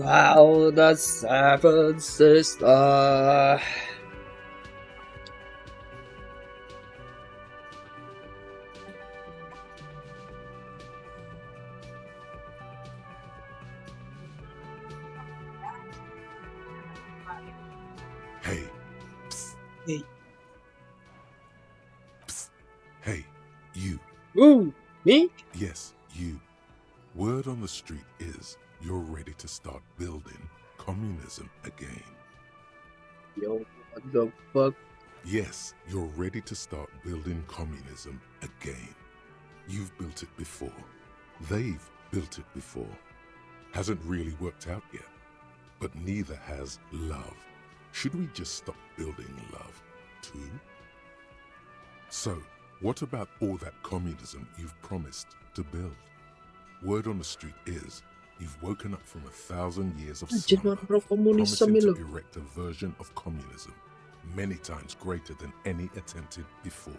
How the seven sister. Hey. Psst. Hey. Psst. Hey, you. Ooh, me? Yes, you. Word on the street is you're ready to start building communism again. Yo, what the fuck? Yes, you're ready to start building communism again. You've built it before. They've built it before. Hasn't really worked out yet. But neither has love. Should we just stop building love, too? So, what about all that communism you've promised to build? Word on the street is you've woken up from 1,000 years of Anjir, slumber, pro-komunisme promising lo. to erect a version of communism many times greater than any attempted before.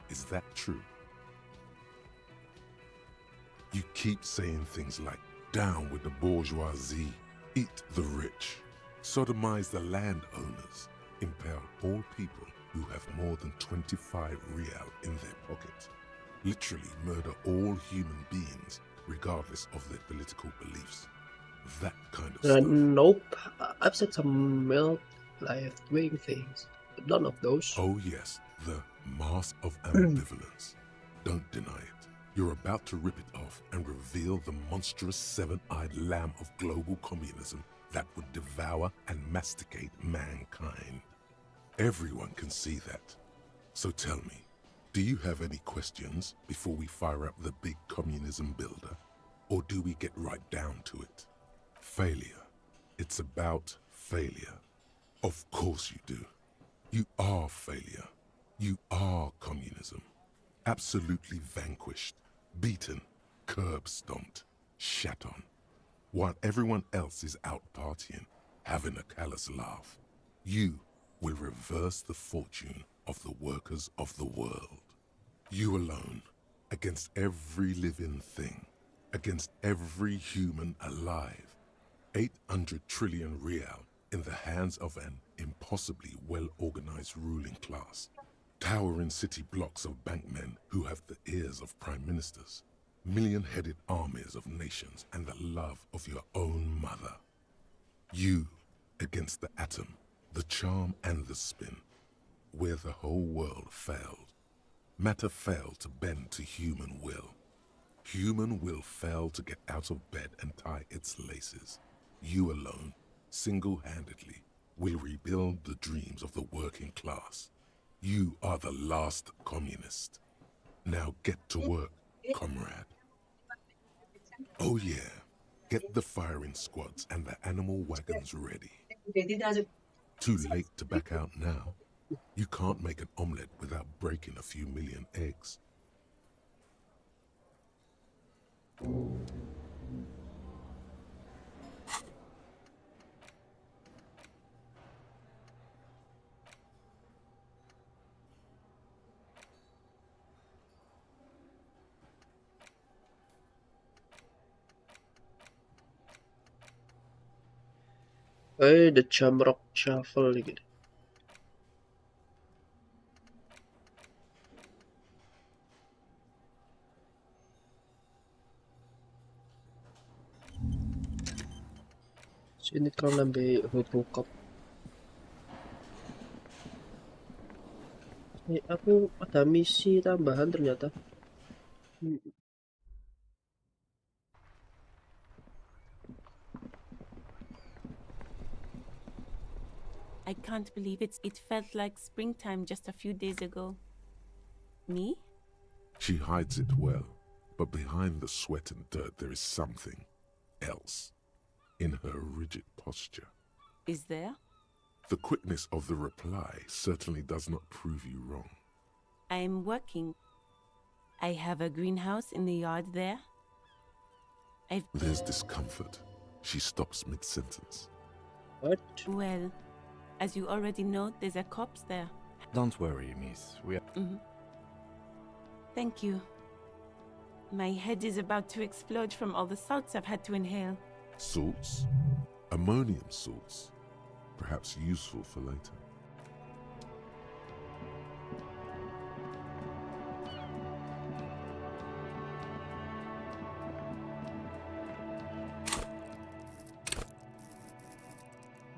Is that true? You keep saying things like, down with the bourgeoisie, eat the rich, sodomize the landowners, impale all people who have more than 25 real in their pocket, literally murder all human beings regardless of their political beliefs. That kind of stuff. Nope. I've said some left-wing things, but none of those. Oh yes, the mask of ambivalence. Don't deny it. You're about to rip it off and reveal the monstrous seven-eyed lamb of global communism that would devour and masticate mankind. Everyone can see that. So tell me, do you have any questions before we fire up the big communism builder? Or do we get right down to it? Failure. It's about failure. Of course you do. You are failure. You are communism. Absolutely vanquished, beaten, curb-stomped, shat on. While everyone else is out partying, having a callous laugh, you will reverse the fortune of the workers of the world. You alone, against every living thing, against every human alive. 800 trillion real in the hands of an impossibly well-organized ruling class. Towering city blocks of bankmen who have the ears of prime ministers. Million-headed armies of nations and the love of your own mother. You against the atom, the charm and the spin, where the whole world failed. Matter failed to bend to human will. Human will failed to get out of bed and tie its laces. You alone, single-handedly, will rebuild the dreams of the working class. You are the last communist. Now get to work, comrade. Oh yeah, Get the firing squads and the animal wagons ready. Too late to back out now. You can't make an omelette without breaking a few million eggs. The Jamrock Shuffle gitu. Sini kalau nambah huruf. Aku ada misi tambahan ternyata. I can't believe it felt like springtime just a few days ago. Me? She hides it well, but behind the sweat and dirt there is something else in her rigid posture. Is there? The quickness of the reply certainly does not prove you wrong. I am working. I have a greenhouse in the yard there. There's discomfort. She stops mid-sentence. What? Well, as you already know, there's a corpse there. Don't worry, miss. We are... Thank you. My head is about to explode from all the salts I've had to inhale. Salts? Ammonium salts. Perhaps useful for later.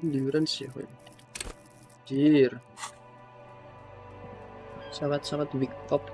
Endurance ya, Jir. Sangat-sangat big top.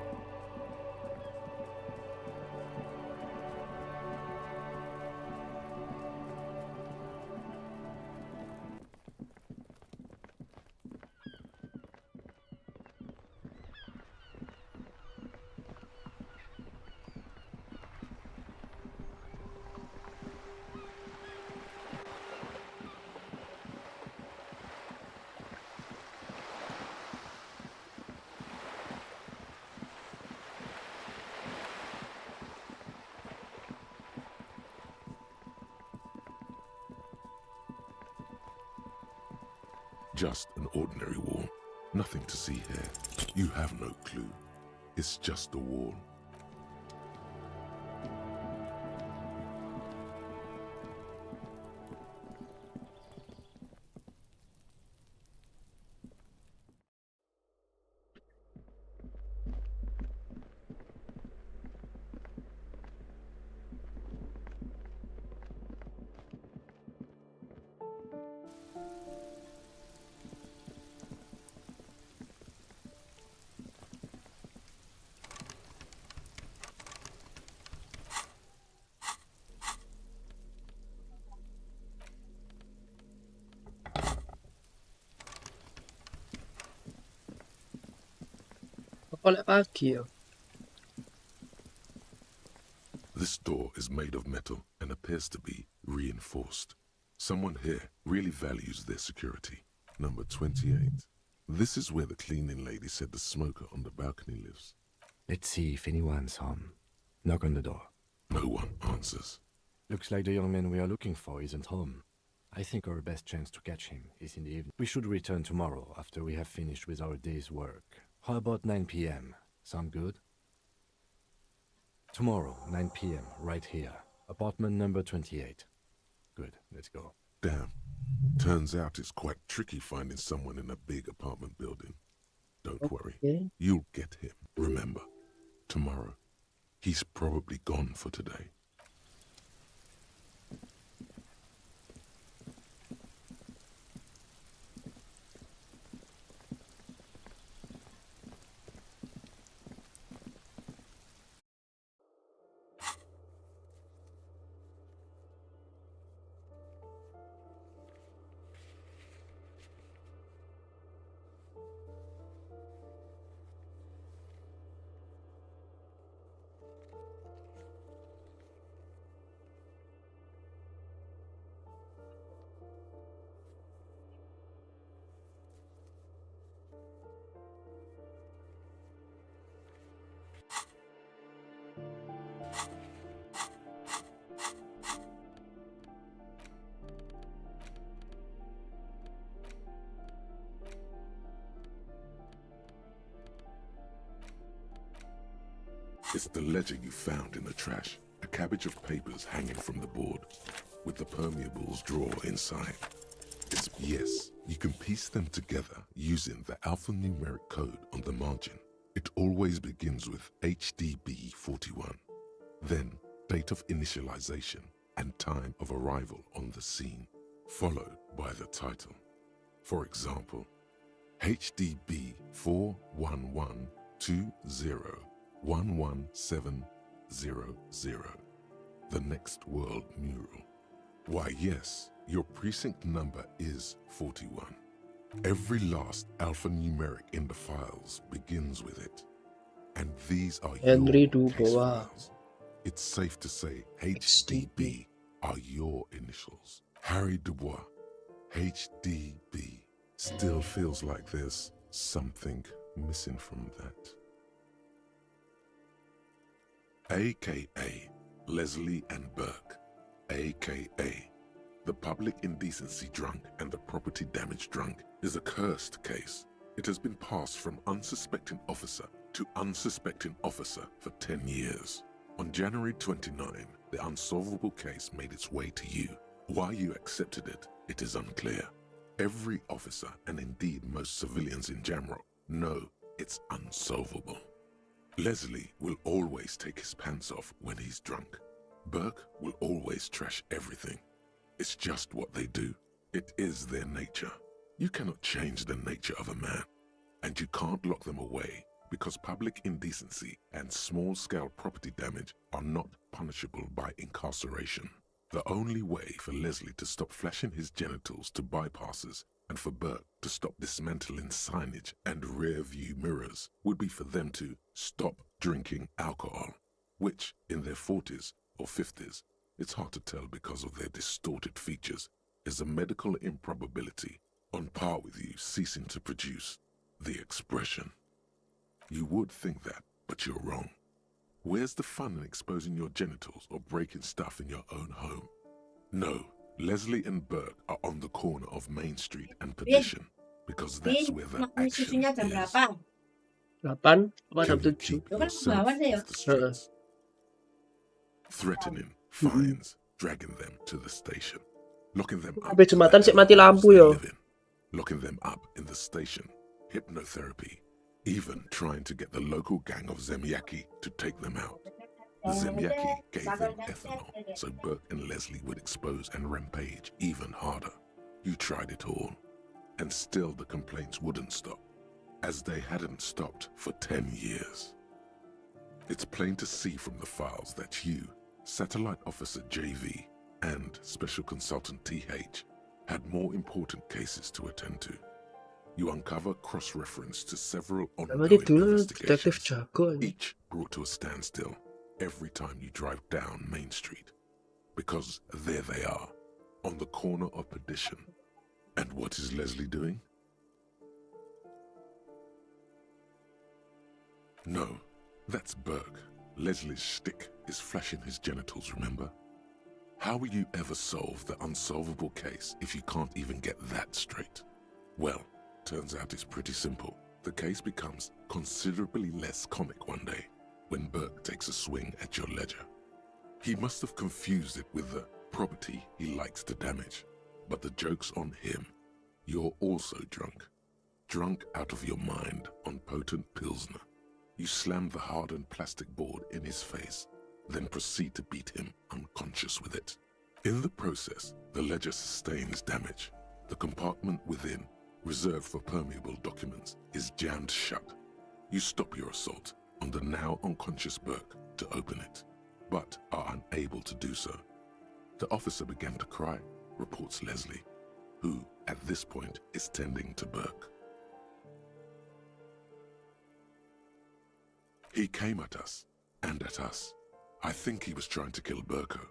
Just an ordinary wall. Nothing to see here. You have no clue. It's just a wall. Oleh pagi ya. This door is made of metal and appears to be reinforced. Someone here really values their security. Number 28. This is where the cleaning lady said the smoker on the balcony lives. Let's see if anyone's home. Knock on the door. No one answers. Looks like the young man we are looking for isn't home. I think our best chance to catch him is in the evening. We should return tomorrow after we have finished with our day's work. How about 9 p.m.? Sound good? Tomorrow, 9 p.m., right here. Apartment number 28. Good, let's go. Damn. Turns out it's quite tricky finding someone in a big apartment building. Don't worry. You'll get him. Remember, tomorrow. He's probably gone for today. It's the ledger you found in the trash, a cabbage of papers hanging from the board, with the permeables drawer inside. Yes, you can piece them together using the alphanumeric code on the margin. It always begins with HDB41, then date of initialization and time of arrival on the scene, followed by the title. For example, HDB 41120111700, the next world mural. Why yes, your precinct number is 41. Every last alphanumeric in the files begins with it. And these are Henry your case Dubois. files. It's safe to say HDB are your initials. Harry Dubois, HDB. Still feels like there's something missing from that. AKA Leslie and Burke, AKA the public indecency drunk and the property damage drunk, is a cursed case. It has been passed from unsuspecting officer to unsuspecting officer for 10 years. On January 29, the unsolvable case made its way to you. Why you accepted it, it is unclear. Every officer, and indeed most civilians in Jamrock, know it's unsolvable. Leslie will always take his pants off when he's drunk. Burke will always trash everything. It's just what they do. It is their nature. You cannot change the nature of a man, and you can't lock them away because public indecency and small-scale property damage are not punishable by incarceration. The only way for Leslie to stop flashing his genitals to bypassers and for Burke to stop dismantling signage and rear-view mirrors would be for them to stop drinking alcohol, which in their 40s or 50s, it's hard to tell because of their distorted features, is a medical improbability on par with you ceasing to produce the expression. You would think that, but you're wrong. Where's the fun in exposing your genitals or breaking stuff in your own home? No, Leslie and Burke are on the corner of Main Street and Petition because that's where the action susunya jam is. berapa? 8 apa Can jam you 7? keep Lu kan ke yourself bawah deh ya. off the streets? Threatening fines, dragging them to the station, locking them up Sampai to jembatan the sik mati hellholes lampu they yo. live in, locking them up in the station, hypnotherapy, even trying to get the local gang of Zemiaki to take them out. The Zemiaki gave them ethanol, so Burke and Leslie would expose and rampage even harder. You tried it all, and still the complaints wouldn't stop, as they hadn't stopped for 10 years. It's plain to see from the files that you, Satellite Officer JV, and Special Consultant TH had more important cases to attend to. You uncover cross-reference to several Nama dia ongoing dulu detektif investigations, jago ini. each brought to a standstill every time you drive down Main Street. Because there they are, on the corner of Petition. And what is Leslie doing? No, that's Burke. Leslie's shtick is flashing his genitals, remember? How will you ever solve the unsolvable case if you can't even get that straight? Well, turns out it's pretty simple. The case becomes considerably less comic one day when Burke takes a swing at your ledger. He must have confused it with the property he likes to damage. But the joke's on him. You're also drunk. Drunk out of your mind on potent Pilsner. You slam the hardened plastic board in his face, then proceed to beat him unconscious with it. In the process, the ledger sustains damage. The compartment within, reserved for permeable documents, is jammed shut. You stop your assault on the now unconscious Burke to open it, but are unable to do so. The officer began to cry, reports Leslie, who, at this point, is tending to Burke. He came at us, and at us. I think he was trying to kill Burko.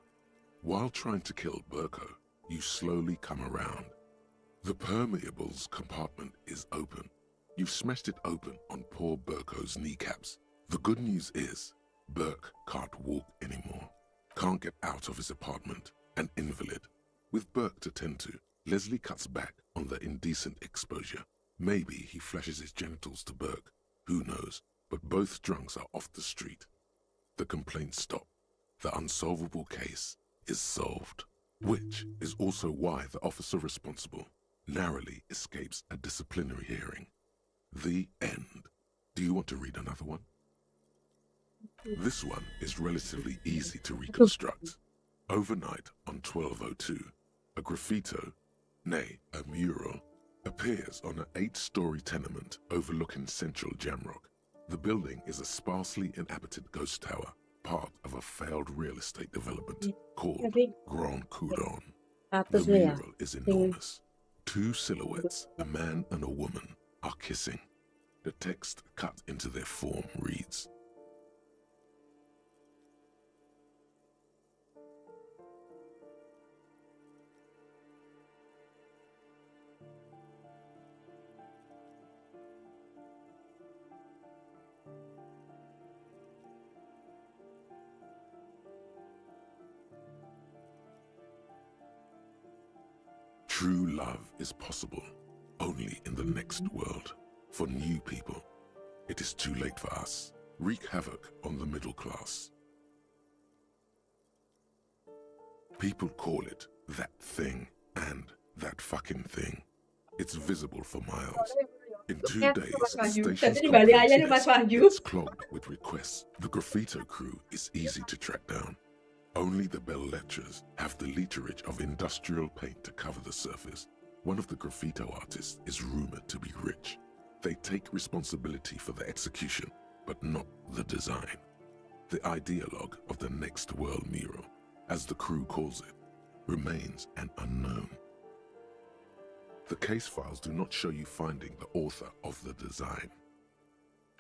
While trying to kill Burko, you slowly come around. The permeables compartment is open. You've smashed it open on poor Burko's kneecaps. The good news is, Burke can't walk anymore. Can't get out of his apartment, an invalid. With Burke to tend to, Leslie cuts back on the indecent exposure. Maybe he flashes his genitals to Burke. Who knows? But both drunks are off the street. the complaints stop. The unsolvable case is solved, which is also why the officer responsible narrowly escapes a disciplinary hearing. The end. Do you want to read another one? This one is relatively easy to reconstruct. Overnight on 1202, a graffito, nay, a mural, appears on an 8-story tenement overlooking central Jamrock. The building is a sparsely inhabited ghost tower, part of a failed real estate development called Grand Coudon. The Atas ya. mural is enormous. 2 silhouettes, a man and a woman, are kissing. The text cut into their form reads, true love is possible only in the next world. For new people, it is too late for us. Wreak havoc on the middle class. People call it that thing and that fucking thing. It's visible for miles. In 2 days, the station's complex list gets clogged with requests. The graffito crew is easy to track down. Only the bell lectures have the literage of industrial paint to cover the surface. One of the graffito artists is rumored to be rich. They take responsibility for the execution, but not the design. The ideologue of the next world mural, as the crew calls it, remains an unknown. The case files do not show you finding the author of the design.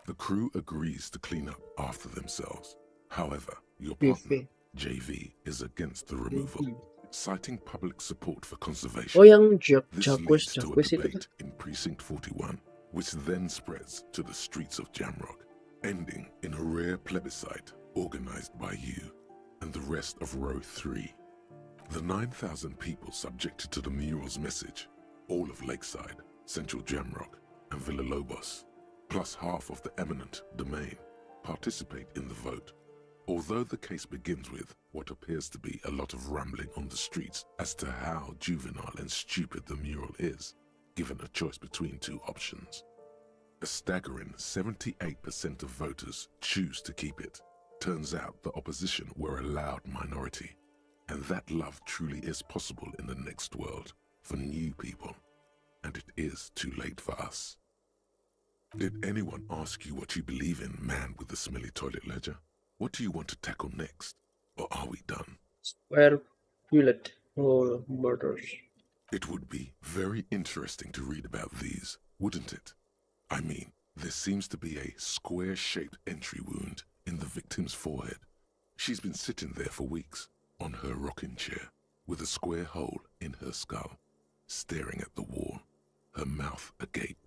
The crew agrees to clean up after themselves. However, your partner, JV, is against the removal, citing public support for conservation. Oh, yang This leads to a debate in Precinct 41, which then spreads to the streets of Jamrock, ending in a rare plebiscite organized by you and the rest of Row 3. The 9,000 people subjected to the mural's message, all of Lakeside, Central Jamrock, and Villalobos, plus half of the eminent domain, participate in the vote. Although the case begins with what appears to be a lot of rambling on the streets as to how juvenile and stupid the mural is, given a choice between 2 options. A staggering 78% of voters choose to keep it. Turns out the opposition were a loud minority, and that love truly is possible in the next world for new people, and it is too late for us. Did anyone ask you what you believe in, man with the smelly toilet ledger? What do you want to tackle next, or are we done? Square bullet or murders. It would be very interesting to read about these, wouldn't it? I mean, there seems to be a square-shaped entry wound in the victim's forehead. She's been sitting there for weeks, on her rocking chair, with a square hole in her skull, staring at the wall, her mouth agape.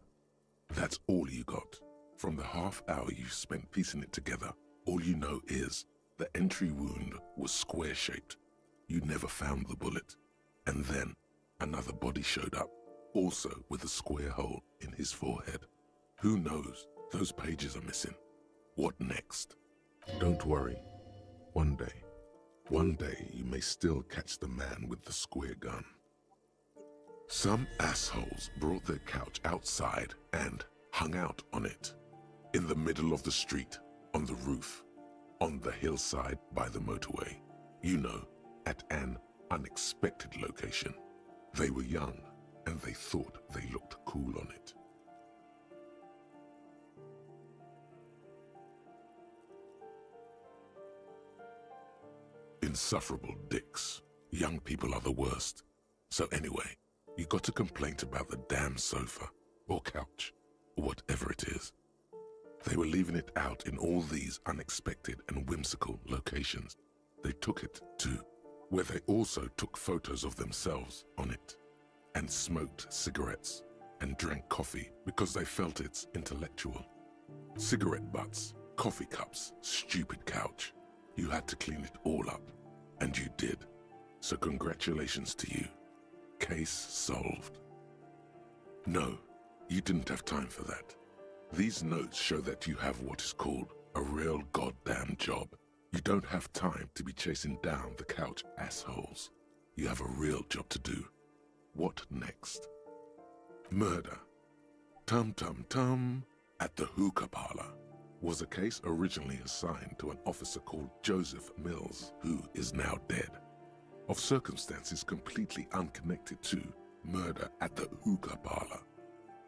That's all you got. From the half hour you spent piecing it together, all you know is the entry wound was square-shaped. You never found the bullet. And then another body showed up, also with a square hole in his forehead. Who knows? Those pages are missing. What next? Don't worry. One day you may still catch the man with the square gun. Some assholes brought their couch outside and hung out on it. In the middle of the street, on the roof, on the hillside by the motorway. You know, at an unexpected location. They were young, and they thought they looked cool on it. Insufferable dicks. Young people are the worst. So anyway, you got a complaint about the damn sofa, or couch, or whatever it is. They were leaving it out in all these unexpected and whimsical locations. They took it to where they also took photos of themselves on it, and smoked cigarettes, and drank coffee because they felt it's intellectual. Cigarette butts, coffee cups, stupid couch. You had to clean it all up, and you did. So congratulations to you. Case solved. No, you didn't have time for that. These notes show that you have what is called a real goddamn job. You don't have time to be chasing down the couch assholes. You have a real job to do. What next? Murder. Tum Tum Tum at the hookah parlor was a case originally assigned to an officer called Joseph Mills, who is now dead, of circumstances completely unconnected to murder at the hookah parlor.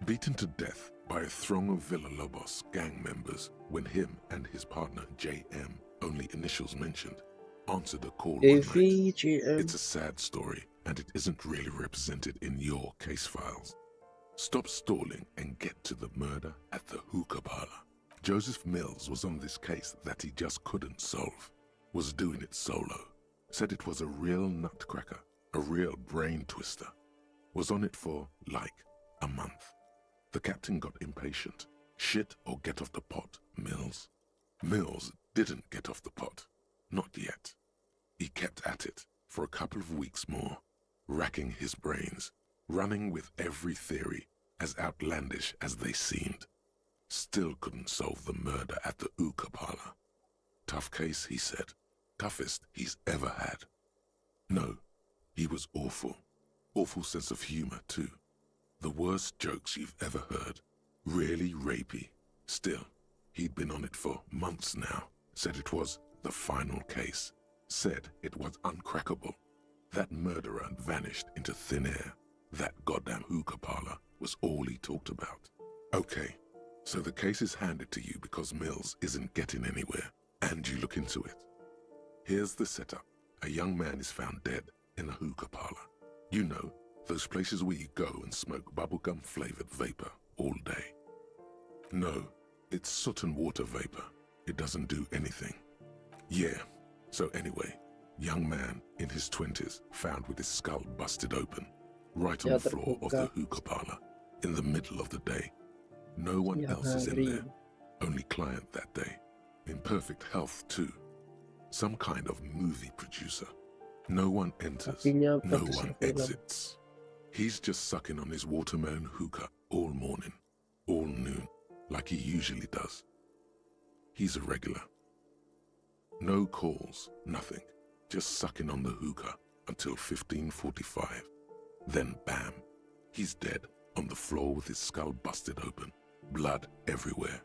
Beaten to death by a throng of Villalobos gang members when him and his partner JM, only initials mentioned, answered a call one night. AVGM. It's a sad story, and it isn't really represented in your case files. Stop stalling and get to the murder at the hookah parlor. Joseph Mills was on this case that he just couldn't solve, was doing it solo, said it was a real nutcracker, a real brain twister, was on it for, like, a month. The captain got impatient. Shit or get off the pot, Mills. Mills didn't get off the pot. Not yet. He kept at it for a couple of weeks more, racking his brains, running with every theory as outlandish as they seemed. Still couldn't solve the murder at the hookah parlor. Tough case, he said. Toughest he's ever had. No, he was awful. Awful sense of humor, too. The worst jokes you've ever heard. Really rapey. Still, he'd been on it for months now. Said it was the final case. Said it was uncrackable. That murderer vanished into thin air. That goddamn hookah parlor was all he talked about. Okay, so the case is handed to you because Mills isn't getting anywhere, and you look into it. Here's the setup. A young man is found dead in a hookah parlor. You know, those places where you go and smoke bubblegum-flavored vapor all day. No, it's soot and water vapor. It doesn't do anything. Yeah, so anyway, young man in his 20s found with his skull busted open, right on the floor of the hookah parlor, in the middle of the day. No one else is in there, only client that day. In perfect health too. Some kind of movie producer. No one enters, no one exits. He's just sucking on his watermelon hookah all morning, all noon, like he usually does. He's a regular. No calls, nothing, just sucking on the hookah until 15:45. Then bam, he's dead on the floor with his skull busted open, blood everywhere.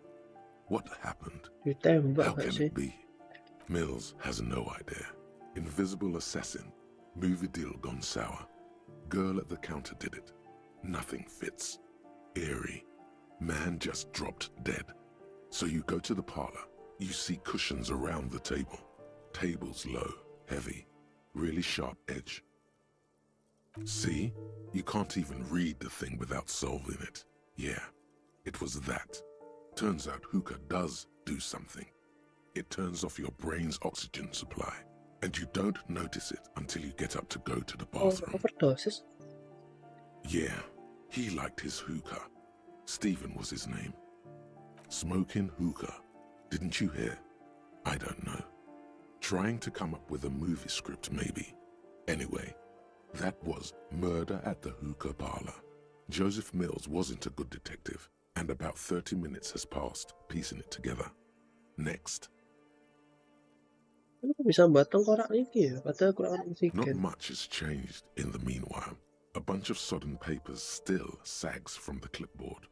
What happened? How can it be? Mills has no idea. Invisible assassin, movie deal gone sour. Girl at the counter did it. Nothing fits. Eerie. Man just dropped dead. So you go to the parlor. You see cushions around the table. Tables low, heavy, really sharp edge. See? You can't even read the thing without solving it. Yeah, it was that. Turns out hookah does do something. It turns off your brain's oxygen supply, and you don't notice it until you get up to go to the bathroom. Overdosis? Yeah, he liked his hookah. Stephen was his name. Smoking hookah. Didn't you hear? I don't know. Trying to come up with a movie script, maybe. Anyway, that was murder at the hookah parlor. Joseph Mills wasn't a good detective, and about 30 minutes has passed piecing it together. Next. Not much has changed in the meanwhile. A bunch of sodden papers still sags from the clipboard.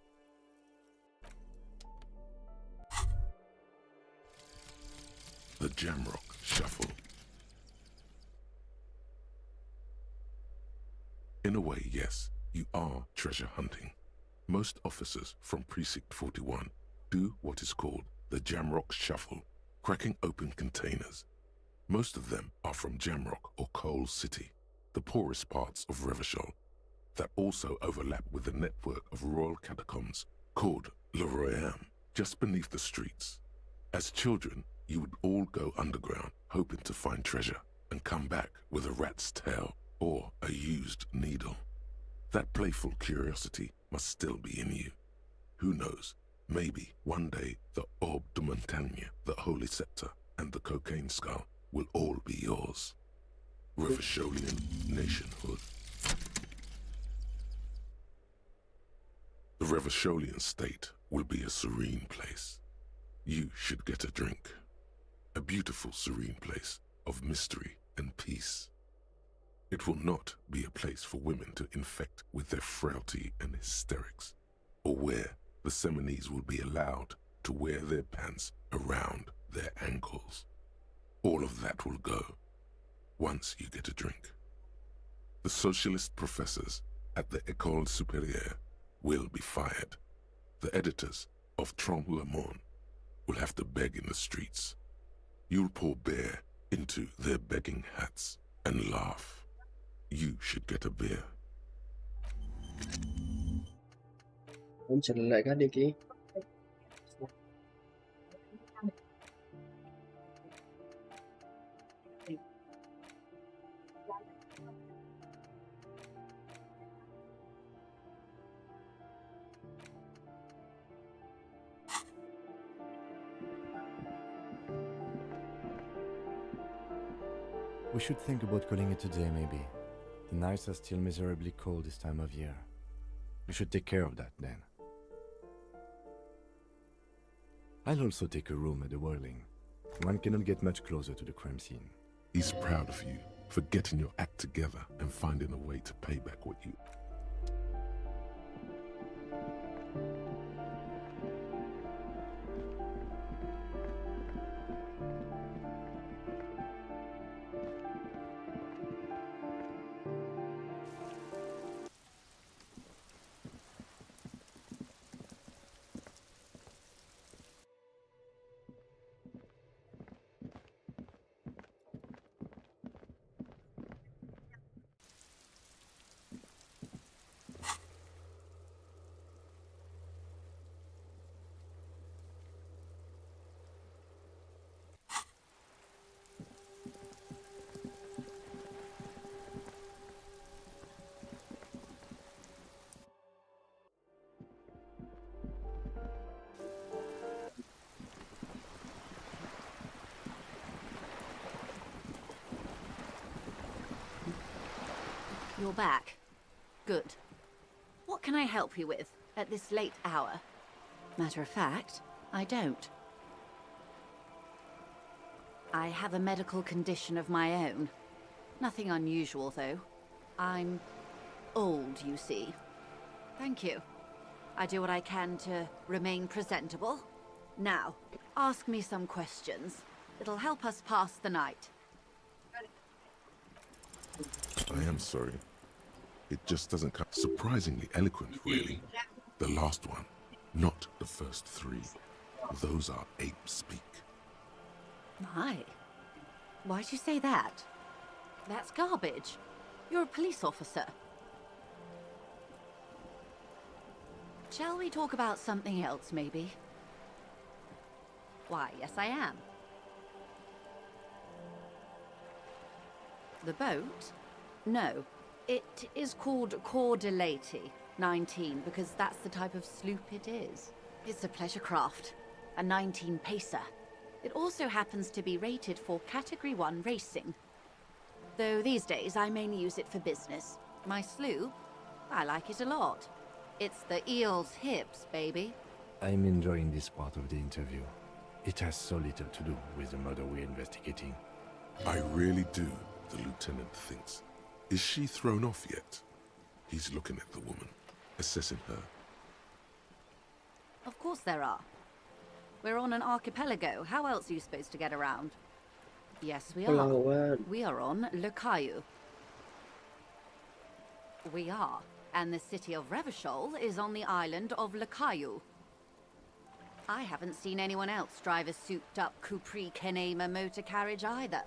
The Jamrock Shuffle. In a way, yes, you are treasure hunting. Most officers from Precinct 41 do what is called the Jamrock Shuffle, cracking open containers. Most of them are from Jamrock or Coal City, the poorest parts of Revachol, that also overlap with the network of royal catacombs called Le Royaume, just beneath the streets. As children, you would all go underground, hoping to find treasure, and come back with a rat's tail or a used needle. That playful curiosity must still be in you. Who knows, maybe one day the Orbe de Montagne, the Holy Scepter, and the Cocaine Skull will all be yours. Revacholian nationhood. The Revacholian state will be a serene place. You should get a drink. a beautiful, serene place of mystery and peace. It will not be a place for women to infect with their frailty and hysterics, or where the Seminese will be allowed to wear their pants around their ankles. All of that will go once you get a drink. The socialist professors at the École Supérieure will be fired. The editors of Trompe le Monde will have to beg in the streets. You'll pour beer into their begging hats and laugh. You should get a beer. Em sẽ lại các địa ký. We should think about calling it a day, maybe. The nights are still miserably cold this time of year. We should take care of that then. I'll also take a room at the Whirling. One cannot get much closer to the crime scene. He's proud of you for getting your act together and finding a way to pay back what you... You're back. Good. What can I help you with at this late hour? Matter of fact, I don't. I have a medical condition of my own. Nothing unusual, though. I'm old, you see. Thank you. I do what I can to remain presentable. Now, ask me some questions. It'll help us pass the night. I am sorry. It just doesn't come... Surprisingly eloquent, really. The last one, not the first three. Those are ape speak. My. Why'd you say that? That's garbage. You're a police officer. Shall we talk about something else, maybe? Why, yes I am. The boat? No. It is called Cordelati 19 because that's the type of sloop it is. It's a pleasure craft, a 19-pacer. It also happens to be rated for Category 1 racing. Though these days I mainly use it for business. My sloop? I like it a lot. It's the eel's hips, baby. I'm enjoying this part of the interview. It has so little to do with the murder we're investigating. I really do, the lieutenant thinks. Is she thrown off yet? He's looking at the woman, assessing her. Of course there are. We're on an archipelago. How else are you supposed to get around? Yes, we are. Hello, We are on Le Caillou. We are. And the city of Revachol is on the island of Le Caillou. I haven't seen anyone else drive a souped-up Capri Kenema motor carriage either.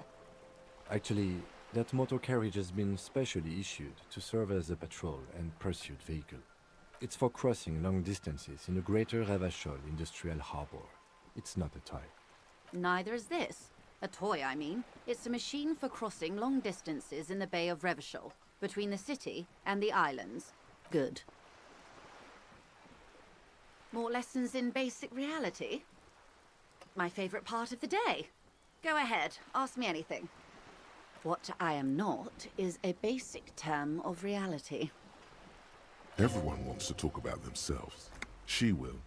Actually, that motor carriage has been specially issued to serve as a patrol and pursuit vehicle. It's for crossing long distances in the greater Revachol industrial harbor. It's not a toy. Neither is this. A toy, I mean. It's a machine for crossing long distances in the Bay of Revachol, between the city and the islands. Good. More lessons in basic reality? My favorite part of the day. Go ahead, ask me anything. What I am not is a basic term of reality. Everyone wants to talk about themselves. She will,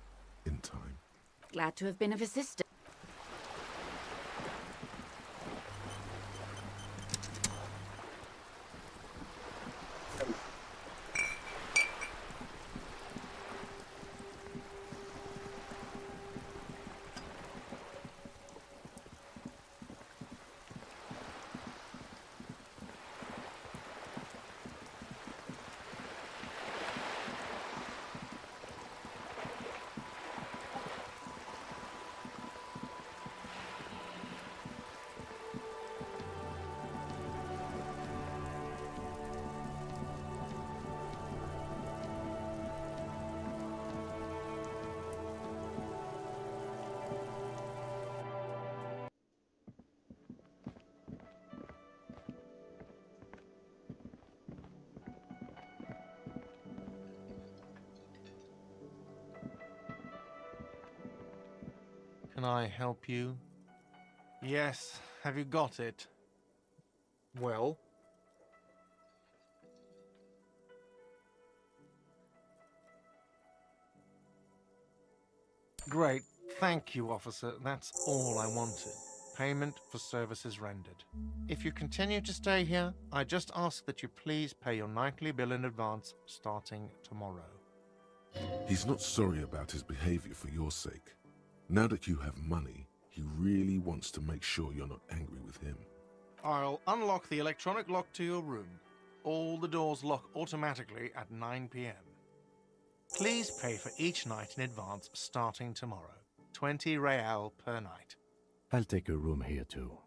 in time. Glad to have been of assistance. Can I help you? Yes, have you got it? Well? Great. Thank you, officer. That's all I wanted. Payment for services rendered. If you continue to stay here, I just ask that you please pay your nightly bill in advance starting tomorrow. He's not sorry about his behavior for your sake. Now that you have money, he really wants to make sure you're not angry with him. I'll unlock the electronic lock to your room. All the doors lock automatically at 9 p.m. Please pay for each night in advance starting tomorrow. 20 real per night. I'll take a room here too.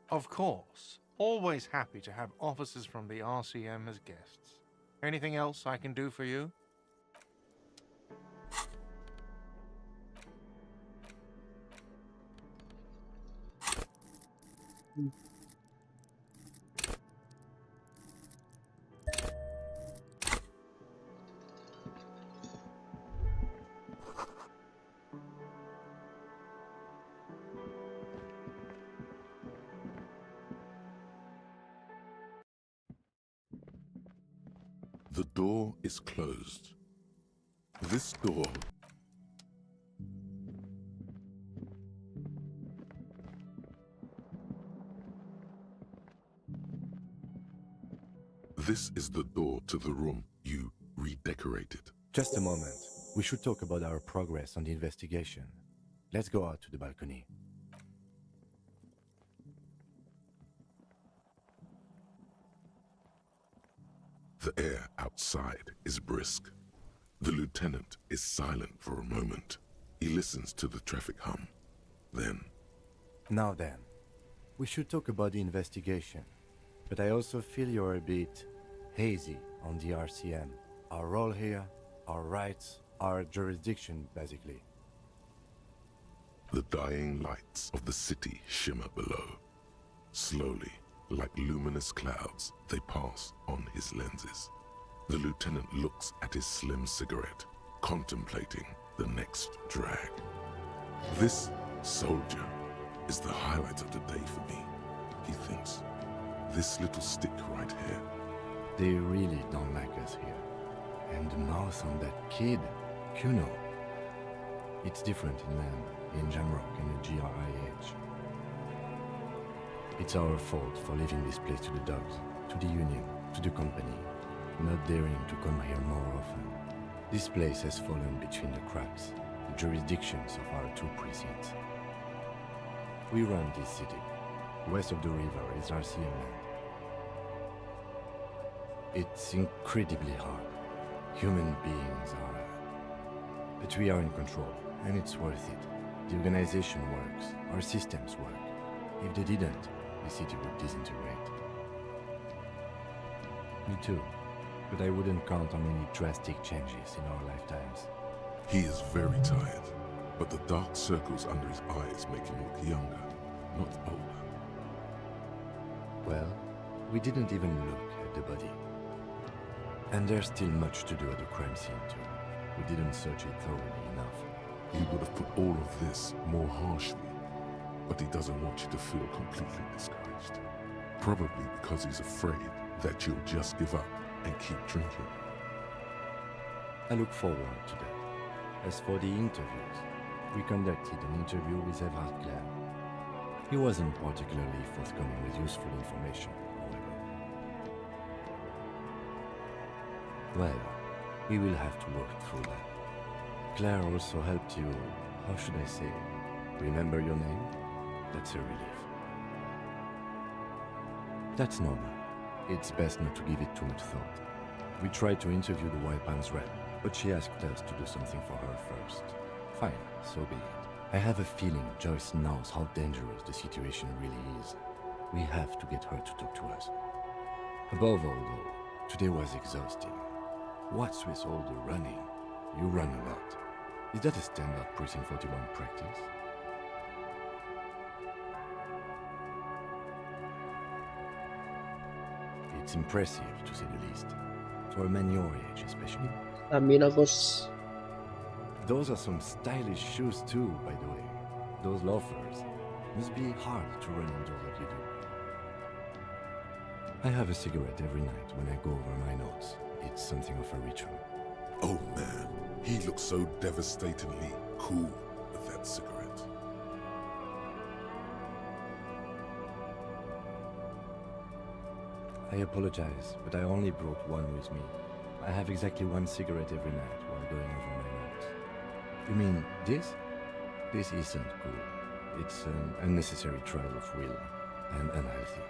Of course. Always happy to have officers from the RCM as guests. Anything else I can do for you? The door is closed. This door... This is the door to the room you redecorated. Just a moment. We should talk about our progress on the investigation. Let's go out to the balcony. The air outside is brisk. The lieutenant is silent for a moment. He listens to the traffic hum. Then... Now then, we should talk about the investigation. But I also feel you're a bit hazy on the RCM. Our role here, our rights, our jurisdiction, basically. The dying lights of the city shimmer below. Slowly, like luminous clouds, they pass on his lenses. The lieutenant looks at his slim cigarette, contemplating the next drag. This soldier is the highlight of the day for me, he thinks. This little stick right here. They really don't like us here. And the mouth on that kid, Kuno. It's different in land, in Jamrock, in the GRIH. It's our fault for leaving this place to the dogs, to the Union, to the company, not daring to come here more often. This place has fallen between the cracks, the jurisdictions of our two precincts. We run this city. West of the river is RCM land. It's incredibly hard. Human beings are... But we are in control, and it's worth it. The organization works, our systems work. If they didn't, the city would disintegrate. Me too, but I wouldn't count on any drastic changes in our lifetimes. He is very tired, but the dark circles under his eyes make him look younger, not older. Well, we didn't even look at the body. And there's still much to do at the crime scene too. We didn't search it thoroughly enough. He would have put all of this more harshly, but he doesn't want you to feel completely discouraged. Probably because he's afraid that you'll just give up and keep drinking. I look forward to that. As for the interviews, we conducted an interview with Everard Clare. He wasn't particularly forthcoming with useful information, however. Well, we will have to work through that. Claire also helped you, how should I say, remember your name? That's a relief. That's normal. It's best not to give it too much thought. We tried to interview the White Pants rep, but she asked us to do something for her first. Fine, so be it. I have a feeling Joyce knows how dangerous the situation really is. We have to get her to talk to us. Above all, though, today was exhausting. What's with all the running? You run a lot. Is that a standard Precinct 41 practice? It's impressive, to say the least. For a man your age, especially. Aminagos. Those are some stylish shoes too, by the way. Those loafers. Must be hard to run into what you do. I have a cigarette every night when I go over my notes. It's something of a ritual. Oh man, he looks so devastatingly cool with that cigarette. I apologize, but I only brought one with me. I have exactly one cigarette every night while going over my notes. You mean this? This isn't cool. It's an unnecessary trial of will and unhealthy.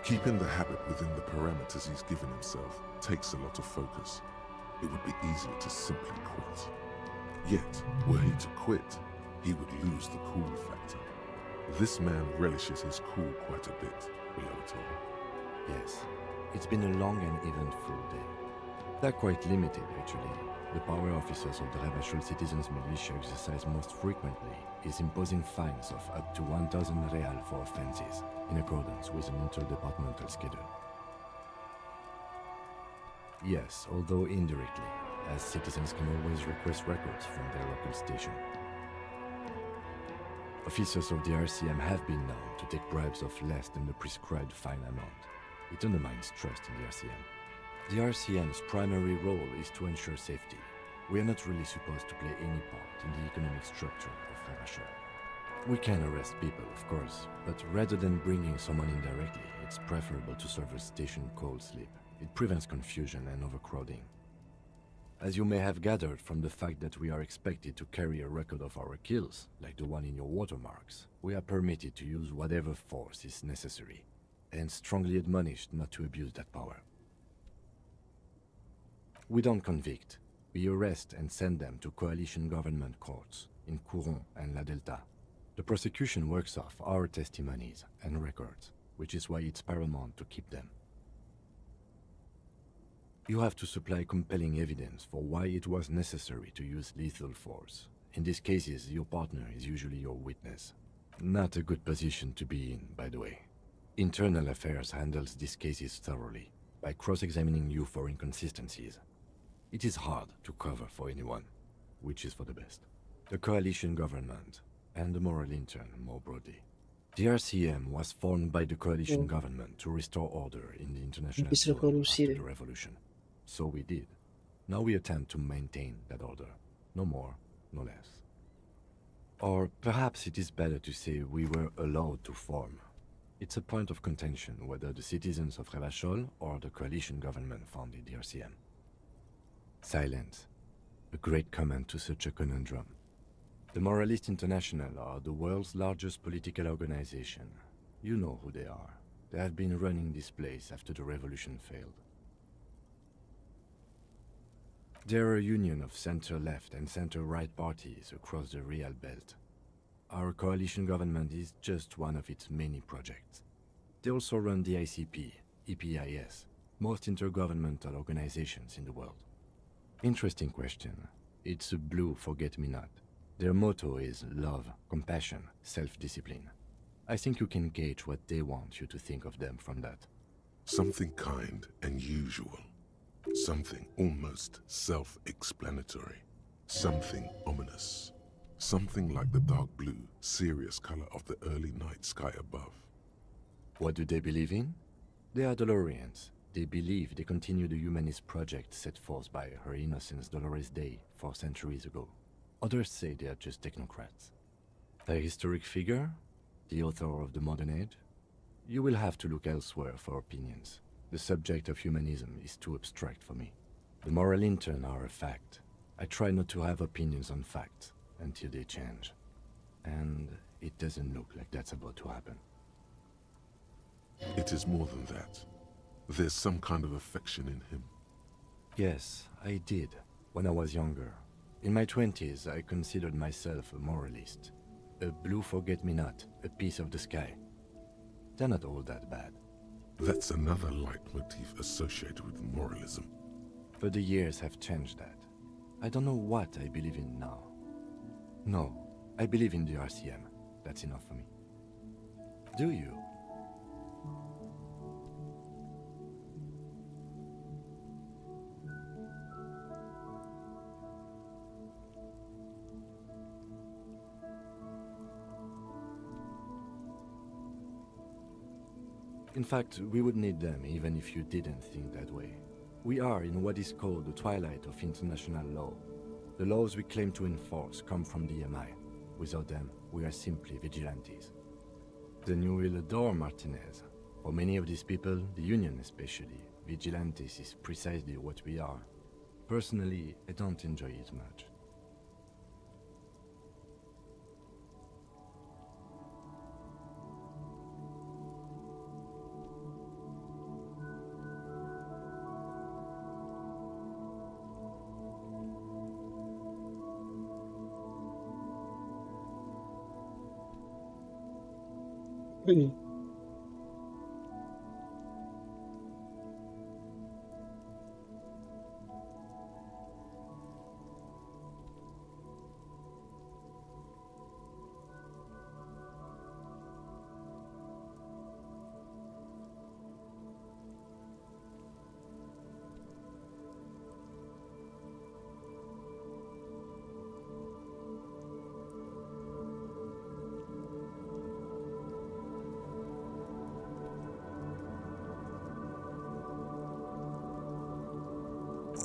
Keeping the habit within the parameters he's given himself takes a lot of focus. It would be easier to simply quit. Yet, were he to quit, he would lose the cool factor. This man relishes his cool quite a bit, we are told. Yes, it's been a long and eventful day. They're quite limited, actually. The power officers of the Ravachol Citizens Militia exercise most frequently is imposing fines of up to 1,000 real for offenses, in accordance with an interdepartmental schedule. Yes, although indirectly, as citizens can always request records from their local station. Officers of the RCM have been known to take bribes of less than the prescribed fine amount. It undermines trust in the RCM. The RCM's primary role is to ensure safety. We are not really supposed to play any part in the economic structure of Ravachol. We can arrest people, of course, but rather than bringing someone in directly, it's preferable to serve a station cold sleep. It prevents confusion and overcrowding. As you may have gathered from the fact that we are expected to carry a record of our kills, like the one in your watermarks, we are permitted to use whatever force is necessary, and strongly admonished not to abuse that power. We don't convict. We arrest and send them to coalition government courts in Couron and La Delta. The prosecution works off our testimonies and records, which is why it's paramount to keep them. You have to supply compelling evidence for why it was necessary to use lethal force. In these cases, your partner is usually your witness. Not a good position to be in, by the way. Internal Affairs handles these cases thoroughly, by cross-examining you for inconsistencies. It is hard to cover for anyone, which is for the best. The coalition government, and the moral intern more broadly. The RCM was formed by the coalition government to restore order in the international Bisa zone after korupsi. the revolution. So we did. Now we attempt to maintain that order. No more, no less. Or perhaps it is better to say we were allowed to form. It's a point of contention whether the citizens of Ravachol or the coalition government founded the RCM. Silence. A great comment to such a conundrum. The Moralist International are the world's largest political organization. You know who they are. They have been running this place after the revolution failed. They're a union of center-left and center-right parties across the Real Belt. Our coalition government is just one of its many projects. They also run the ICP, EPIS, most intergovernmental organizations in the world. Interesting question. It's a blue forget-me-not. Their motto is love, compassion, self-discipline. I think you can gauge what they want you to think of them from that. Something kind and usual. Something almost self-explanatory. Something ominous. Something like the dark blue, serious color of the early night sky above. What do they believe in? They are Dolorians. They believe they continue the humanist project set forth by Her Innocence Dolores Day 4 centuries ago. Others say they are just technocrats. A historic figure? The author of the modern age? You will have to look elsewhere for opinions. The subject of humanism is too abstract for me. The moral intern are a fact. I try not to have opinions on facts until they change. And it doesn't look like that's about to happen. It is more than that. There's some kind of affection in him. Yes, I did, when I was younger. In my 20s, I considered myself a moralist. A blue forget-me-not, a piece of the sky. They're not all that bad. That's another leitmotif associated with moralism. But the years have changed that. I don't know what I believe in now. No, I believe in the RCM. That's enough for me. Do you? In fact, we would need them even if you didn't think that way. We are in what is called the twilight of international law. The laws we claim to enforce come from the MI. Without them, we are simply vigilantes. Then you will adore Martinez. For many of these people, the Union especially, vigilantes is precisely what we are. Personally, I don't enjoy it much.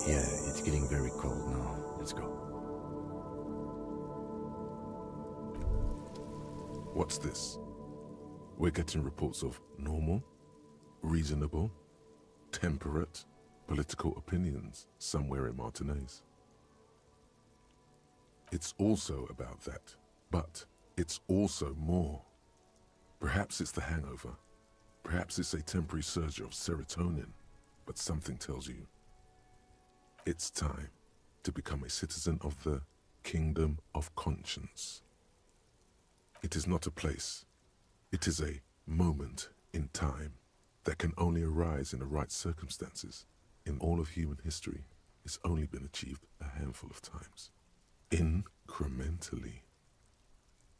Yeah, it's getting very cold now. Let's go. What's this? We're getting reports of normal, reasonable, temperate, political opinions somewhere in Martinez. It's also about that, but it's also more. Perhaps it's the hangover. Perhaps it's a temporary surge of serotonin, but something tells you it's time to become a citizen of the Kingdom of Conscience. It is not a place. It is a moment in time that can only arise in the right circumstances. In all of human history, it's only been achieved a handful of times. Incrementally.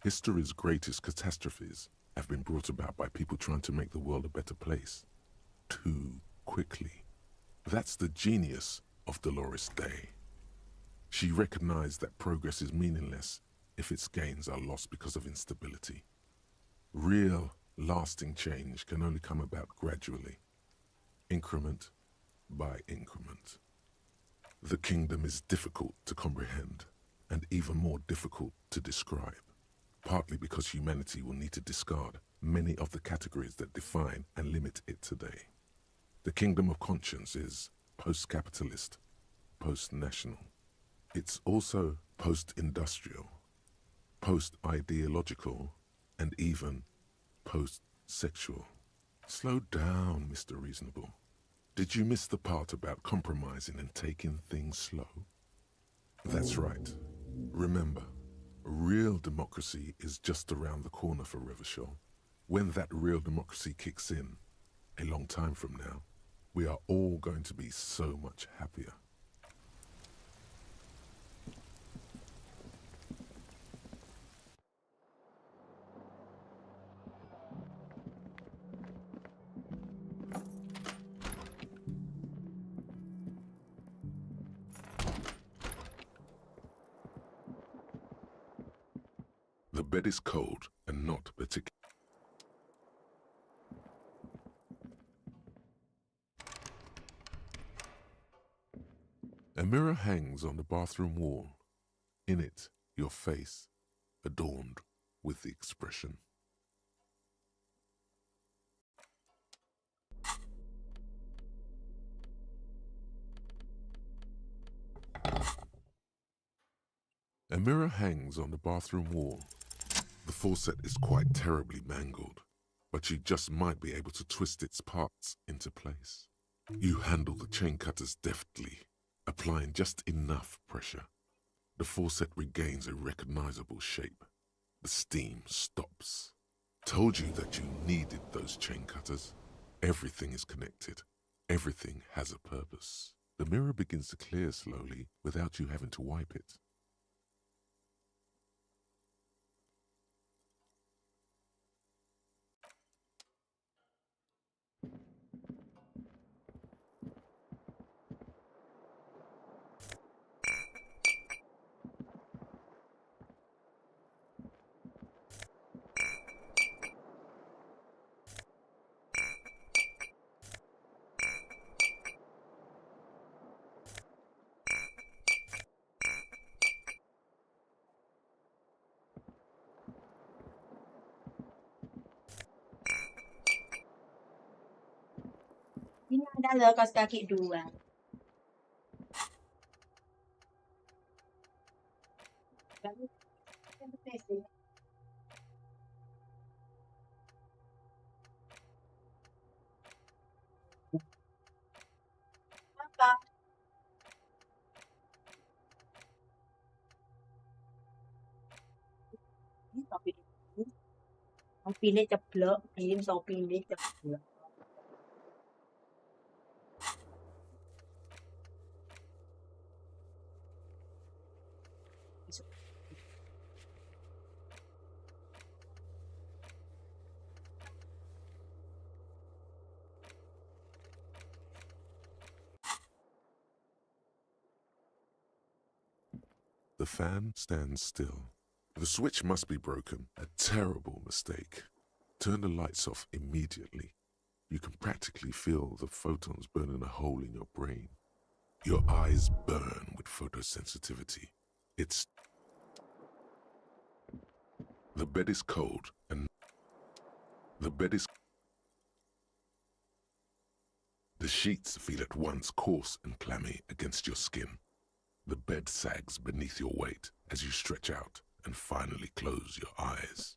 History's greatest catastrophes have been brought about by people trying to make the world a better place. Too quickly. That's the genius of Dolores Day. She recognized that progress is meaningless if its gains are lost because of instability. Real, lasting change can only come about gradually, increment by increment. The kingdom is difficult to comprehend, and even more difficult to describe, partly because humanity will need to discard many of the categories that define and limit it today. The Kingdom of Conscience is post-capitalist, post-national. It's also post-industrial, post-ideological, and even post-sexual. Slow down, Mr. Reasonable. Did you miss the part about compromising and taking things slow? That's right. Remember, real democracy is just around the corner for Revachol. When that real democracy kicks in, a long time from now, we are all going to be so much happier. The bed is cold and not particular. A mirror hangs on the bathroom wall. In it, your face, adorned with the expression. A mirror hangs on the bathroom wall. The faucet is quite terribly mangled, but you just might be able to twist its parts into place. You handle the chain cutters deftly, applying just enough pressure. The faucet regains a recognizable shape. The steam stops. Told you that you needed those chain cutters. Everything is connected. Everything has a purpose. The mirror begins to clear slowly without you having to wipe it. Ada kaos kaki 2. Apa? Ini topi ini ceblok, ini topi ini ceblok. The fan stands still. The switch must be broken. A terrible mistake. Turn the lights off immediately. You can practically feel the photons burning a hole in your brain. Your eyes burn with photosensitivity. The bed is cold and the sheets feel at once coarse and clammy against your skin. The bed sags beneath your weight as you stretch out and finally close your eyes.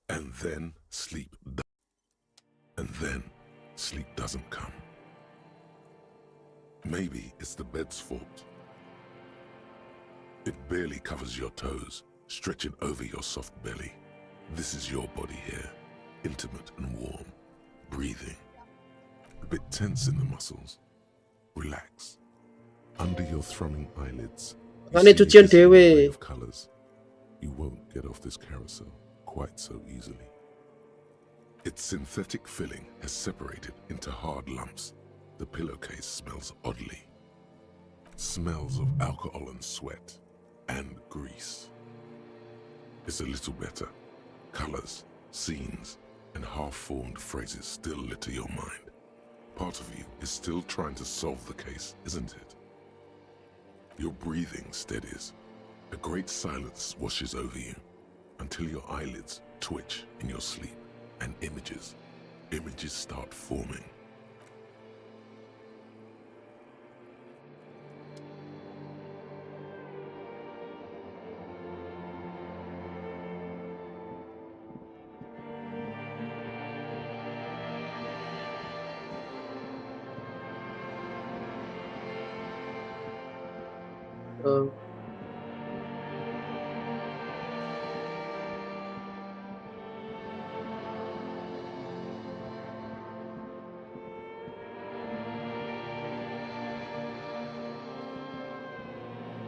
And then sleep doesn't come. Maybe it's the bed's fault. It barely covers your toes, stretching over your soft belly. This is your body here, intimate and warm, breathing, a bit tense in the muscles. Relax. Under your thrumming eyelids, you Makanya see cucian this array dewe. of colors. You won't get off this carousel quite so easily. Its synthetic filling has separated into hard lumps. The pillowcase smells oddly. Smells of alcohol and sweat and grease. It's a little better. Colors, scenes, and half-formed phrases still litter your mind. Part of you is still trying to solve the case, isn't it? Your breathing steadies. A great silence washes over you until your eyelids twitch in your sleep and images start forming.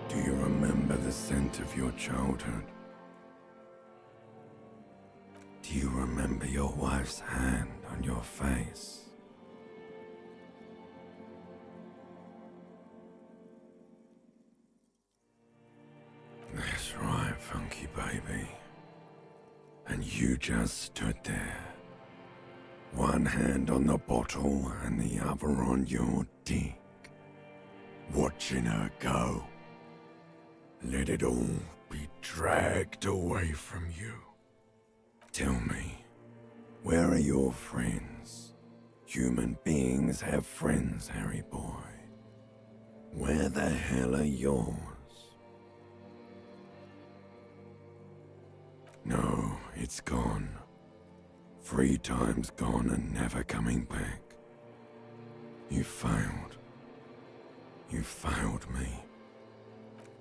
Do you remember the scent of your childhood? Do you remember your wife's hand on your face? That's right, funky baby. And you just stood there. One hand on the bottle and the other on your dick. Watching her go. Let it all be dragged away from you. Tell me, where are your friends? Human beings have friends, Harry boy. Where the hell are yours? No, it's gone. 3 times gone and never coming back. You failed. You failed me.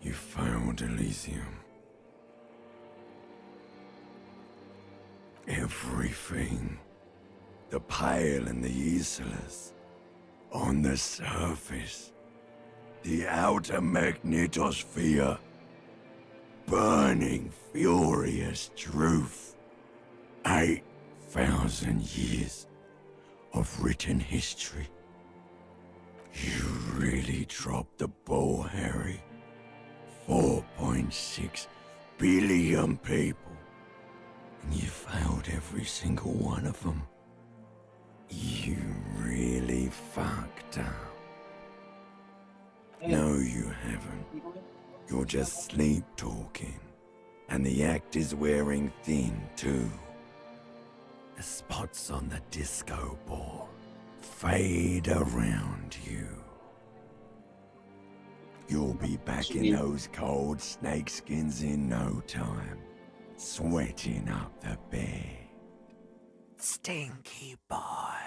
You failed Elysium. Everything. The pale and the useless. On the surface. The outer magnetosphere. Burning, furious truth. 8,000 years of written history. You really dropped the ball, Harry. 4.6 billion people. And you failed every single one of them. You really fucked up. No, you haven't. You're just sleep talking. And the act is wearing thin, too. The spots on the disco ball fade around you. You'll be back in those cold snakeskins in no time, sweating up the bed. Stinky boy.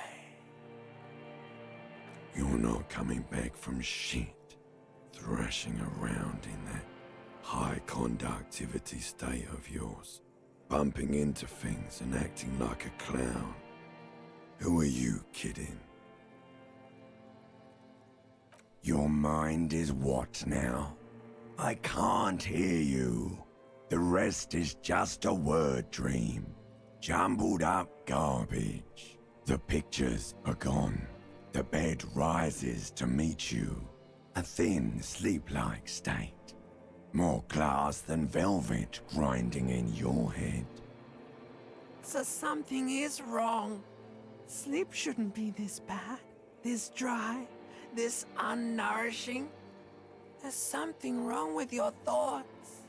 You're not coming back from shit, thrashing around in that high conductivity state of yours, bumping into things and acting like a clown. Who are you kidding? Your mind is what now? I can't hear you. The rest is just a word dream. Jumbled up garbage. The pictures are gone. The bed rises to meet you. A thin, sleep-like state. More glass than velvet grinding in your head. So something is wrong. Sleep shouldn't be this bad, this dry, this unnourishing. There's something wrong with your thoughts.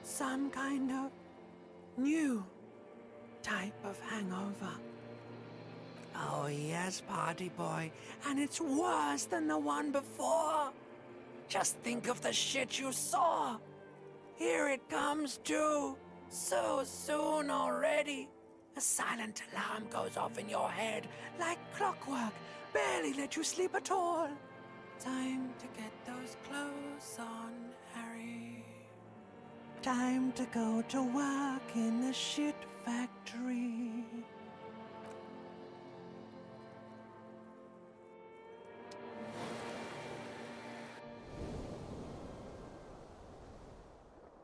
Some kind of new type of hangover. Oh yes, party boy, and it's worse than the one before. Just think of the shit you saw. Here it comes too, so soon already. A silent alarm goes off in your head like clockwork, barely let you sleep at all. Time to get those clothes on, Harry. Time to go to work in the shit factory.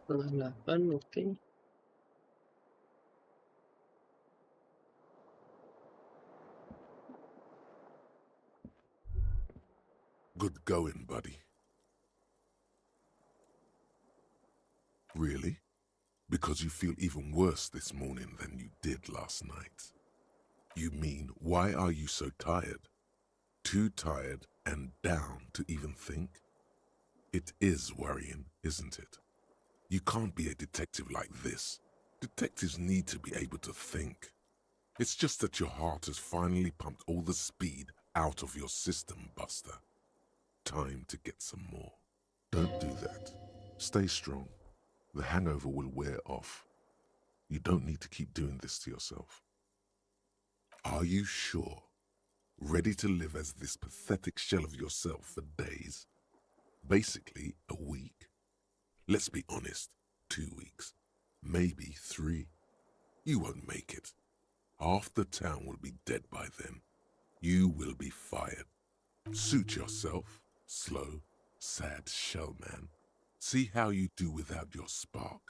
Setengah 8, oke. Good going, buddy. Really? Because you feel even worse this morning than you did last night. You mean, why are you so tired? Too tired and down to even think? It is worrying, isn't it? You can't be a detective like this. Detectives need to be able to think. It's just that your heart has finally pumped all the speed out of your system, Buster. Time to get some more. Don't do that. Stay strong. The hangover will wear off. You don't need to keep doing this to yourself. Are you sure? Ready to live as this pathetic shell of yourself for days? Basically, a week? Let's be honest, 2 weeks, maybe 3. You won't make it. Half the town will be dead by then. You will be fired. Suit yourself, slow, sad shell man. See how you do without your spark.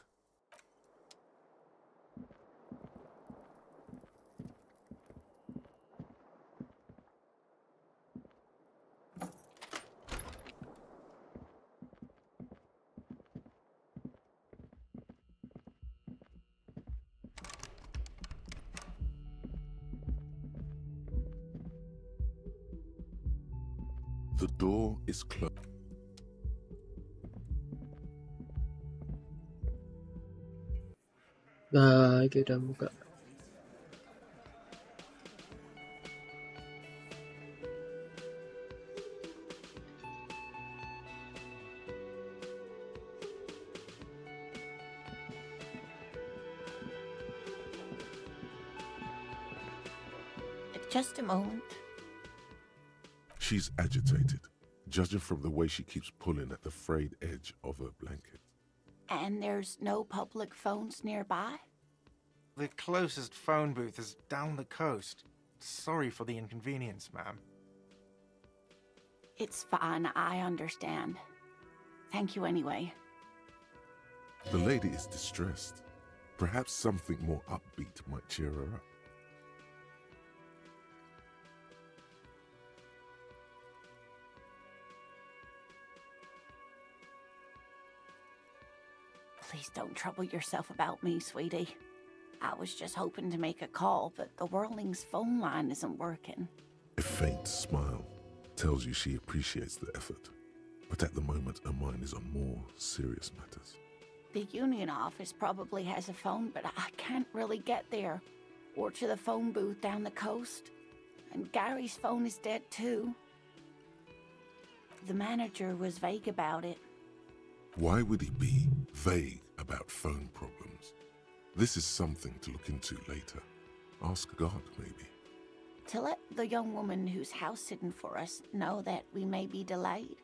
The door is closed. Nah, ini udah buka. Just a moment. She's agitated, judging from the way she keeps pulling at the frayed edge of her blanket. And there's no public phones nearby? The closest phone booth is down the coast. Sorry for the inconvenience, ma'am. It's fine, I understand. Thank you anyway. The lady is distressed. Perhaps something more upbeat might cheer her up. Please don't trouble yourself about me, sweetie. I was just hoping to make a call, but the Whirling's phone line isn't working. A faint smile tells you she appreciates the effort, but at the moment her mind is on more serious matters. The union office probably has a phone, but I can't really get there. or to the phone booth down the coast. And Gary's phone is dead too. The manager was vague about it. Why would he be vague about phone problems? This is something to look into later. Ask God, maybe. To let the young woman who's house-sitting for us know that we may be delayed.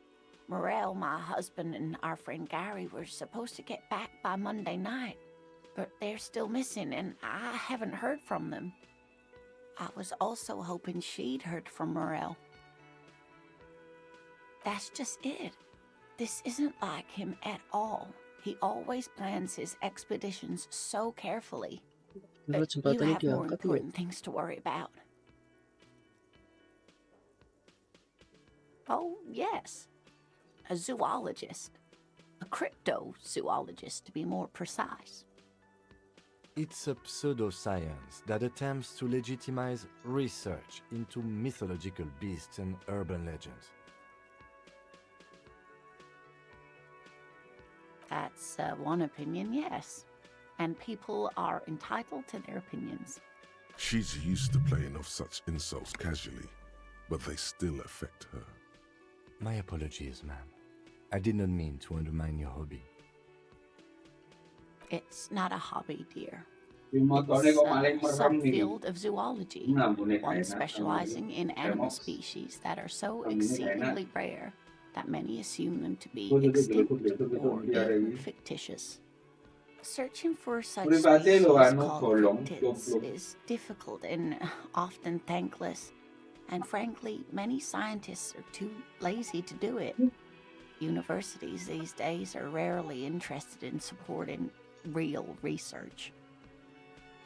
Morel, my husband, and our friend Gary were supposed to get back by Monday night, but they're still missing, and I haven't heard from them. I was also hoping she'd heard from Morel. That's just it. This isn't like him at all. He always plans his expeditions so carefully. But you have more important things to worry about. Oh, yes. A zoologist. A cryptozoologist, to be more precise. It's a pseudoscience that attempts to legitimize research into mythological beasts and urban legends. That's one opinion, yes. And people are entitled to their opinions. She's used to playing off such insults casually, but they still affect her. My apologies, ma'am. I did not mean to undermine your hobby. It's not a hobby, dear. It's a subfield of zoology, one specializing in animal species that are so exceedingly rare that many assume them to be extinct or even fictitious. Searching for such species called cryptids is difficult and often thankless, and frankly, many scientists are too lazy to do it. Universities these days are rarely interested in supporting real research.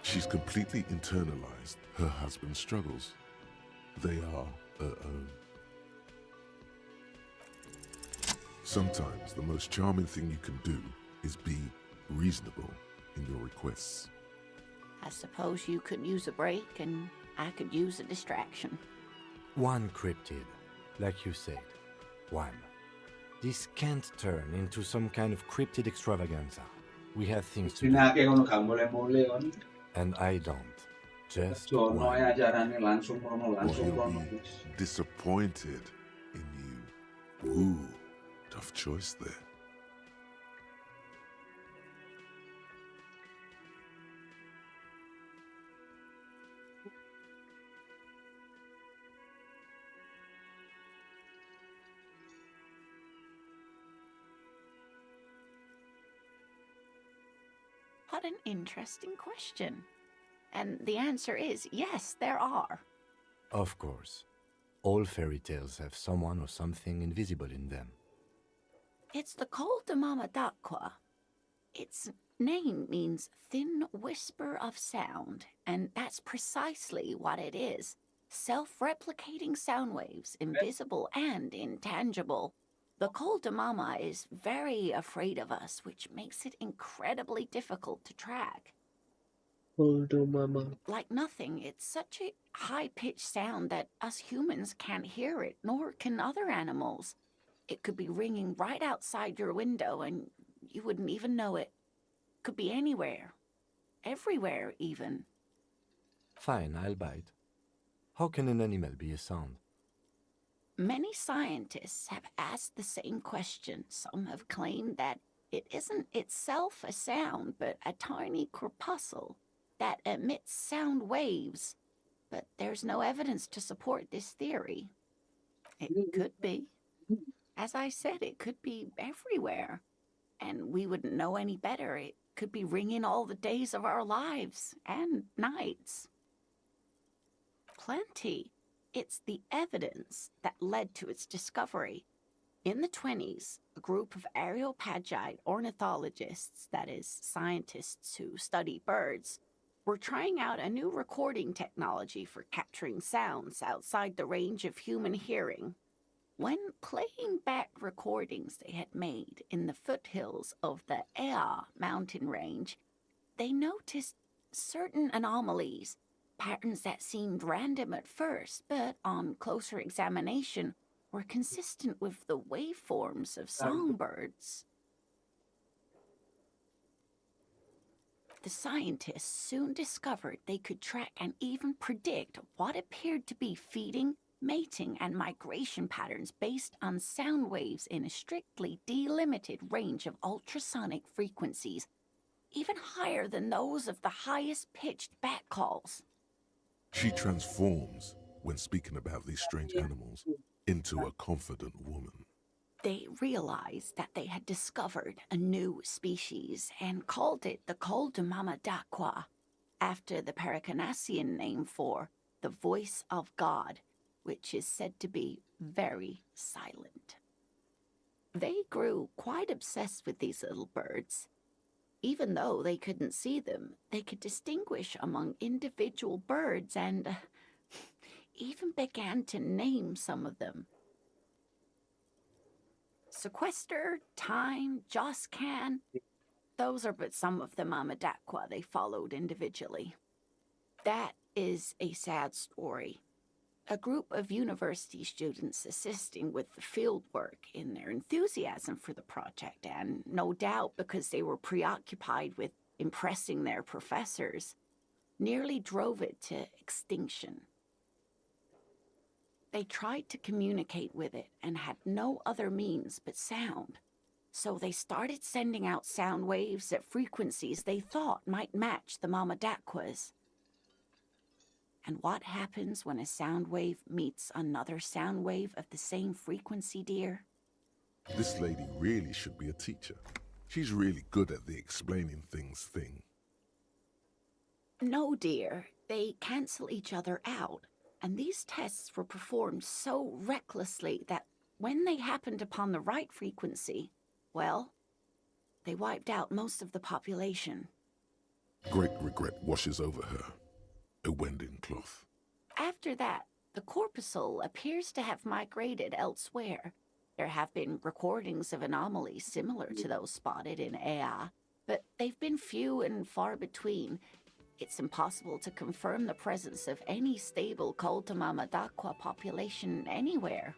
She's completely internalized her husband's struggles. They are her own. Sometimes the most charming thing you can do is be reasonable in your requests. I suppose you could use a break and I could use a distraction. One cryptid, like you said. One. This can't turn into some kind of cryptid extravaganza. We have things to do. And I don't. Just one. Or he'll be disappointed in you. Ooh, tough choice there. What an interesting question. And the answer is yes, there are. Of course. All fairy tales have someone or something invisible in them. It's the Col de Mama d'Aqua. Its name means thin whisper of sound, and that's precisely what it is. Self-replicating sound waves, invisible and intangible. The Col de Mama is very afraid of us, which makes it incredibly difficult to track. Col de Mama. Like nothing, it's such a high-pitched sound that us humans can't hear it, nor can other animals. It could be ringing right outside your window and you wouldn't even know it. Could be anywhere. Everywhere, even. Fine, I'll bite. How can an animal be a sound? Many scientists have asked the same question. Some have claimed that it isn't itself a sound, but a tiny corpuscle that emits sound waves. But there's no evidence to support this theory. It could be. As I said, it could be everywhere. And we wouldn't know any better. It could be ringing all the days of our lives and nights. Plenty. It's the evidence that led to its discovery. In the 1920s, a group of Areopagite ornithologists, that is, scientists who study birds, were trying out a new recording technology for capturing sounds outside the range of human hearing. When playing back recordings they had made in the foothills of the Ea mountain range, they noticed certain anomalies, patterns that seemed random at first, but on closer examination were consistent with the waveforms of songbirds. The scientists soon discovered they could track and even predict what appeared to be feeding, mating, and migration patterns based on sound waves in a strictly delimited range of ultrasonic frequencies, even higher than those of the highest-pitched bat calls. She transforms, when speaking about these strange animals, into a confident woman. They realized that they had discovered a new species and called it the Coldamama, after the Paracanassian name for the voice of God, which is said to be very silent. They grew quite obsessed with these little birds. Even though they couldn't see them, they could distinguish among individual birds and even began to name some of them. Sequester, Time, Joscan, those are but some of the Mamadakwa they followed individually. That is a sad story. A group of university students assisting with the field work in their enthusiasm for the project, and no doubt because they were preoccupied with impressing their professors, nearly drove it to extinction. They tried to communicate with it and had no other means but sound. So they started sending out sound waves at frequencies they thought might match the Mamadakwas. And what happens when a sound wave meets another sound wave of the same frequency, dear? This lady really should be a teacher. She's really good at the explaining things thing. No, dear. They cancel each other out. And these tests were performed so recklessly that when they happened upon the right frequency, well, they wiped out most of the population. Great regret washes over her. A wending cloth. After that, the corpuscle appears to have migrated elsewhere. There have been recordings of anomalies similar to those spotted in Ea, but they've been few and far between. It's impossible to confirm the presence of any stable Koltamamadakwa population anywhere.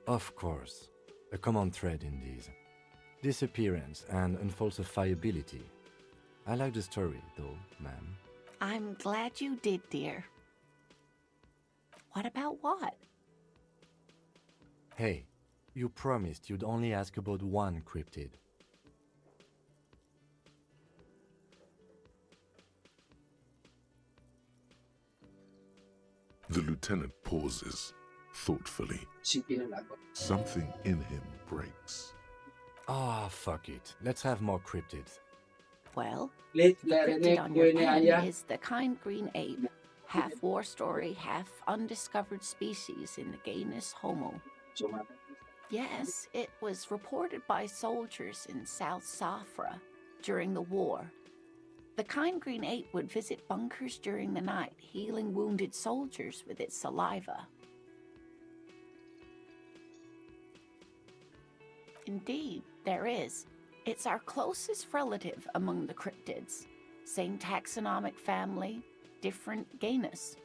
Of course. A common thread in these. Disappearance and unfalsifiability. I like the story, though, ma'am. I'm glad you did, dear. What about what? Hey, you promised you'd only ask about one cryptid. The lieutenant pauses, thoughtfully. Something in him breaks. Ah, fuck it. Let's have more cryptids. Well, the cryptid on your pen is the kind green ape, half war story, half undiscovered species in the genus Homo. Yes, it was reported by soldiers in South Safra during the war. The kind green ape would visit bunkers during the night, healing wounded soldiers with its saliva. Indeed, there is. It's our closest relative among the cryptids. Same taxonomic family, different genus.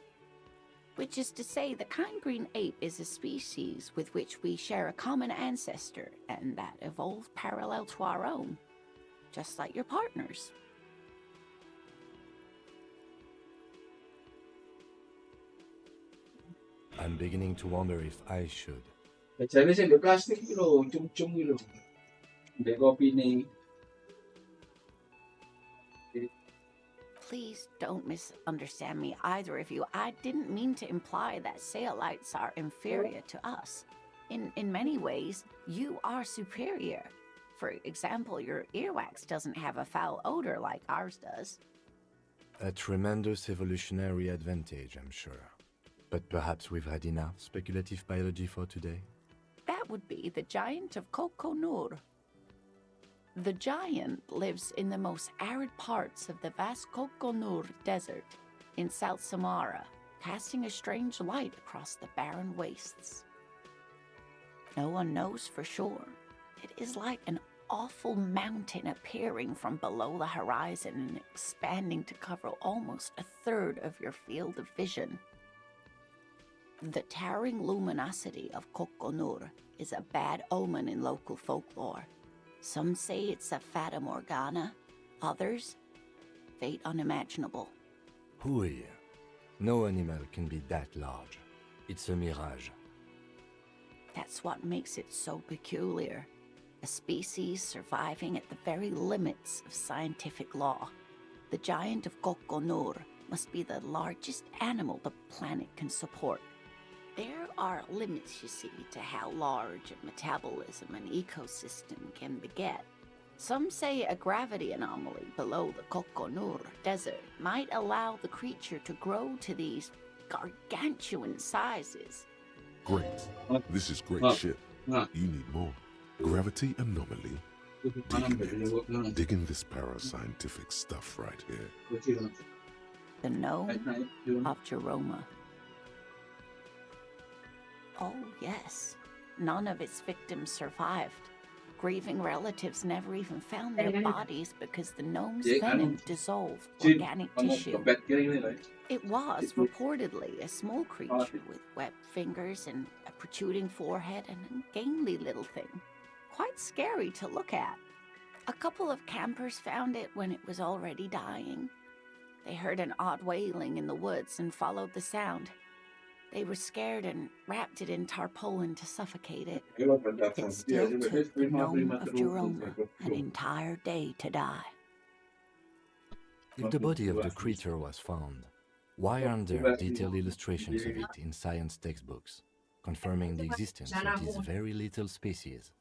Which is to say, the kind green ape is a species with which we share a common ancestor and that evolved parallel to our own, just like your partners. I'm beginning to wonder if I should. Jadi saya ada plastik tu loh, cung-cung tu loh. Dia kopi ni. Please don't misunderstand me, either of you. I didn't mean to imply that Saolites are inferior to us. In many ways, you are superior. For example, your earwax doesn't have a foul odor like ours does. A tremendous evolutionary advantage, I'm sure. But perhaps we've had enough speculative biology for today? That would be the giant of Kokonur. The giant lives in the most arid parts of the vast Kokonur Desert in South Samara, casting a strange light across the barren wastes. No one knows for sure. It is like an awful mountain appearing from below the horizon and expanding to cover almost a third of your field of vision. The towering luminosity of Kokonur is a bad omen in local folklore. Some say it's a Fata Morgana, others, fate unimaginable. Hui. No animal can be that large. It's a mirage. That's what makes it so peculiar. A species surviving at the very limits of scientific law. The giant of Kokonur must be the largest animal the planet can support. There are limits, you see, to how large a metabolism an ecosystem can beget. Some say a gravity anomaly below the Kokonur desert might allow the creature to grow to these gargantuan sizes. Great. This is great shit. You need more. Gravity anomaly. Digging this parascientific stuff right here. The gnome of Jeroma. Oh, yes. None of its victims survived. Grieving relatives never even found their bodies because the gnome's venom dissolved organic tissue. It was reportedly a small creature with webbed fingers and a protruding forehead and an ungainly little thing. Quite scary to look at. A couple of campers found it when it was already dying. They heard an odd wailing in the woods and followed the sound. They were scared and wrapped it in tarpaulin to suffocate it. It still took the gnome of Jeroma an entire day to die. If the body of the creature was found, why aren't there detailed illustrations of it in science textbooks, confirming the existence of this very little species?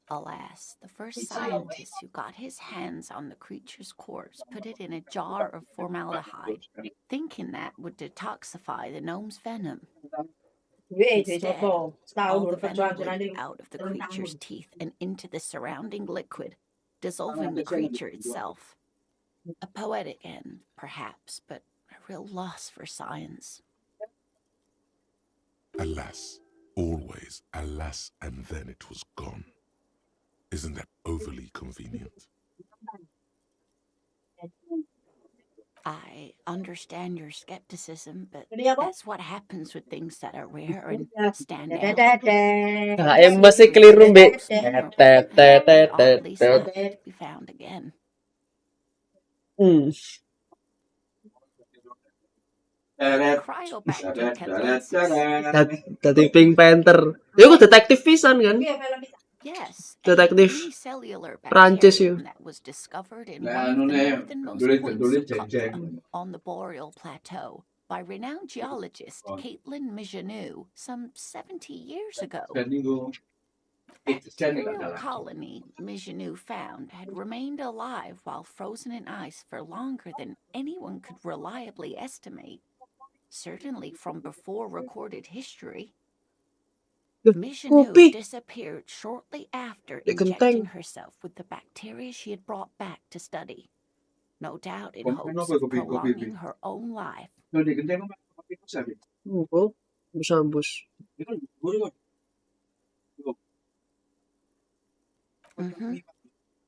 Alas, the first scientist who got his hands on the creature's corpse put it in a jar of formaldehyde, thinking that would detoxify the gnome's venom. Instead, all the venom leaked out of the creature's teeth and into the surrounding liquid, dissolving the creature itself. A poetic end, perhaps, but a real loss for science. Alas, always alas, and then it was gone. Isn't that overly convenient? I understand your skepticism, but that's what happens with things that are rare and stand out. HM masih keliru, Mbak. At least not to be found again. Cryobacter catlensis. Tadi Pink Panther. Ya kok detektif pisan kan? Yes, Detektif a unicellular Prancis bacterium yuk. that was discovered in one of the northernmost points of Kecewa on the Boreal Plateau by renowned geologist Caitlin Mijanou some 70 years ago. The bacterial colony Mijanou found had remained alive while frozen in ice for longer than anyone could reliably estimate, certainly from before recorded history. Mijanou disappeared shortly after injecting herself with the bacteria she had brought back to study, no doubt in hopes of prolonging her own life.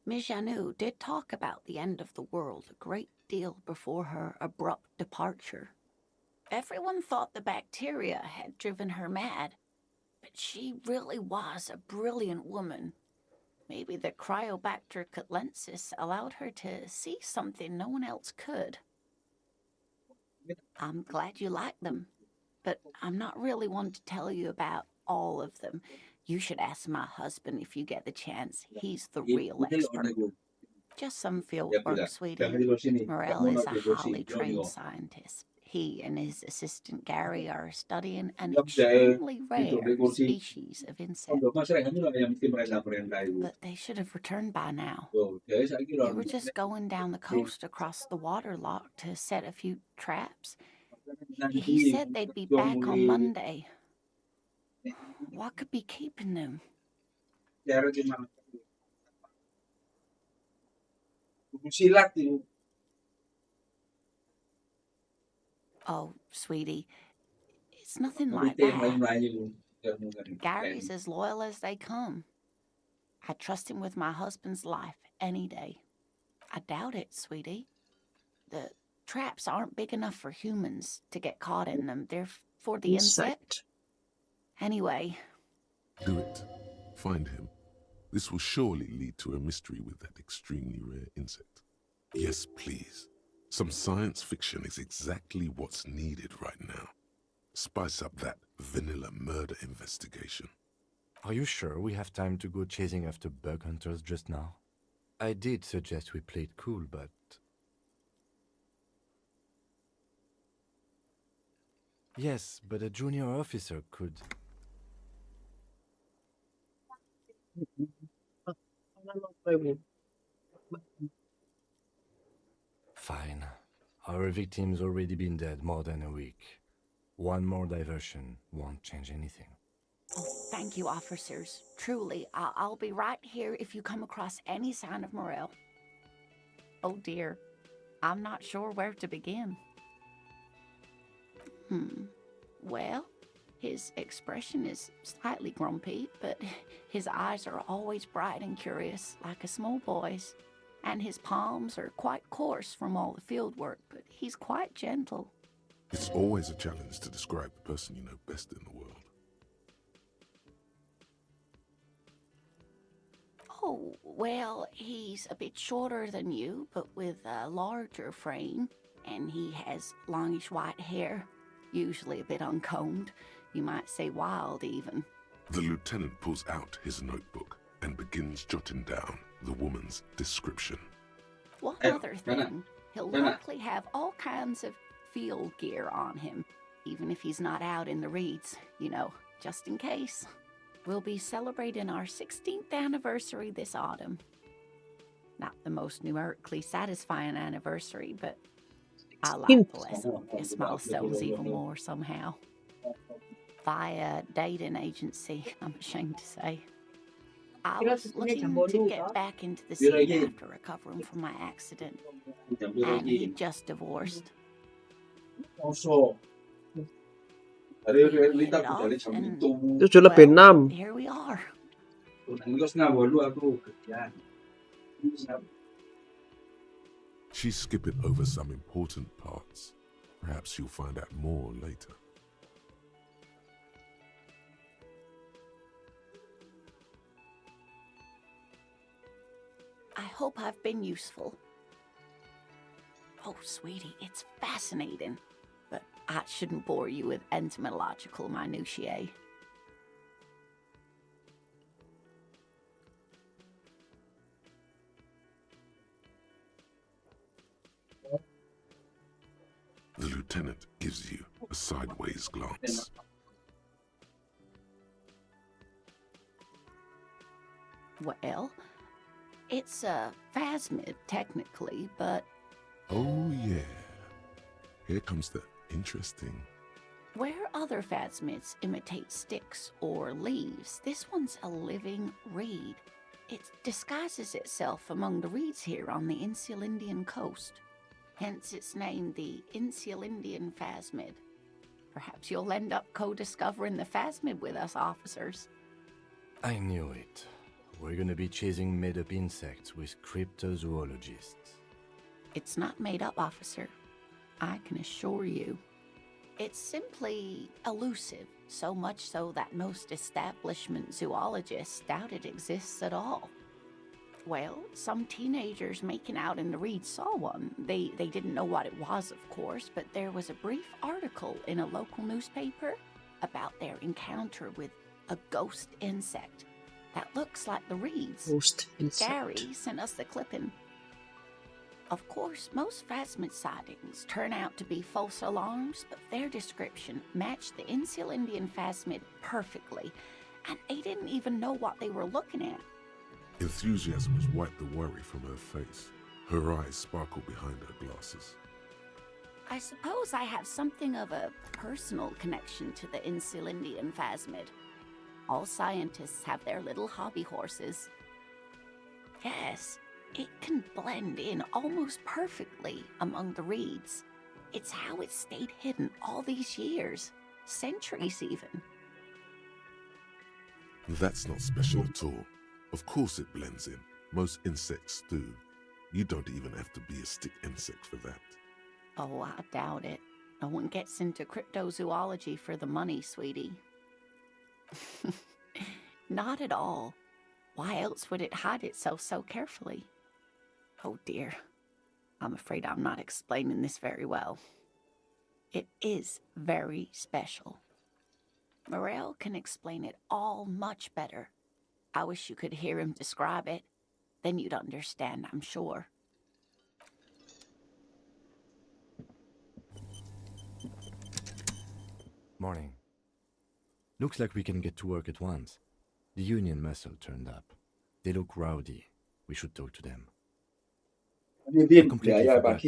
Mijanou did talk about the end of the world a great deal before her abrupt departure. Everyone thought the bacteria had driven her mad, but she really was a brilliant woman. Maybe the Cryobacter catlensis allowed her to see something no one else could. I'm glad you like them, but I'm not really one to tell you about all of them. You should ask my husband if you get the chance. He's the real expert. Just some field work, sweetie. Morel is a highly trained scientist. He and his assistant Gary are studying an extremely rare species of insect. But they should have returned by now. They were just going down the coast across the waterlock to set a few traps. He said they'd be back on Monday. What could be keeping them? Oh, sweetie, it's nothing like that. Gary's as loyal as they come. I trust him with my husband's life any day. I doubt it, sweetie. The traps aren't big enough for humans to get caught in them. They're for the insect. Anyway. Do it. Find him. This will surely lead to a mystery with that extremely rare insect. Yes, please. Some science fiction is exactly what's needed right now. Spice up that vanilla murder investigation. Are you sure we have time to go chasing after bug hunters just now? I did suggest we play it cool, but... Yes, but a junior officer could... Fine. Our victim's already been dead more than a week. One more diversion won't change anything. Oh, thank you, officers. Truly, I'll be right here if you come across any sign of Morel. Oh dear, I'm not sure where to begin. Well, his expression is slightly grumpy, but his eyes are always bright and curious, like a small boy's. And his palms are quite coarse from all the field work, but he's quite gentle. It's always a challenge to describe the person you know best in the world. Oh, well, he's a bit shorter than you, but with a larger frame, and he has longish white hair, usually a bit uncombed. You might say wild, even. The lieutenant pulls out his notebook and begins jotting down the woman's description. One other thing, he'll likely have all kinds of field gear on him, even if he's not out in the reeds, you know, just in case. We'll be celebrating our 16th anniversary this autumn. Not the most numerically satisfying anniversary, but I like the less obvious milestones even more somehow. Via dating agency, I'm ashamed to say. I was looking to get back into the scene after recovering from my accident, and he'd just divorced. Hit it off, and, well, here we are. She's skipping over some important parts. Perhaps you'll find out more later. I hope I've been useful. Oh, sweetie, it's fascinating, but I shouldn't bore you with entomological minutiae. The lieutenant gives you a sideways glance. Well, it's a phasmid, technically, but... Oh, yeah. Here comes the interesting... Where other phasmids imitate sticks or leaves, this one's a living reed. It disguises itself among the reeds here on the Insulindian coast. Hence its name, the Insulindian phasmid. Perhaps you'll end up co-discovering the phasmid with us, officers. I knew it. We're gonna be chasing made-up insects with cryptozoologists. It's not made up, officer. I can assure you. It's simply elusive, so much so that most establishment zoologists doubt it exists at all. Well, some teenagers making out in the reeds saw one. They didn't know what it was, of course, but there was a brief article in a local newspaper about their encounter with a ghost insect that looks like the reeds. Ghost insect. Gary sent us the clipping. Of course, most phasmid sightings turn out to be false alarms, but their description matched the Insulindian phasmid perfectly, and they didn't even know what they were looking at. Enthusiasm has wiped the worry from her face. Her eyes sparkle behind her glasses. I suppose I have something of a personal connection to the Insulindian phasmid. All scientists have their little hobby horses. Yes, it can blend in almost perfectly among the reeds. It's how it's stayed hidden all these years, centuries even. That's not special at all. Of course it blends in. Most insects do. You don't even have to be a stick insect for that. Oh, I doubt it. No one gets into cryptozoology for the money, sweetie. Not at all. Why else would it hide itself so carefully? Oh dear. I'm afraid I'm not explaining this very well. It is very special. Morel can explain it all much better. I wish you could hear him describe it. Then you'd understand, I'm sure. Morning. Looks like we can get to work at once. The Union muscle turned up. They look rowdy. We should talk to them. I completely forgot.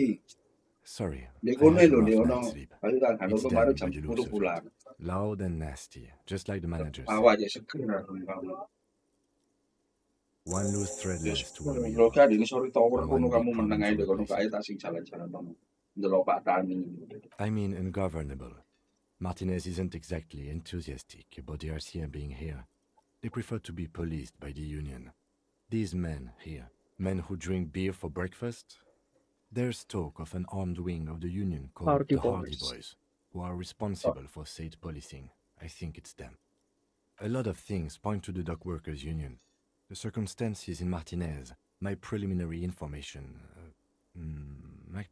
Sorry, I had a rough night's sleep. It's them by the looks of it. Loud and nasty, just like the manager said. One loose thread less to worry about. And one big problem to replace it. I mean ungovernable. Martinez isn't exactly enthusiastic about the RCM being here. They prefer to be policed by the Union. These men here, men who drink beer for breakfast, there's talk of an armed wing of the Union called the Hardy Boys, who are responsible for state policing. I think it's them. A lot of things point to the Dock Workers Union. The circumstances in Martinez, my preliminary information...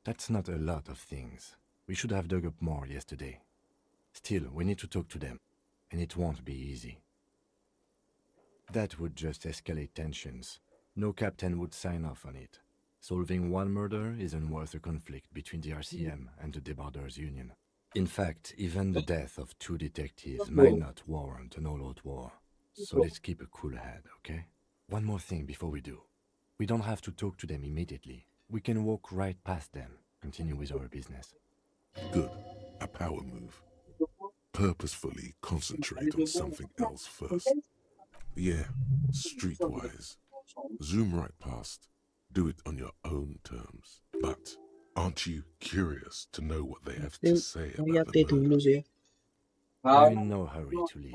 that's not a lot of things. We should have dug up more yesterday. Still, we need to talk to them, and it won't be easy. That would just escalate tensions. No captain would sign off on it. Solving one murder isn't worth a conflict between the RCM and the Debarders' Union. In fact, even the death of 2 detectives might not warrant an all-out war. So let's keep a cool head, okay? One more thing before we do. We don't have to talk to them immediately. We can walk right past them, continue with our business. Good. A power move. Purposefully concentrate on something else first. Yeah, streetwise. Zoom right past. Do it on your own terms. But aren't you curious to know what they have to say about the murder? They're in no hurry to leave.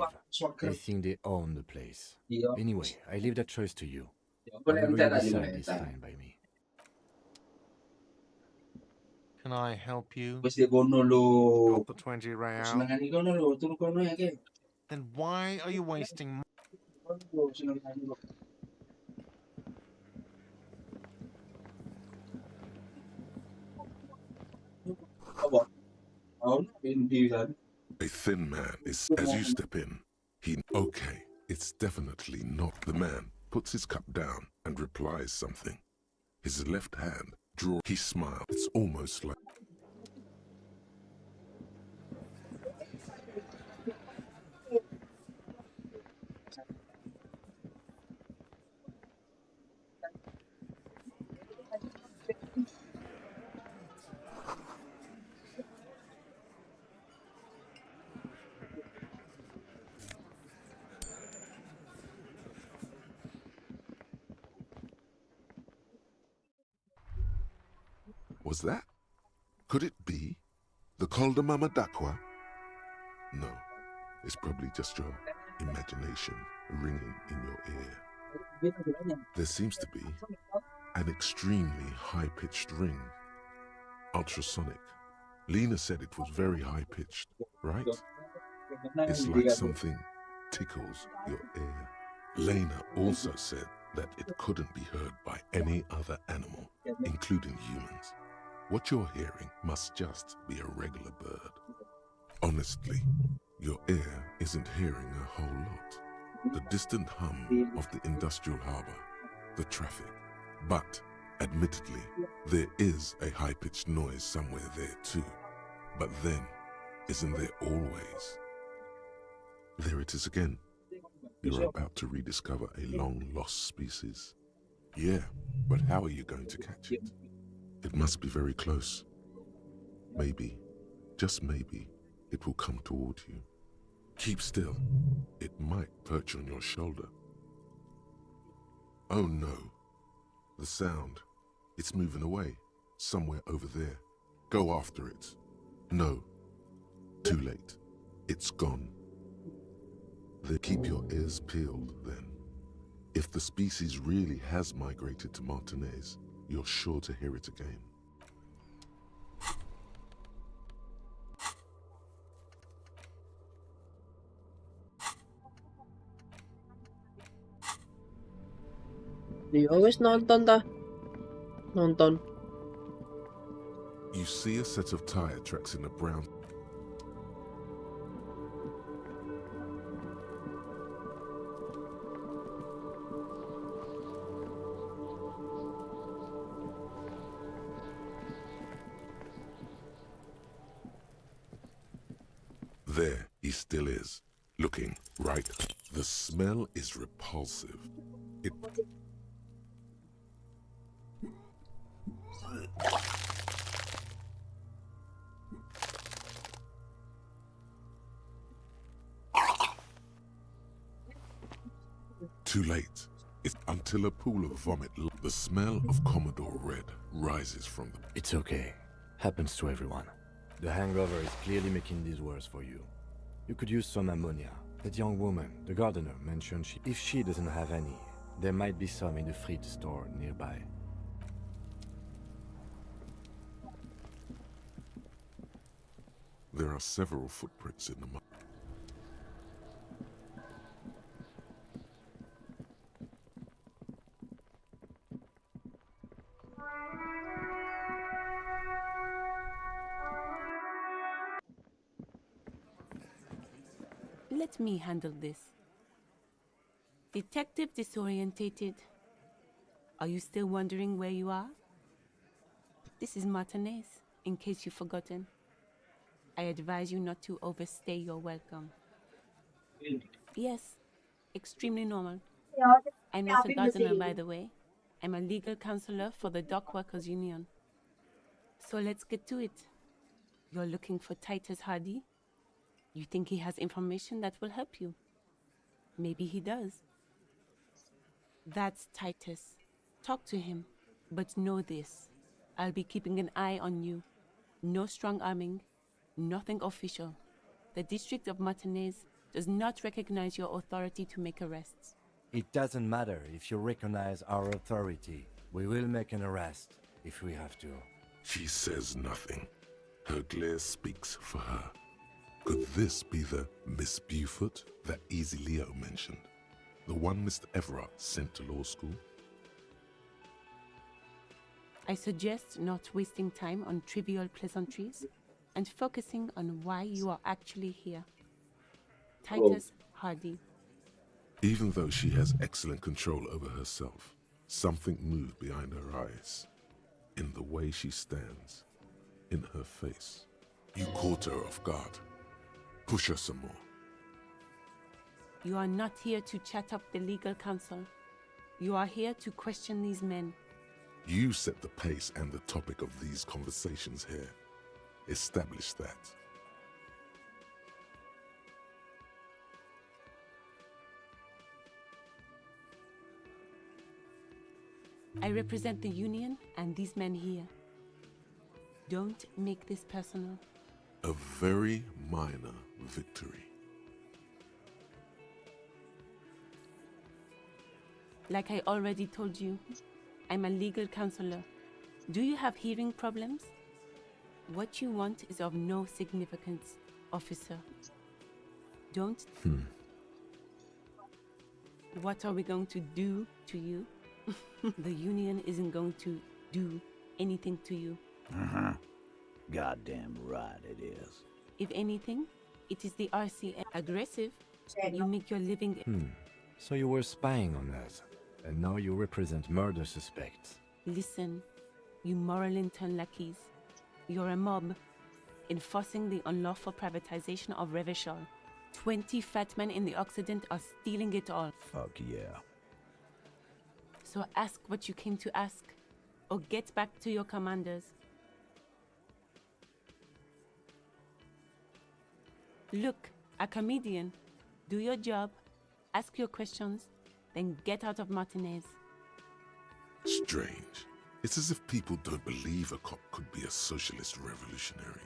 They think they own the place. Anyway, I leave that choice to you. Whatever you decide is fine by me. Can I help you? Wis di kono lho. Got the 20 real? Senengane kono lho, turu kono ya ke. Then why are you wasting Senengane lho. Apa? Oh, hindi kan. A thin man is, as you step in, okay, it's definitely not the man, puts his cup down and replies something. His left hand he smiles. It's almost like... Was that? Could it be the Calder Mama Dakwa? No, it's probably just your imagination ringing in your ear. There seems to be an extremely high-pitched ring. Ultrasonic. Lena said it was very high-pitched, right? It's like something tickles your ear. Lena also said that it couldn't be heard by any other animal, including humans. What you're hearing must just be a regular bird. Honestly, your ear isn't hearing a whole lot. The distant hum of the industrial harbor, the traffic. But, admittedly, there is a high-pitched noise somewhere there too. But then, isn't there always? There it is again. You're about to rediscover a long-lost species. Yeah, but how are you going to catch it? It must be very close. Maybe, just maybe, it will come toward you. Keep still. It might perch on your shoulder. Oh no. The sound. It's moving away. Somewhere over there. Go after it. No. Too late. It's gone. Then keep your ears peeled, then. If the species really has migrated to Martinez, you're sure to hear it again. Di wis nonton ta? Nonton. You see a set of tire tracks in the brown. There he still is, looking right. The smell is repulsive. It... Too late. It's until a pool of vomit. The smell of Commodore Red rises from the... It's okay. Happens to everyone. The hangover is clearly making this worse for you. You could use some ammonia. That young woman, the gardener, mentioned if she doesn't have any, there might be some in the fridge store nearby. There are several footprints in the mud. Let me handle this. Detective disorientated. Are you still wondering where you are? This is Martinez, in case you've forgotten. I advise you not to overstay your welcome. Yes, extremely normal. I'm not a gardener, by the way. I'm a legal counselor for the Dock Workers Union. So let's get to it. You're looking for Titus Hardy? You think he has information that will help you? Maybe he does. That's Titus. Talk to him. But know this. I'll be keeping an eye on you. No strong arming. Nothing official. The District of Martinez does not recognize your authority to make arrests. It doesn't matter if you recognize our authority. We will make an arrest if we have to. She says nothing. Her glare speaks for her. Could this be the Miss Beaufort that Easy Leo mentioned? The one Mr. Everard sent to law school? I suggest not wasting time on trivial pleasantries and focusing on why you are actually here. Titus Hardy. Even though she has excellent control over herself, something moved behind her eyes. In the way she stands. In her face. You caught her off guard. Push her some more. You are not here to chat up the legal counsel. You are here to question these men. You set the pace and the topic of these conversations here. Establish that. I represent the union and these men here. Don't make this personal. A very minor victory. Like I already told you, I'm a legal counselor. Do you have hearing problems? What you want is of no significance, officer. Don't. What are we going to do to you? The union isn't going to do anything to you. Goddamn right it is. If anything, it is the RCM. Aggressive. You make your living. So you were spying on us, and now you represent murder suspects. Listen, you moral intern lackeys. You're a mob, enforcing the unlawful privatization of Revachol. 20 fat men in the Occident are stealing it all. Fuck yeah. So ask what you came to ask, or get back to your commanders. Look, a comedian. Do your job, ask your questions, then get out of Martinez. Strange. It's as if people don't believe a cop could be a socialist revolutionary.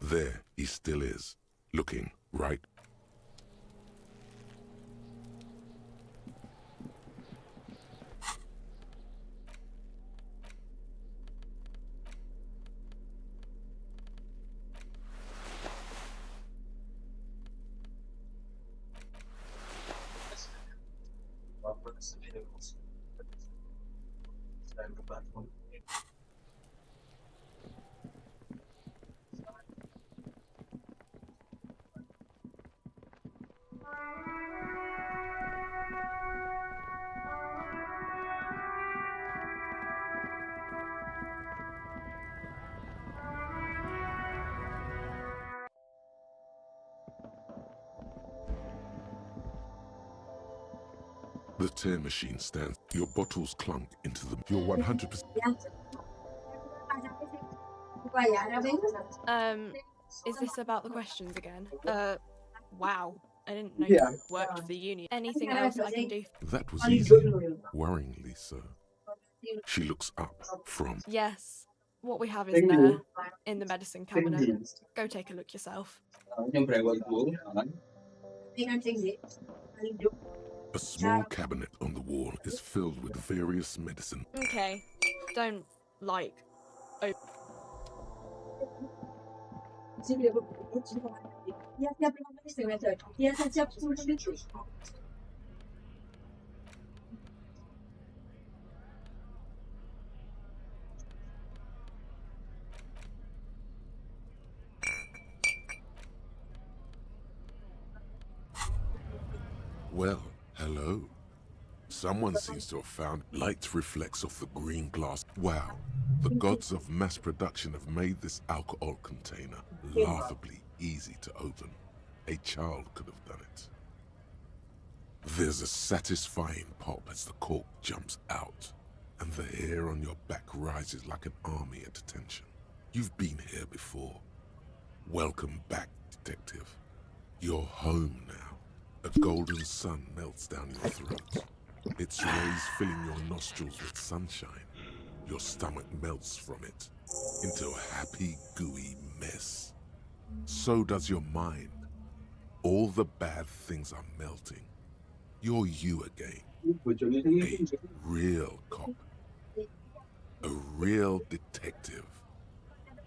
There he still is, looking right. The tear machine stands. Your bottles clunk into them. You're 100%. Is this about the questions again? Wow. I didn't know Yeah. you worked for the union. Anything else I can do? That was easy. Worryingly so. She looks up from. Yes. What we have is Thank there, you. in the medicine Thank cabinet. you. Go take a look yourself. Nhưng phải gọi xuống. A small cabinet on the wall is filled with various medicine. Okay. Don't, like, Well, hello. Someone seems to have found light reflects off the green glass. Wow, the gods of mass production have made this alcohol container laughably easy to open. A child could have done it. There's a satisfying pop as the cork jumps out, and the hair on your back rises like an army at attention. You've been here before. Welcome back, detective. You're home now. A golden sun melts down your throat. Its rays filling your nostrils with sunshine. Your stomach melts from it into a happy, gooey mess. So does your mind. All the bad things are melting. You're you again. A real cop. A real detective.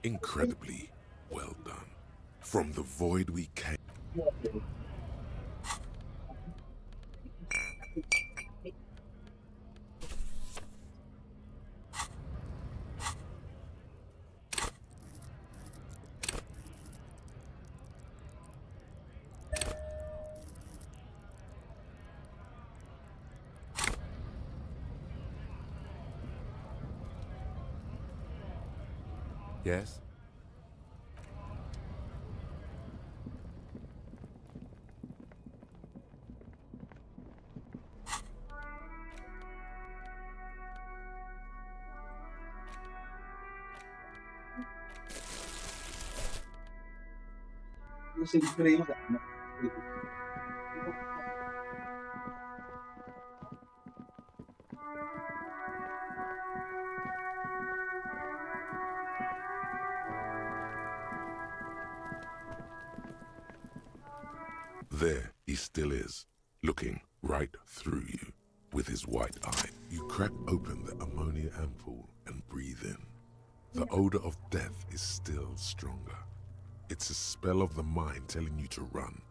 Incredibly well done. From the void we came. Yes? There he still is, looking right through you with his white eye. You crack open the ammonia ampoule and breathe in. The odor of death is still stronger. It's a spell of the mind telling you to run,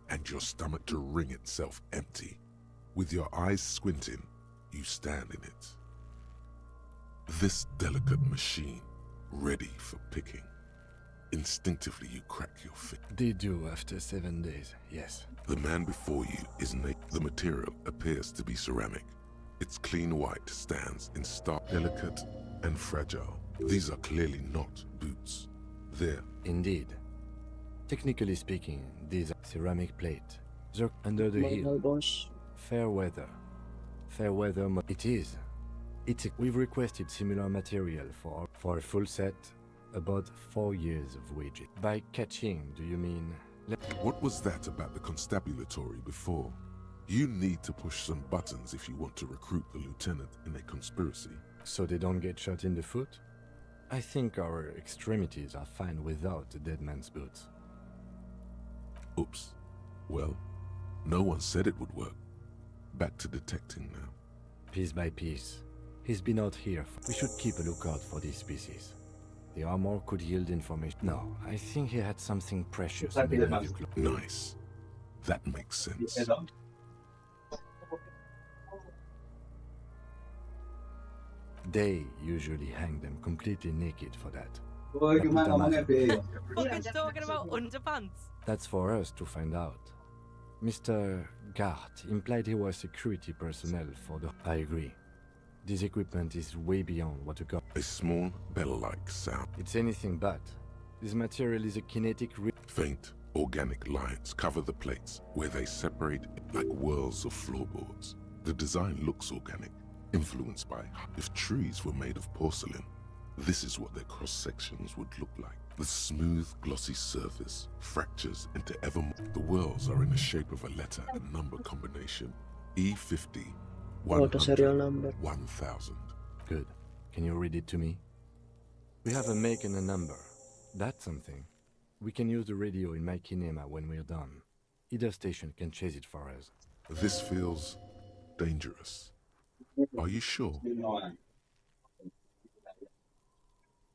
and your stomach to wring itself empty. With your eyes squinting, you stand in it. This delicate machine, ready for picking. Instinctively you crack your fist. They do after 7 days, yes. The man before you is naked. The material appears to be ceramic. Its clean white stands in stark, delicate and fragile. These are clearly not boots. They're... Indeed. Technically speaking, these are ceramic plate. They're under the hill. Fair weather. Fair weather, it is. We've requested similar material for a full set, about 4 years of wages. By catching, do you mean... What was that about the constabulary before? You need to push some buttons if you want to recruit the lieutenant in a conspiracy. So they don't get shot in the foot? I think our extremities are fine without the dead man's boots. Oops. Well, no one said it would work. Back to detecting now. Piece by piece. He's been out here. We should keep a lookout for these species. The armor could yield information. No, I think he had something precious in the interview. Nice. That makes sense. They usually hang them completely naked for that. We're talking about underpants. That's for us to find out. Mr. Gart implied he was security personnel for the... I agree. This equipment is way beyond what a gun... A small bell-like sound. It's anything but. This material is a kinetic... Faint, organic lines cover the plates where they separate like whirls of floorboards. The design looks organic, influenced by... If trees were made of porcelain, this is what their cross-sections would look like. The smooth, glossy surface fractures into ever more. The whirls are in the shape of a letter and number combination. E50, 100, serial number. 1000. Good. Can you read it to me? We have a make and a number. That's something. We can use the radio in my kinema when we're done. Either station can chase it for us. This feels dangerous. Are you sure?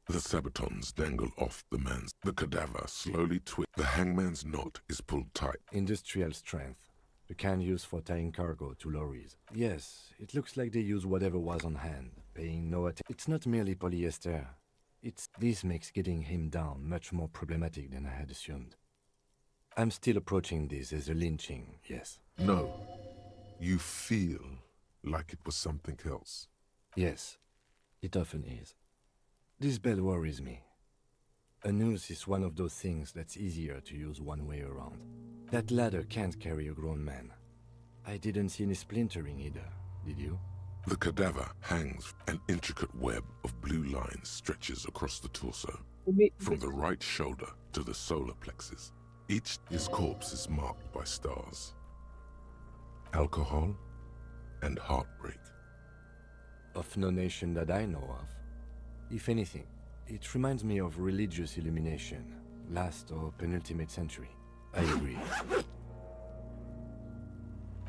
The sabatons dangle off the man's. The cadaver slowly twists. The hangman's knot is pulled tight. Industrial strength. The kind used for tying cargo to lorries. Yes, it looks like they use whatever was on hand, paying no attention. It's not merely polyester. This makes getting him down much more problematic than I had assumed. I'm still approaching this as a lynching, yes. No. You feel like it was something else. Yes, it often is. This bell worries me. A noose is one of those things that's easier to use one way around. That ladder can't carry a grown man. I didn't see any splintering either, did you? The cadaver hangs. An intricate web of blue lines stretches across the torso, from the right shoulder to the solar plexus. His corpse is marked by stars. Alcohol and heartbreak. Of no nation that I know of. If anything, it reminds me of religious illumination, last or penultimate century. I agree.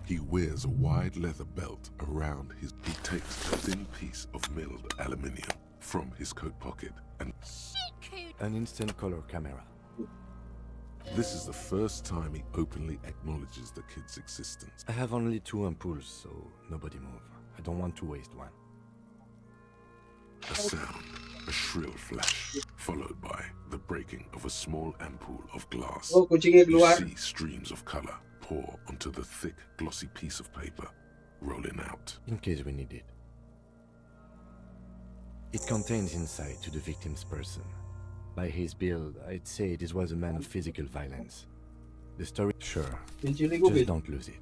He wears a wide leather belt around his... He takes a thin piece of milled aluminium from his coat pocket and... An instant color camera. This is the first time he openly acknowledges the kid's existence. I have only 2 ampoules, so nobody move. I don't want to waste one. A sound, a shrill flash, followed by the breaking of a small ampoule of glass. You see streams of color pour onto the thick, glossy piece of paper, rolling out. In case we need it. It contains insight to the victim's person. By his build, I'd say this was a man of physical violence. The story... Sure. Just don't lose it.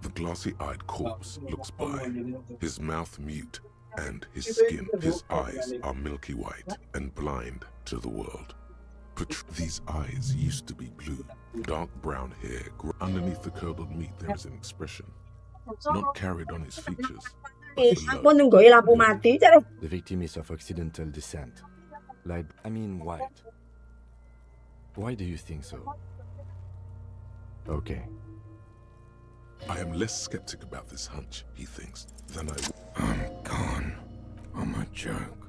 The glassy-eyed corpse looks by, his mouth mute, and his skin, his eyes are milky white and blind to the world. These eyes used to be blue, dark brown hair. Underneath the curdled meat there is an expression, not carried on his features, but below. The victim is of Occidental descent. White. Why do you think so? Okay. I am less skeptic about this hunch, he thinks, than I... I'm gone. I'm a joke.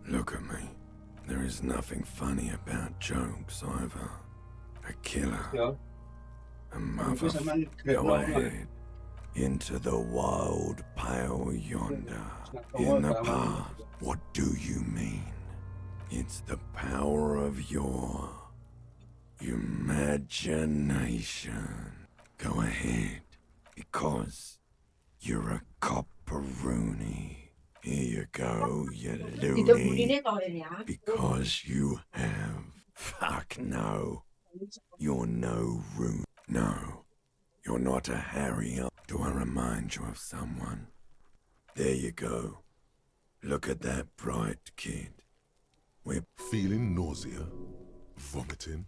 Look at me. There is nothing funny about jokes either. A killer. A mother. Go ahead. Into the wild pale yonder. In the past. What do you mean? It's the power of your... imagination. Go ahead. Because you're a copperoonie. Here you go, you loony. Because you have... Fuck no. You're no room. No. You're not a Harry. Do I remind you of someone? There you go. Look at that bright kid. We're feeling nausea, vomiting,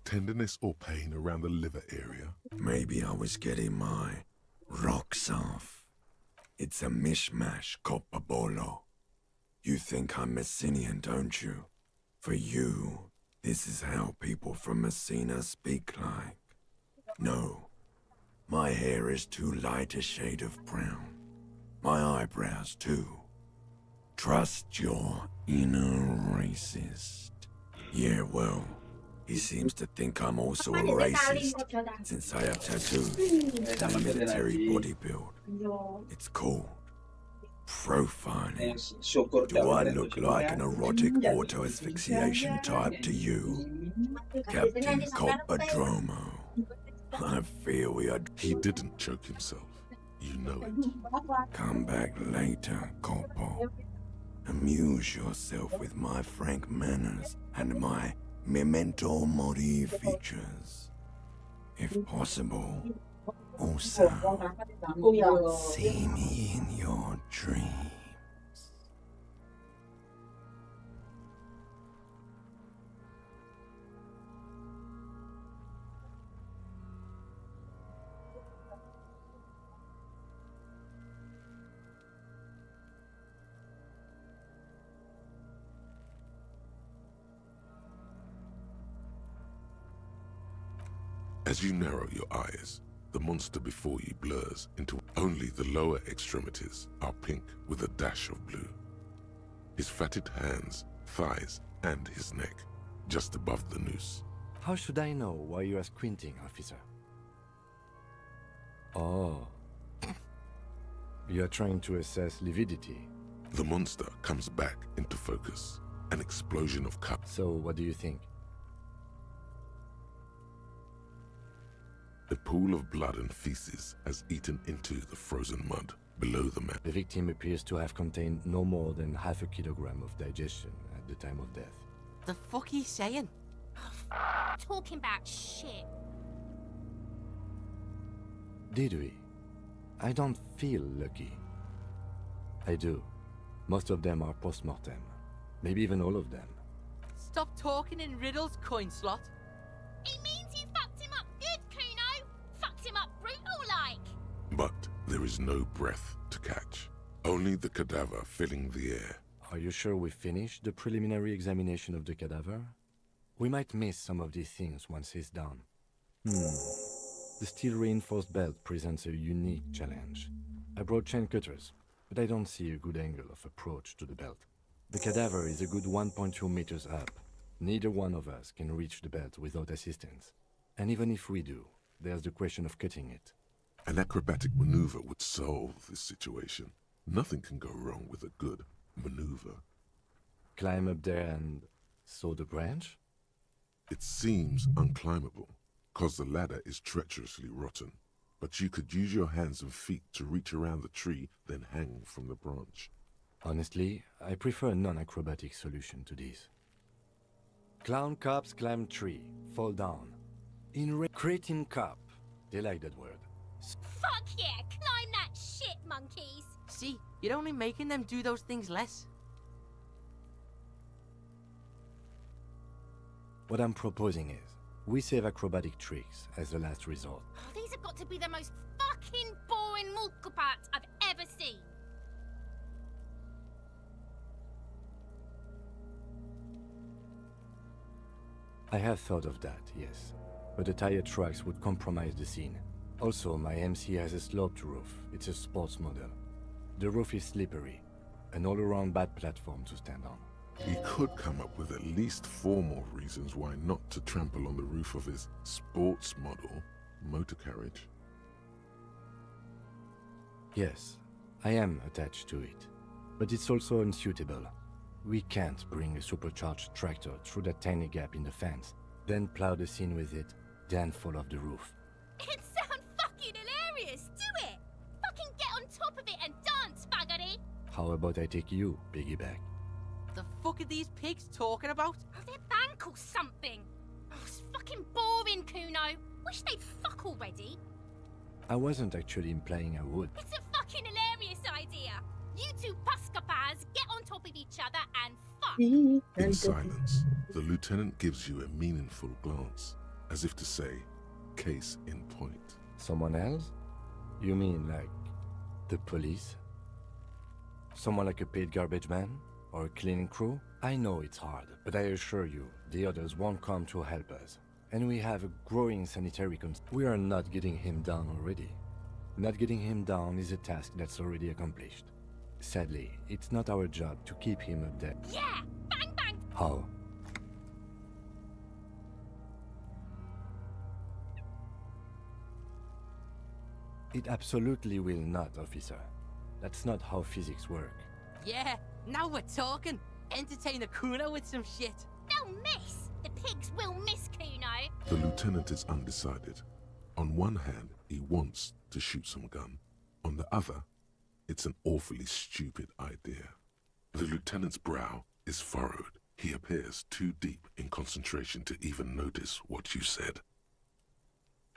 tenderness or pain around the liver area. Maybe I was getting my rocks off. It's a mishmash, Coppabolo. You think I'm Messinian, don't you? For you, this is how people from Messina speak like. No, my hair is too light a shade of brown. My eyebrows, too. Trust your inner racist. Yeah, well, he seems to think I'm also a racist, since I have tattoos and a military body build. It's called profiling. Do I look like an erotic auto-asphyxiation type to you, Captain Coppadromo? I fear we are... He didn't choke himself. You know it. Come back later, Coppo. Amuse yourself with my frank manners and my memento mori features. If possible, also, see me in your dreams. As you narrow your eyes, the monster before you blurs into only the lower extremities are pink with a dash of blue. His fatted hands, thighs, and his neck, just above the noose. How should I know why you are squinting, officer? Oh. You are trying to assess lividity. The monster comes back into focus. An explosion of cups. So, what do you think? A pool of blood and feces has eaten into the frozen mud below the map. The victim appears to have contained no more than half a kilogram of digestion at the time of death. The fuck he's saying? Talking about shit. Did we? I don't feel lucky. I do. Most of them are post-mortem. Maybe even all of them. Stop talking in riddles, coin slot. It means you fucked him up good, Kuno. Fucked him up brutal like. But there is no breath to catch. Only the cadaver filling the air. Are you sure we finished the preliminary examination of the cadaver? We might miss some of these things once he's done. The steel-reinforced belt presents a unique challenge. I brought chain cutters, but I don't see a good angle of approach to the belt. The cadaver is a good 1.2 meters up. Neither one of us can reach the belt without assistance. And even if we do, there's the question of cutting it. An acrobatic maneuver would solve this situation. Nothing can go wrong with a good maneuver. Climb up there and saw the branch? It seems unclimbable, cause the ladder is treacherously rotten. But you could use your hands and feet to reach around the tree, then hang from the branch. Honestly, I prefer a non-acrobatic solution to this. Clown cops climb tree, fall down. Cretin cop. They like that word. Fuck yeah, climb that shit, monkeys. See, you're only making them do those things less. What I'm proposing is, we save acrobatic tricks as the last resort. Oh, these have got to be the most fucking boring mulkapats I've ever seen. I have thought of that, yes. But the tire tracks would compromise the scene. Also, my MC has a sloped roof. It's a sports model. The roof is slippery. An all-around bad platform to stand on. He could come up with at least 4 more reasons why not to trample on the roof of his sports model motor carriage. Yes, I am attached to it. But it's also unsuitable. We can't bring a supercharged tractor through that tiny gap in the fence, then plow the scene with it, then fall off the roof. It sounds fucking hilarious. Do it. Fucking get on top of it and dance, faggoty. How about I take you, piggyback? The fuck are these pigs talking about? Oh, they're bank or something. Oh, it's fucking boring, Kuno. Wish they'd fuck already. I wasn't actually implying I would. It's a fucking hilarious idea. You two puskapas get on top of each other and fuck. In silence, the lieutenant gives you a meaningful glance, as if to say, case in point. Someone else? You mean like the police? Someone like a paid garbage man? Or a cleaning crew? I know it's hard, but I assure you, the others won't come to help us. And we have a growing sanitary We are not getting him down already. Not getting him down is a task that's already accomplished. Sadly, it's not our job to keep him up there. Yeah! Bang bang! How? It absolutely will not, officer. That's not how physics work. Yeah, now we're talking. Entertain a Kuno with some shit. They'll miss! The pigs will miss Kuno! The lieutenant is undecided. On one hand, he wants to shoot some gun. On the other, it's an awfully stupid idea. The lieutenant's brow is furrowed. He appears too deep in concentration to even notice what you said.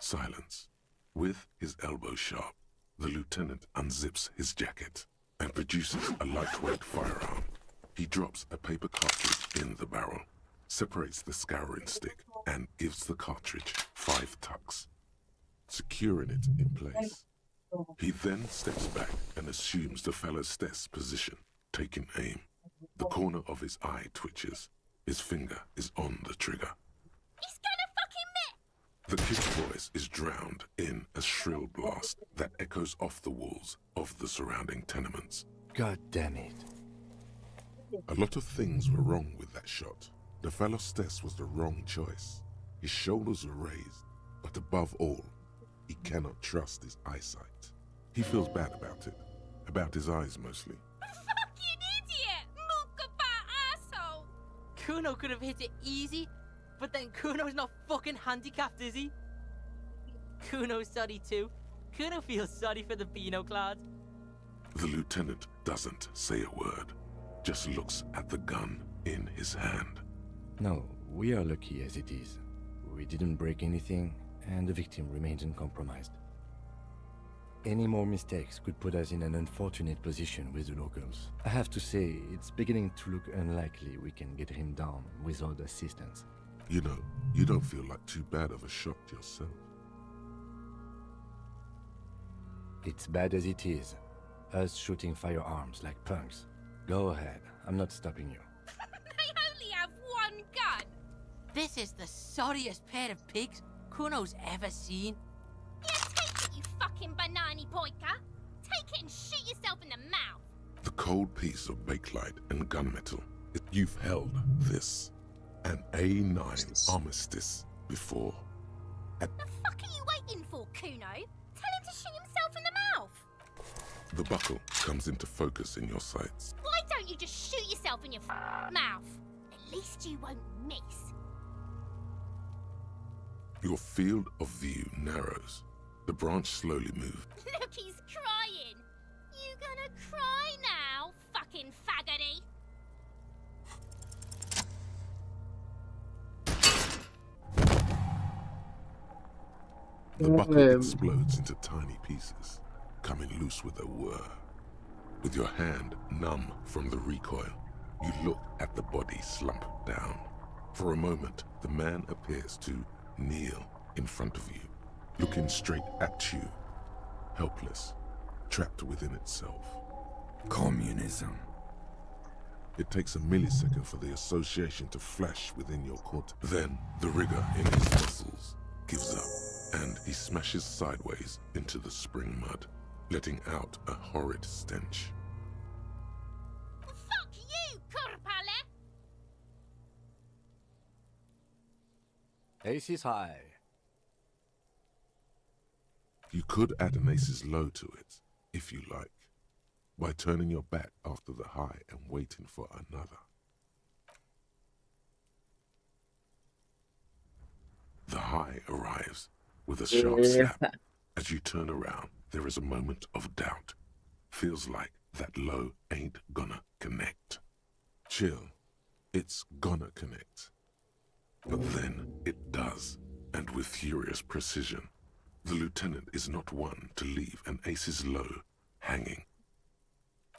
Silence. With his elbow sharp, the lieutenant unzips his jacket and produces a lightweight firearm. He drops a paper cartridge in the barrel, separates the scouring stick, and gives the cartridge 5 tucks, securing it in place. He then steps back and assumes the fellow's desk position, taking aim. The corner of his eye twitches. His finger is on the trigger. He's gonna fucking miss! The kid's voice is drowned in a shrill blast that echoes off the walls of the surrounding tenements. God damn it. A lot of things were wrong with that shot. The fellow's desk was the wrong choice. His shoulders were raised, but above all, he cannot trust his eyesight. He feels bad about his eyes mostly. Fucking idiot! Mookaba asshole! Kuno could have hit it easy, but then Kuno's not fucking handicapped, is he? Kuno's sorry too. Kuno feels sorry for the Beano Cloud. The lieutenant doesn't say a word, just looks at the gun in his hand. No, we are lucky as it is. We didn't break anything, and the victim remains uncompromised. Any more mistakes could put us in an unfortunate position with the locals. I have to say, it's beginning to look unlikely we can get him down without assistance. You know, you don't feel like too bad of a shot yourself. It's bad as it is. Us shooting firearms like punks. Go ahead, I'm not stopping you. They only have one gun! This is the sorriest pair of pigs Kuno's ever seen. Yeah, take it, you fucking banana pointer! Take it and shoot yourself in the mouth! The cold piece of bakelite and gunmetal. You've held this, an A9 armistice, before. The fuck are you waiting for, Kuno? Tell him to shoot himself in the mouth! The buckle comes into focus in your sights. Why don't you just shoot yourself in your mouth? At least you won't miss. Your field of view narrows. The branch slowly moves. Look, he's crying. You gonna cry now, fucking faggoty? The buckle explodes into tiny pieces, coming loose with a whir. With your hand numb from the recoil, you look at the body slump down. For a moment, the man appears to kneel in front of you, looking straight at you, helpless, trapped within itself. Communism. It takes a millisecond for the association to flash within your cortex. Then the rigor in his muscles gives up, and he smashes sideways into the spring mud, letting out a horrid stench. Fuck you, Kurpale! Ace is high. You could add an ace's low to it, if you like, by turning your back after the high and waiting for another. The high arrives with a sharp slap. As you turn around, there is a moment of doubt. Feels like that low ain't gonna connect. Chill. It's gonna connect. But then it does, and with furious precision. The lieutenant is not one to leave an ace's low hanging.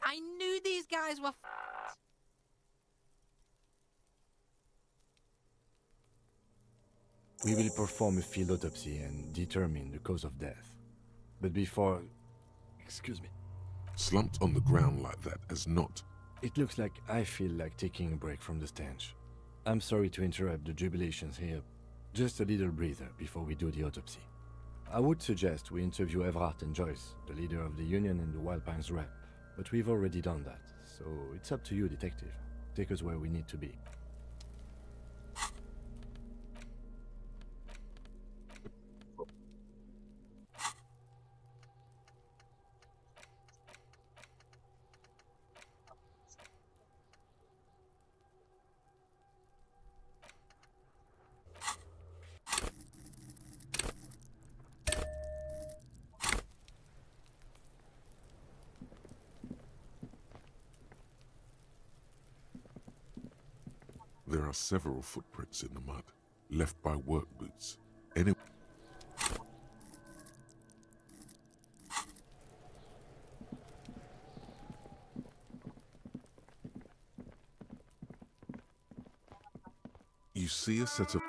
I knew these guys were f***ed. We will perform a field autopsy and determine the cause of death. But before... Excuse me. Slumped on the ground like that as not. It looks like I feel like taking a break from the stench. I'm sorry to interrupt the jubilations here. Just a little breather before we do the autopsy. I would suggest we interview Everhart and Joyce, the leader of the Union and the Wild Pines rep, but we've already done that, so it's up to you, Detective. Take us where we need to be. There are several footprints in the mud, left by work boots. You see a set of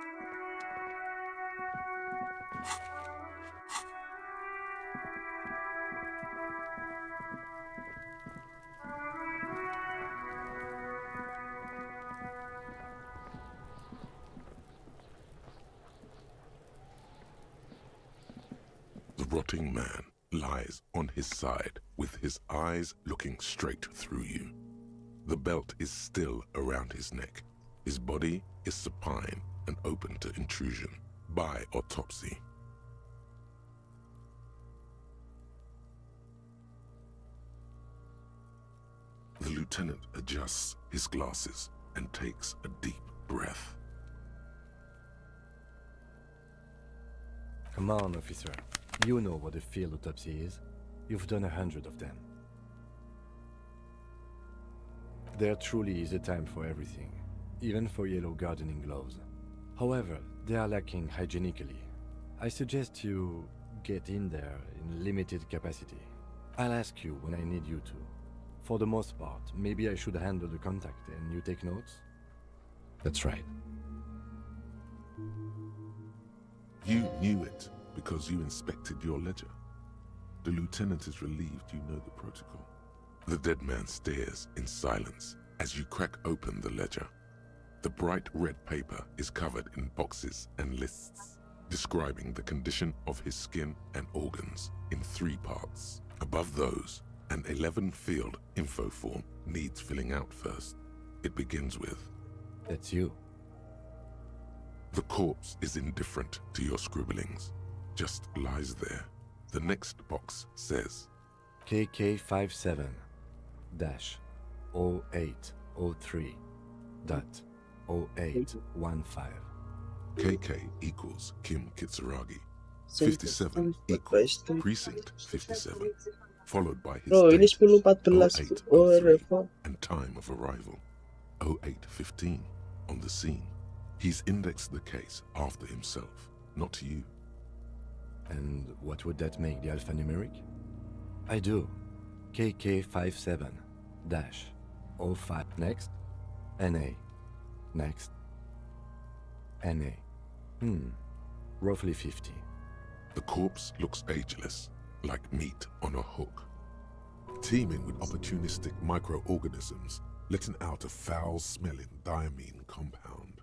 The rotting man lies on his side with his eyes looking straight through you. The belt is still around his neck. His body is supine and open to intrusion by autopsy. The lieutenant adjusts his glasses and takes a deep breath. Come on, officer. You know what a field autopsy is. You've done 100 of them. There truly is a time for everything, even for yellow gardening gloves. However, they are lacking hygienically. I suggest you get in there in limited capacity. I'll ask you when I need you to. For the most part, maybe I should handle the contact and you take notes? That's right. You knew it because you inspected your ledger. The lieutenant is relieved you know the protocol. The dead man stares in silence as you crack open the ledger. The bright red paper is covered in boxes and lists, describing the condition of his skin and organs in 3 parts. Above those, an 11-field info form needs filling out first. It begins with, "That's you." The corpse is indifferent to your scribblings, just lies there. The next box says, KK57-0803.0815. KK equals Kim Kitsuragi. 57 equals Precinct 57, followed by his Oh, ini date, 10.14. Oh, 0803, Revo. and time of arrival, 0815, on the scene. He's indexed the case after himself, not you. And what would that make the alphanumeric? I do. KK57-05 next. NA. Next. NA. Roughly 50. The corpse looks ageless, like meat on a hook, teeming with opportunistic microorganisms, letting out a foul-smelling diamine compound.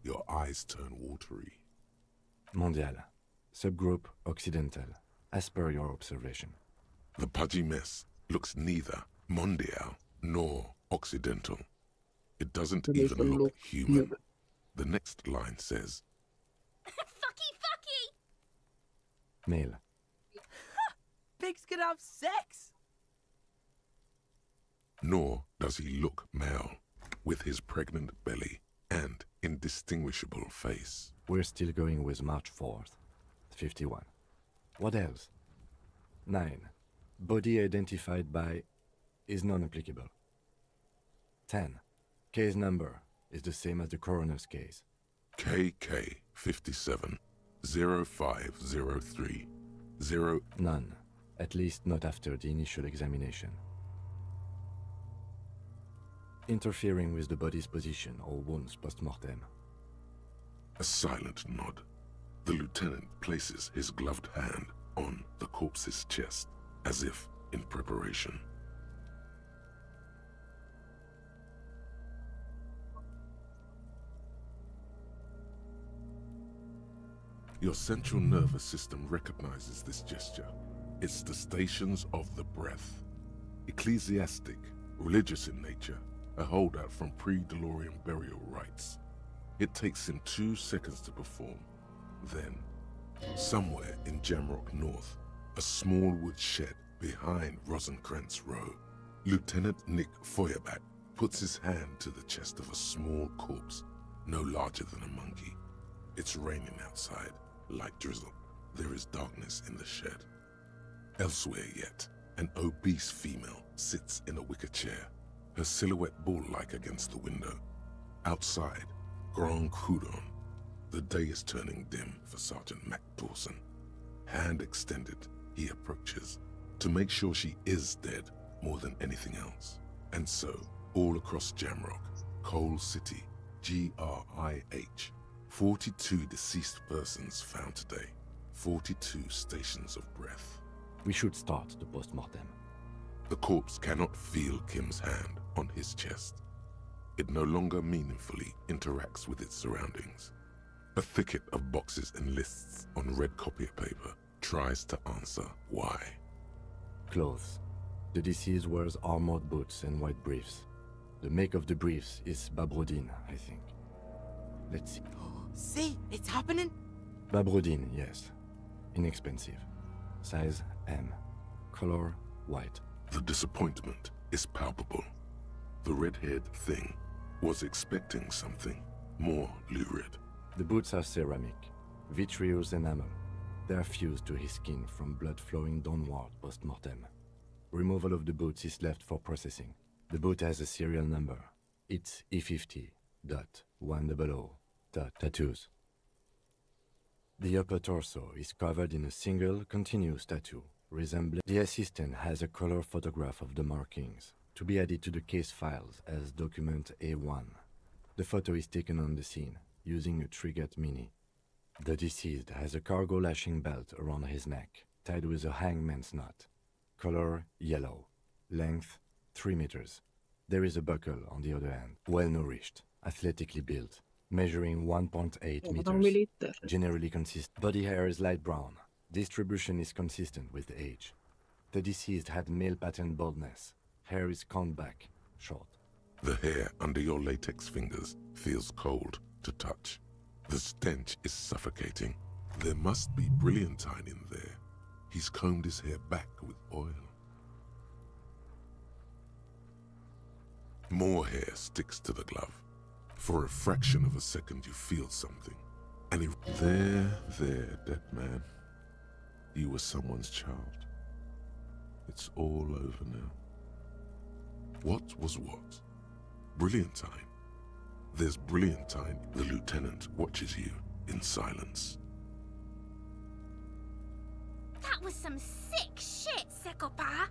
Your eyes turn watery. Mondial. Subgroup Occidental, as per your observation. The pudgy mess looks neither mondial nor occidental. It doesn't even look human. The next line says, Fucky, fucky! Male. Pigs can have sex! Nor does he look male, with his pregnant belly and indistinguishable face. We're still going with March 4th. 51. What else? 9. Body identified by is non-applicable. 10. Case number is the same as the coroner's case. KK 57 0503 0. None. At least not after the initial examination. Interfering with the body's position or wounds post-mortem. A silent nod. The lieutenant places his gloved hand on the corpse's chest, as if in preparation. Your central nervous system recognizes this gesture. It's the stations of the breath. Ecclesiastic, religious in nature, a holdout from pre-DeLorean burial rites. It takes him 2 seconds to perform. Then, somewhere in Jamrock North, a small wood shed behind Rosencrantz Row, Lieutenant Nick Feuerbach puts his hand to the chest of a small corpse, no larger than a monkey. It's raining outside, light drizzle. There is darkness in the shed. Elsewhere yet, an obese female sits in a wicker chair, her silhouette bull-like against the window. Outside, Grand Coudon. The day is turning dim for Sergeant Mac Dawson. Hand extended, he approaches, to make sure she is dead more than anything else. And so, all across Jamrock, Coal City, GRIH, 42 deceased persons found today, 42 stations of breath. We should start the post-mortem. The corpse cannot feel Kim's hand on his chest. It no longer meaningfully interacts with its surroundings. A thicket of boxes and lists on red copier paper tries to answer why. Clothes. The deceased wears armored boots and white briefs. The make of the briefs is Babrodine, I think. Let's see. See, it's happening. Babrodine, yes. Inexpensive. Size M. Color white. The disappointment is palpable. The red-haired thing was expecting something more lurid. The boots are ceramic, vitreous enamel. They are fused to his skin from blood flowing downward post-mortem. Removal of the boots is left for processing. The boot has a serial number. It's E50.100. Tattoos. The upper torso is covered in a single, continuous tattoo, resembling... The assistant has a color photograph of the markings, to be added to the case files as document A1. The photo is taken on the scene, using a Trigat Mini. The deceased has a cargo lashing belt around his neck, tied with a hangman's knot. Color yellow. Length 3 meters. There is a buckle on the other end. Well-nourished, athletically built, measuring 1.8 meters. Generally consistent. Body hair is light brown. Distribution is consistent with age. The deceased had male pattern baldness. Hair is combed back, short. The hair under your latex fingers feels cold to touch. The stench is suffocating. There must be brilliantine in there. He's combed his hair back with oil. More hair sticks to the glove. For a fraction of a second you feel something. And he... There, dead man. You were someone's child. It's all over now. What was what? Brilliantine. There's brilliantine. The lieutenant watches you in silence. That was some sick shit, Sekopa.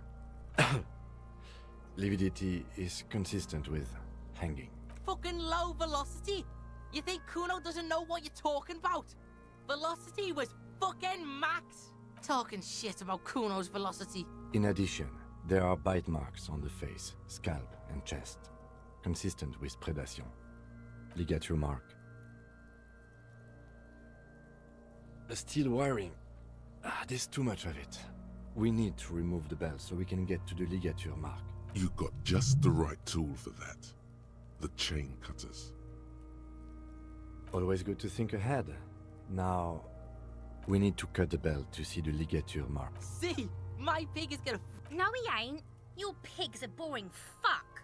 Lividity is consistent with hanging. Fucking low velocity. You think Kuno doesn't know what you're talking about? Velocity was fucking max. Talking shit about Kuno's velocity. In addition, there are bite marks on the face, scalp, and chest, consistent with predation. Ligature mark. A steel wiring. There's too much of it. We need to remove the belt so we can get to the ligature mark. You got just the right tool for that. The chain cutters. Always good to think ahead. Now, we need to cut the belt to see the ligature mark. See, my pig is gonna... No, he ain't. Your pig's a boring fuck.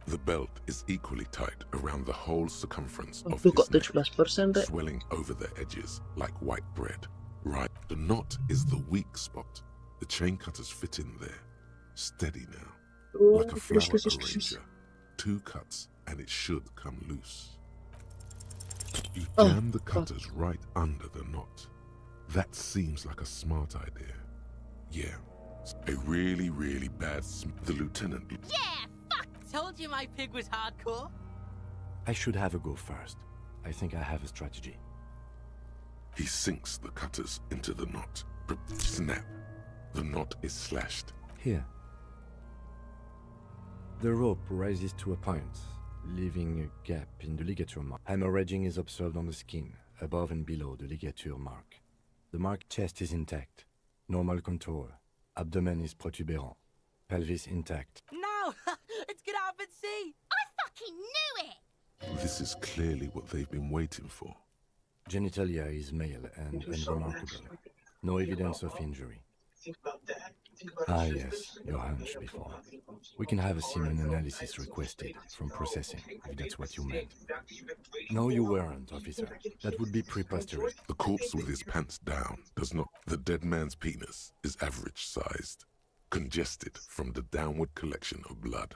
The belt is equally tight around the whole circumference of Look his at the neck, 12%. swelling over the edges like white bread. Right, the knot is the weak spot. The chain cutters fit in there. Steady now, like a flower arranger. 2 cuts and it should come loose. You jam the cutters right under the knot. That seems like a smart idea. Yeah, a really, really bad the lieutenant... Yeah, fuck! Told you my pig was hardcore. I should have a go first. I think I have a strategy. He sinks the cutters into the knot. Snap. The knot is slashed. Here. The rope rises to a point, leaving a gap in the ligature mark. Hemorrhaging is observed on the skin, above and below the ligature mark. The marked chest is intact, normal contour, abdomen is protuberant, pelvis intact. No! Let's get up and see! I fucking knew it! This is clearly what they've been waiting for. Genitalia is male and unremarkable. No evidence of injury. Ah yes, your hunch before. We can have a semen analysis requested from processing, if that's what you meant. No, you weren't, officer. That would be preposterous. The corpse with his pants down does not. The dead man's penis is average-sized, congested from the downward collection of blood.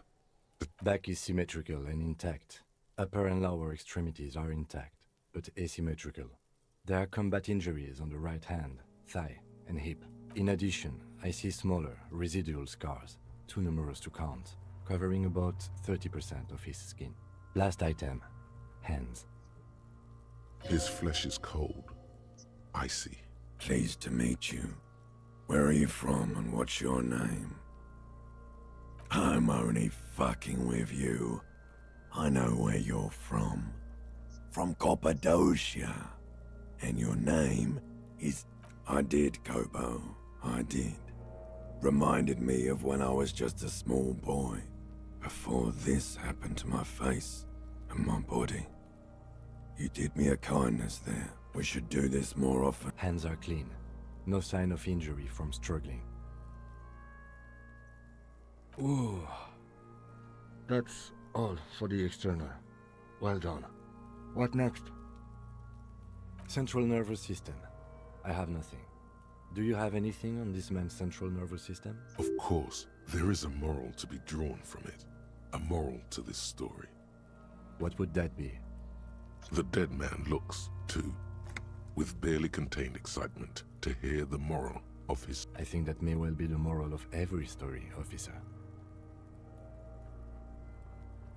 The back is symmetrical and intact. Upper and lower extremities are intact, but asymmetrical. There are combat injuries on the right hand, thigh, and hip. In addition, I see smaller, residual scars, too numerous to count, covering about 30% of his skin. Last item, hands. His flesh is cold, icy. Pleased to meet you. Where are you from and what's your name? I'm only fucking with you. I know where you're from. From Cappadocia. And your name is... I did, Kobo. I did. Reminded me of when I was just a small boy. Before this happened to my face and my body. You did me a kindness there. We should do this more often. Hands are clean. No sign of injury from struggling. Ooh. That's all for the external. Well done. What next? Central nervous system. I have nothing. Do you have anything on this man's central nervous system? Of course, there is a moral to be drawn from it. A moral to this story. What would that be? The dead man looks, too, with barely contained excitement to hear the moral of his... I think that may well be the moral of every story, officer.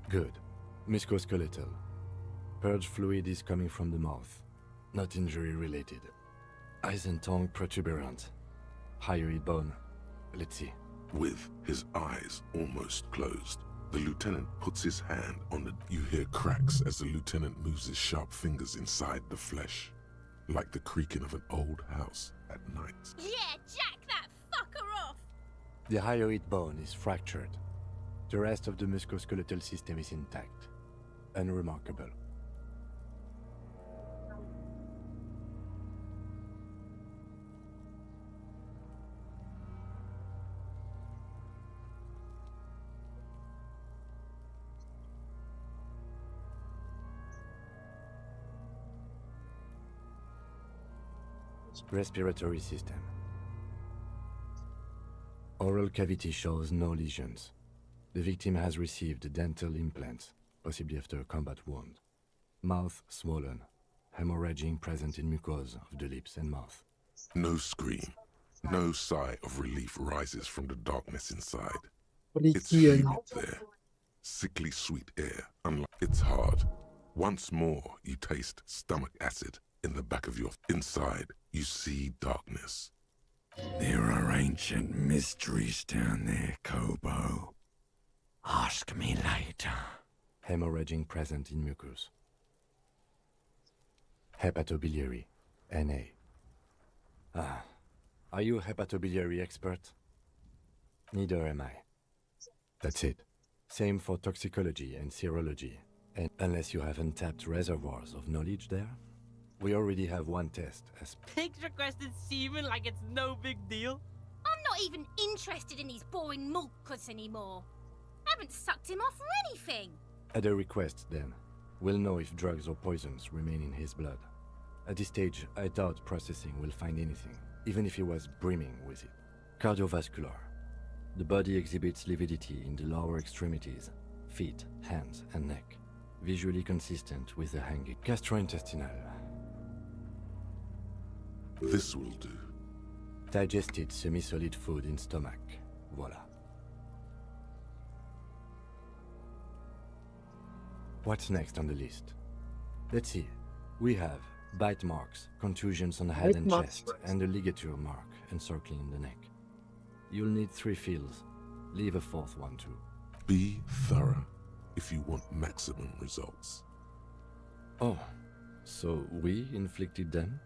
Good. Musculoskeletal. Purge fluid is coming from the mouth. Not injury related. Eyes and tongue protuberant. Hyoid bone. Let's see. With his eyes almost closed, the lieutenant puts his hand on the... You hear cracks as the lieutenant moves his sharp fingers inside the flesh, like the creaking of an old house at night. Yeah, jack that fucker off! The hyoid bone is fractured. The rest of the musculoskeletal system is intact. Unremarkable. Respiratory system. Oral cavity shows no lesions. The victim has received dental implants, possibly after a combat wound. Mouth swollen, hemorrhaging present in mucosa of the lips and mouth. No scream, no sigh of relief rises from the darkness inside. It's Polisian. humid there, sickly sweet air, unlike it's hard. Once more you taste stomach acid in the back of your... Inside, you see darkness. There are ancient mysteries down there, Kobo. Ask me later. Hemorrhaging present in mucus. Hepatobiliary, NA. Ah, are you a hepatobiliary expert? Neither am I. That's it. Same for toxicology and serology. And unless you have untapped reservoirs of knowledge there, we already have one test as... Pigs requested semen like it's no big deal. I'm not even interested in these boring mulkas anymore. I haven't sucked him off or anything. At a request, then. We'll know if drugs or poisons remain in his blood. At this stage, I doubt processing will find anything, even if he was brimming with it. Cardiovascular. The body exhibits lividity in the lower extremities, feet, hands, and neck. Visually consistent with the hanging. Gastrointestinal. This will do. Digested semi-solid food in stomach. Voila. What's next on the list? Let's see. We have bite marks, contusions on the head Bite and marks. chest, and a ligature mark encircling the neck. You'll need 3 fills. Leave a 4th one too. Be thorough if you want maximum results. Oh, So we inflicted them?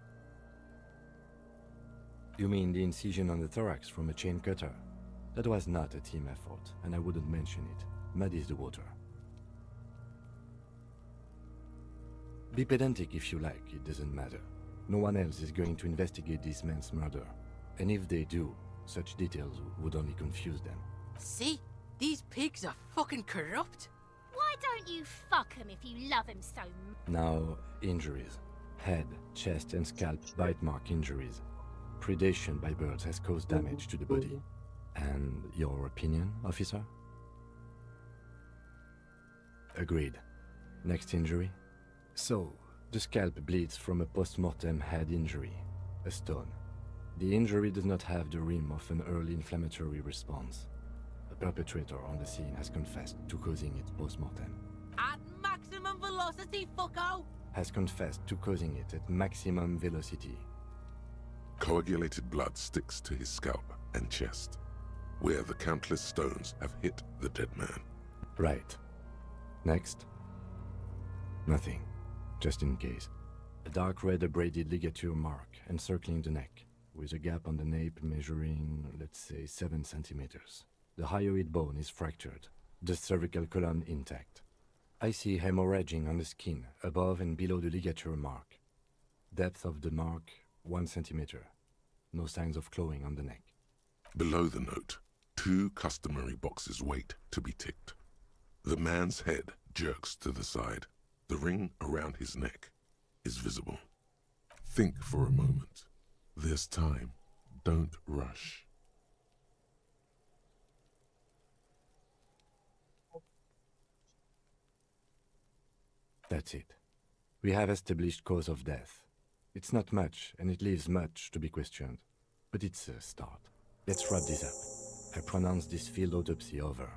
You mean the incision on the thorax from a chain cutter? That was not a team effort, and I wouldn't mention it. Muddies the water. Be pedantic if you like, it doesn't matter. No one else is going to investigate this man's murder. And if they do, such details would only confuse them. See? These pigs are fucking corrupt. Why don't you fuck him if you love him so much? Now, injuries. Head, chest and scalp bite mark injuries. Predation by birds has caused damage to the body. And your opinion, officer? Agreed. Next injury? So, the scalp bleeds from a post-mortem head injury, a stone. The injury does not have the rim of an early inflammatory response. The perpetrator on the scene has confessed to causing it post-mortem. At maximum velocity, fucko! Has confessed to causing it at maximum velocity. Coagulated blood sticks to his scalp and chest, where the countless stones have hit the dead man. Right. Next? Nothing. Just in case. A dark red abraded ligature mark encircling the neck, with a gap on the nape measuring, let's say, 7 centimeters. The hyoid bone is fractured, the cervical column intact. I see hemorrhaging on the skin, above and below the ligature mark. Depth of the mark, 1 centimeter. No signs of clawing on the neck. Below the note, 2 customary boxes wait to be ticked. The man's head jerks to the side. The ring around his neck is visible. Think for a moment. There's time. Don't rush. That's it. We have established cause of death. It's not much, and it leaves much to be questioned. But it's a start. Let's wrap this up. I pronounce this field autopsy over.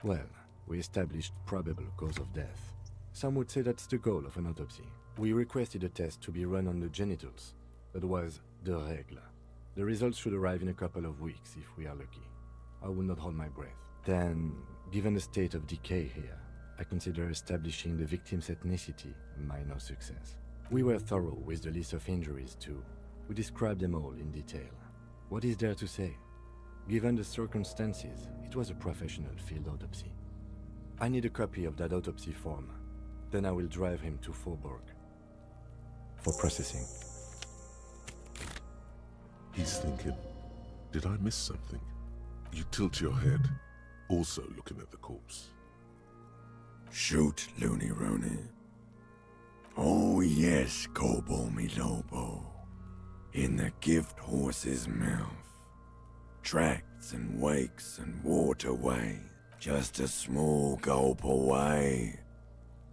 Well, we established probable cause of death. Some would say that's the goal of an autopsy. We requested a test to be run on the genitals. That was the règle. The results should arrive in a couple of weeks if we are lucky. I will not hold my breath. Then, given the state of decay here, I consider establishing the victim's ethnicity a minor success. We were thorough with the list of injuries too. We described them all in detail. What is there to say? Given the circumstances, it was a professional field autopsy. I need a copy of that autopsy form. Then I will drive him to Faubourg for processing. He's thinking, did I miss something? You tilt your head, also looking at the corpse. Shoot, Looney Rooney. Oh yes, Kobo mi Lobo. In the gift horse's mouth. Tracts and wakes and waterway. Just a small gulp away.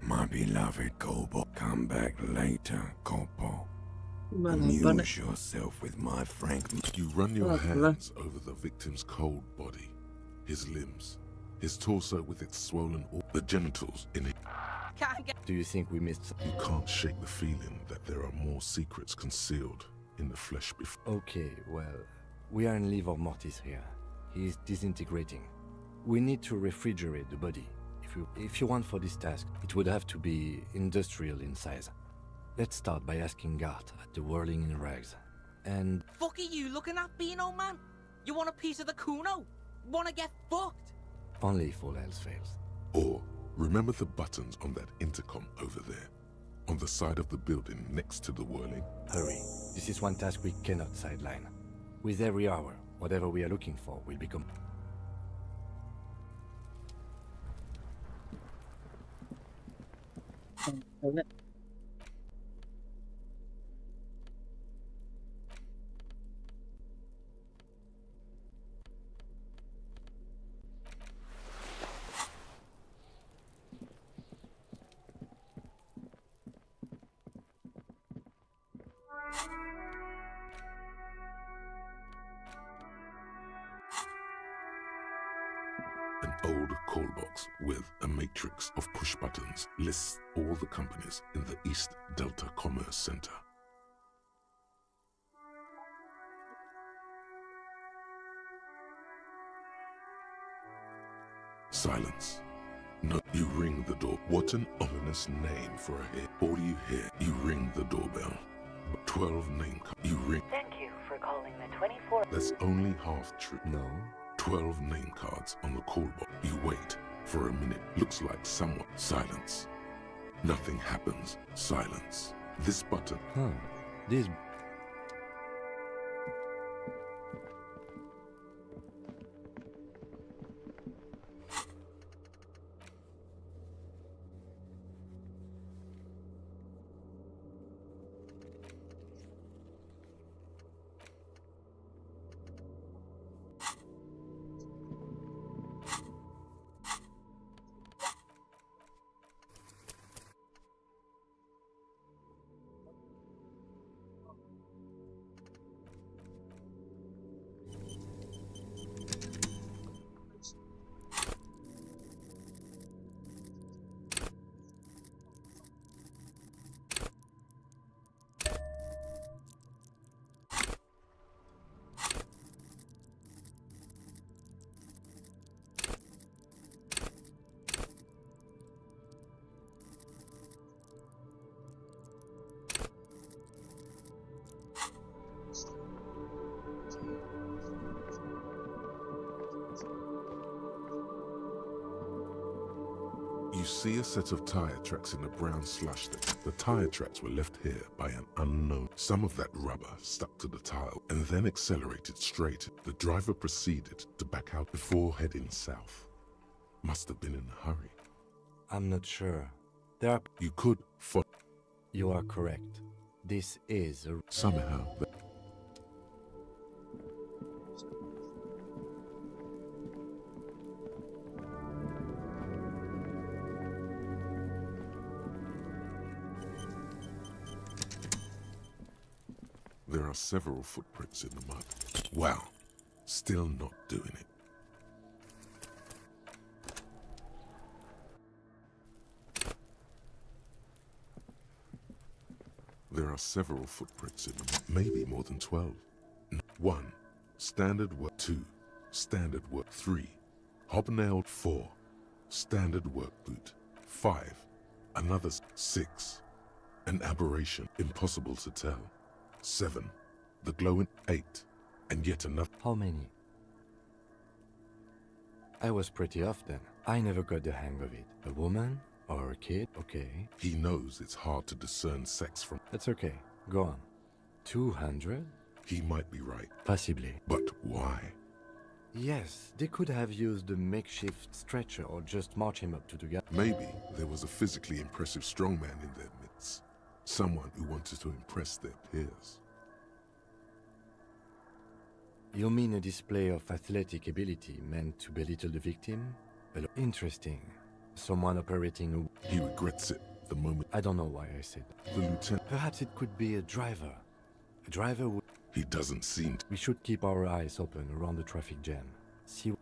My beloved Kobo, come back later, Kobo. Amuse yourself with my frank... You run your hands over the victim's cold body, his limbs, his torso with its swollen... the genitals in it. Do you think we missed... You can't shake the feeling that there are more secrets concealed in the flesh before... Okay, well, we are in livor mortis here. He is disintegrating. We need to refrigerate the body. If you want for this task, it would have to be industrial in size. Let's start by asking Gart at the Whirling in Rags. And... Fuck are you looking at, Beano man? You want a piece of the Kuno? Wanna get fucked? Only if all else fails. Or, remember the buttons on that intercom over there? On the side of the building next to the Whirling? Hurry. This is one task we cannot sideline. With every hour, whatever we are looking for will become... An old call box with a matrix of push buttons lists all the companies in the East Delta Commerce Center. Silence. No, you ring the door. What an ominous name for a hit. All you hear, you ring the doorbell. 12 name cards. You ring. Thank you for calling the 24. That's only half true. No. 12 name cards on the call box. You wait for a minute. Looks like someone. Silence. Nothing happens. Silence. This button. Huh. This... You see a set of tire tracks in the brown slush. The tire tracks were left here by an unknown. Some of that rubber stuck to the tile and then accelerated straight. The driver proceeded to back out before heading south. Must have been in a hurry. I'm not sure. There are... You could follow. You are correct. This is a... Somehow... There are several footprints in the mud. Wow, still not doing it. There are several footprints in the mud, maybe more than 12. 1. Standard work. 2. Standard work. 3. Hobnailed. 4. Standard work boot. 5. Another 6. An aberration, impossible to tell. 7. The glowing 8. And yet another. How many? I was pretty off then. I never got the hang of it. A woman or a kid? Okay. He knows it's hard to discern sex from... That's okay. Go on. 200? He might be right. Possibly. But why? Yes, they could have used a makeshift stretcher or just march him up to the guy. Maybe there was a physically impressive strongman in their midst. Someone who wanted to impress their peers. You mean a display of athletic ability meant to belittle the victim? Interesting. Someone operating a... He regrets it the moment... I don't know why I said that. The lieutenant... Perhaps it could be a driver. A driver would... He doesn't seem to... We should keep our eyes open around the traffic jam. See...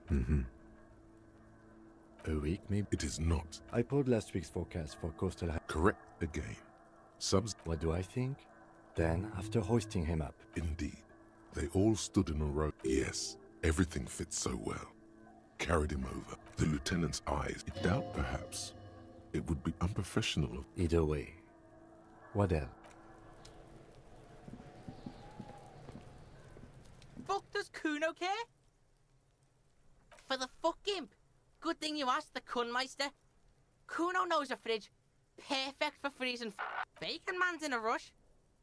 A week, maybe? It is not. I pulled last week's forecast for coastal... Correct again. Subs... What do I think? Then, after hoisting him up... Indeed. They all stood in a row. Yes, everything fits so well. Carried him over. The lieutenant's eyes. Doubt, perhaps. It would be unprofessional of... Either way. What else? Fuck does Kuno care? For the fuck imp. Good thing you asked the Kunmeister. Kuno knows a fridge. Perfect for freezing bacon man's in a rush.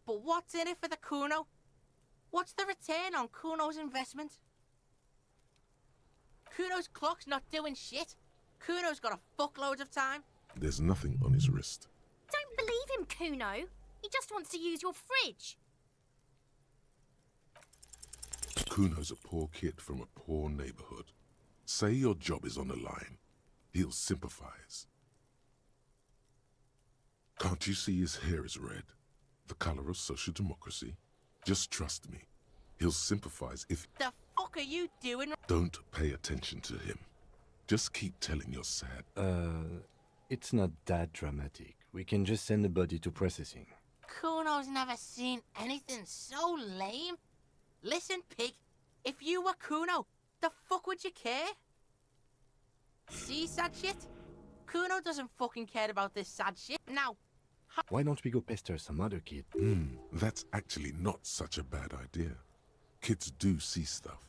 But what's in it for the Kuno? What's the return on Kuno's investment? Kuno's clock's not doing shit. Kuno's got a fuckload of time. There's nothing on his wrist. Don't believe him, Kuno. He just wants to use your fridge. Kuno's a poor kid from a poor neighborhood. Say your job is on the line. He'll sympathize. Can't you see his hair is red? The color of social democracy? Just trust me. He'll sympathize if... The fuck are you doing? Don't pay attention to him. Just keep telling your sad... It's not that dramatic. We can just send the body to processing. Kuno's never seen anything so lame. Listen, pig. If you were Kuno, the fuck would you care? See sad shit? Kuno doesn't fucking care about this sad shit. Now, Why don't we go pester some other kid? That's actually not such a bad idea. Kids do see stuff.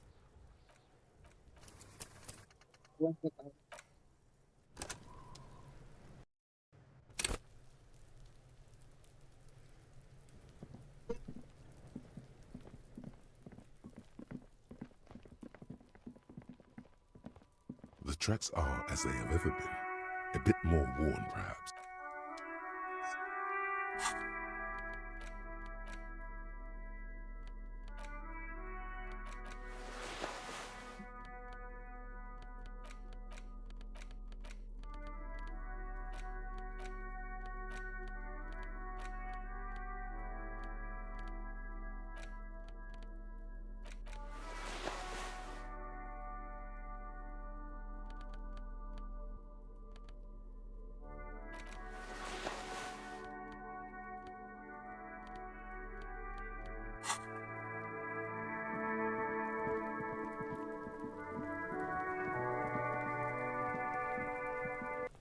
The tracks are as they have ever been. A bit more worn, perhaps.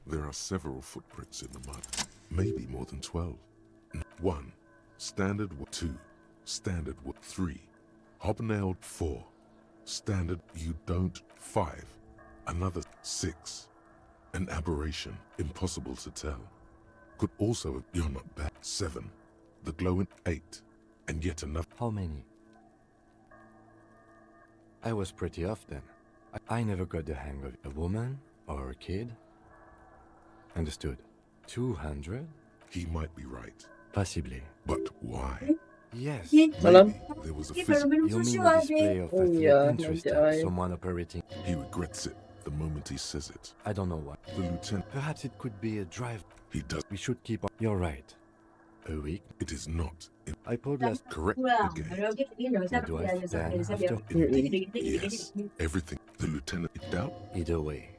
There are several footprints in the mud, maybe more than 12. 1. Standard wood. 2. Standard wood. 3. Hobnailed. 4. Standard you don't. 5. Another. 6. An aberration, impossible to tell. Could also have you're not bad. 7. The glowing. 8. And yet another. How many? I was pretty off then. I never got the hang of a woman or a kid. Understood. 200? He might be right. Possibly. But why? Yes. Salam. There was a Dia physical. baru minum You mean susu the adik. display of Oh, athletic yeah, interest nanti of I- someone operating? He regrets it the moment he says it. I don't know what. The lieutenant. Perhaps it could be a drive. He does. We should keep on. You're right. A week? It is not. I pulled last. Correct Kurang. again. Kalau kita pergi nak What do I then after? Yes. Everything. The lieutenant. Doubt. Either way.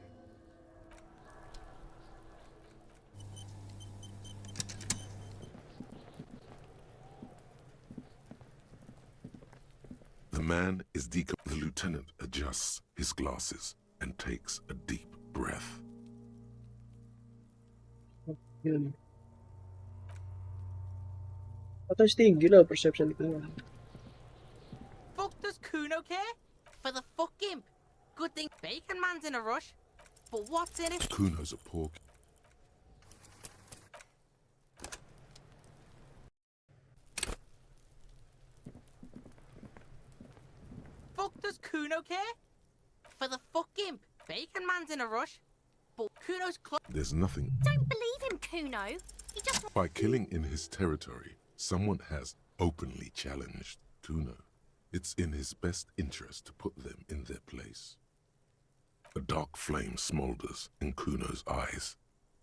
The man is The lieutenant adjusts his glasses and takes a deep breath. Yun. Atas tinggi lah perception ko. fuck does Kuno care? For the fuck imp. Good thing Bacon Man's in a rush. But what's in it? Kuno's a pork. Fuck does Kuno care? For the fuck imp. Bacon Man's in a rush. But Kuno's There's nothing. Don't believe him, Kuno. He just By killing in his territory, someone has openly challenged Kuno. It's in his best interest to put them in their place. A dark flame smolders in Kuno's eyes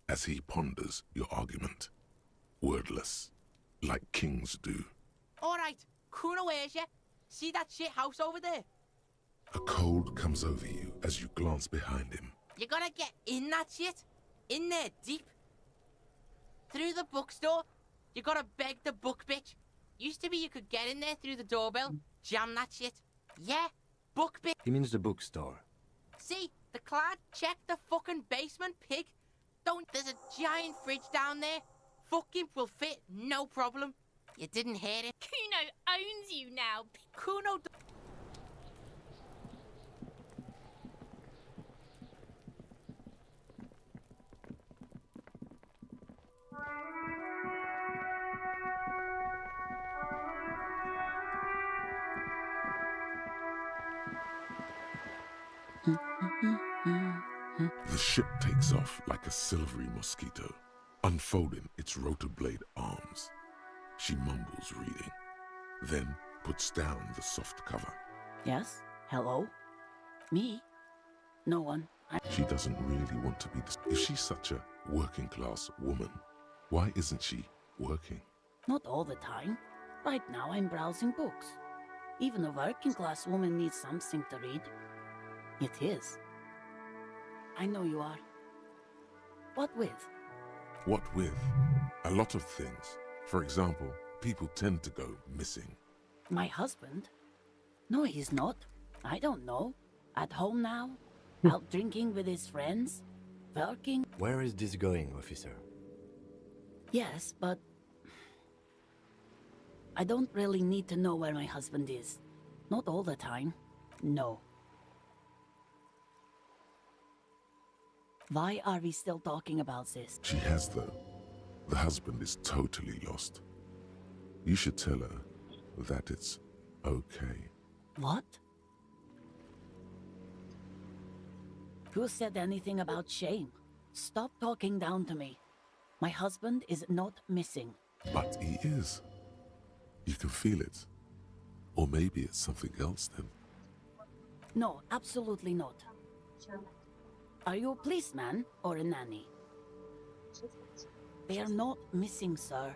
as he ponders your argument. Wordless, like kings do. Alright, Kuno hears you. See that shit house over there? A cold comes over you as you glance behind him. You gotta get in that shit. In there, deep. Through the bookstore. You gotta beg the book bitch. Used to be you could get in there through the doorbell, jam that shit. Yeah, book bitch. He means the bookstore. See, the clad, check the fucking basement, pig. Don't, there's a giant fridge down there. Fucking will fit, no problem. You didn't hear it. Kuno owns you now. Kuno. The ship takes off like a silvery mosquito, unfolding its rotor blade arms. She mumbles reading, then puts down the soft cover. Yes? Hello? Me? No one. She doesn't really want to be this. If she's such a working class woman, why isn't she working? Not all the time. Right now I'm browsing books. Even a working class woman needs something to read. It is. I know you are. What with? What with? A lot of things. For example, people tend to go missing. My husband? No, he's not. I don't know. At home now? Out drinking with his friends? working? Where is this going, officer? Yes, but I don't really need to know where my husband is. Not all the time. No. Why are we still talking about this? She has, though. The husband is totally lost. You should tell her that it's okay. What? Who said anything about shame? Stop talking down to me. My husband is not missing. But he is. You can feel it. Or maybe it's something else then. No, absolutely not. Are you a policeman or a nanny? They are not missing, sir.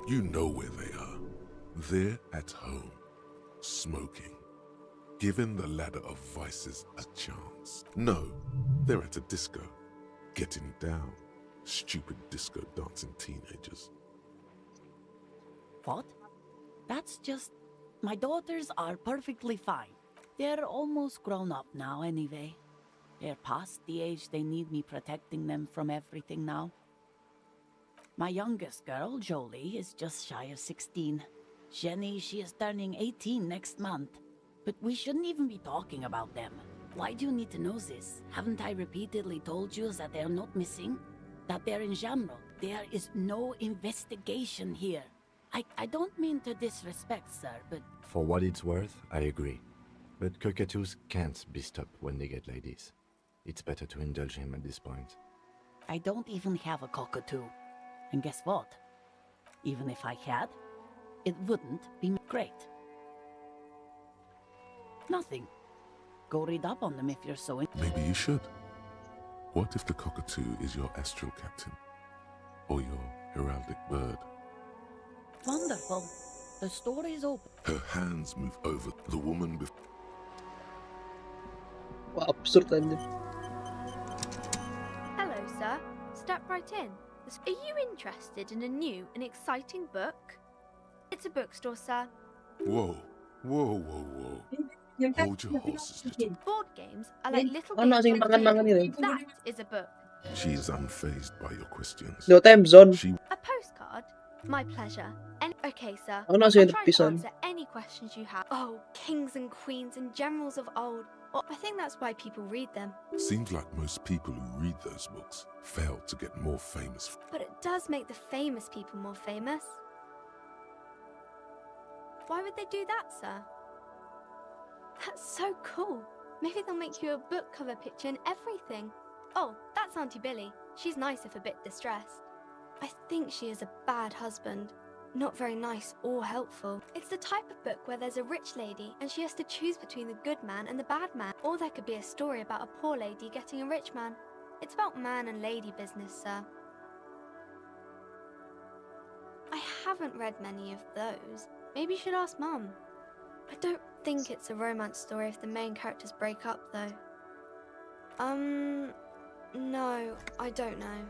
You know where they are. They're at home, smoking, giving the ladder of vices a chance. No, they're at a disco, getting down. Stupid disco dancing teenagers. What? That's just... My daughters are perfectly fine. They're almost grown up now anyway. They're past the age they need me protecting them from everything now. My youngest girl, Jolie, is just shy of 16. Jenny, she is turning 18 next month. But we shouldn't even be talking about them. Why do you need to know this? Haven't I repeatedly told you that they're not missing? That they're in Jamrock? There is no investigation here. I don't mean to disrespect, sir, but... For what it's worth, I agree. But cockatoos can't be stopped when they get like this. It's better to indulge him at this point. I don't even have a cockatoo. And guess what? Even if I had, it wouldn't be great. Nothing. Go read up on them if you're so Maybe you should. What if the cockatoo is your astral captain? Or your heraldic bird? Wonderful. The story is open. Her hands move over the woman before. Wah, absurd anjir. Hello, sir. Step right in. Are you interested in a new and exciting book? It's a bookstore, sir. Whoa, whoa, whoa, whoa. Hold your horses, little. Board games are like little Oh, no, games sing on mangan-mangan TV. gitu. That is a book. She is unfazed by your questions. No time zone. She A postcard? My pleasure. Okay, sir. Oh, no, I'll sing try the to son. answer any questions you have. Oh, kings and queens and generals of old. Well, I think that's why people read them. seems like most people who read those books fail to get more famous. But it does make the famous people more famous. Why would they do that, sir? That's so cool. Maybe they'll make you a book cover picture and everything. Oh, that's Auntie Billy. She's nice if a bit distressed. I think she is a bad husband. Not very nice or helpful. It's the type of book where there's a rich lady and she has to choose between the good man and the bad man. Or there could be a story about a poor lady getting a rich man. It's about man and lady business, sir. I haven't read many of those. Maybe you should ask Mum. I don't think it's a romance story if the main characters break up, though. No, I don't know.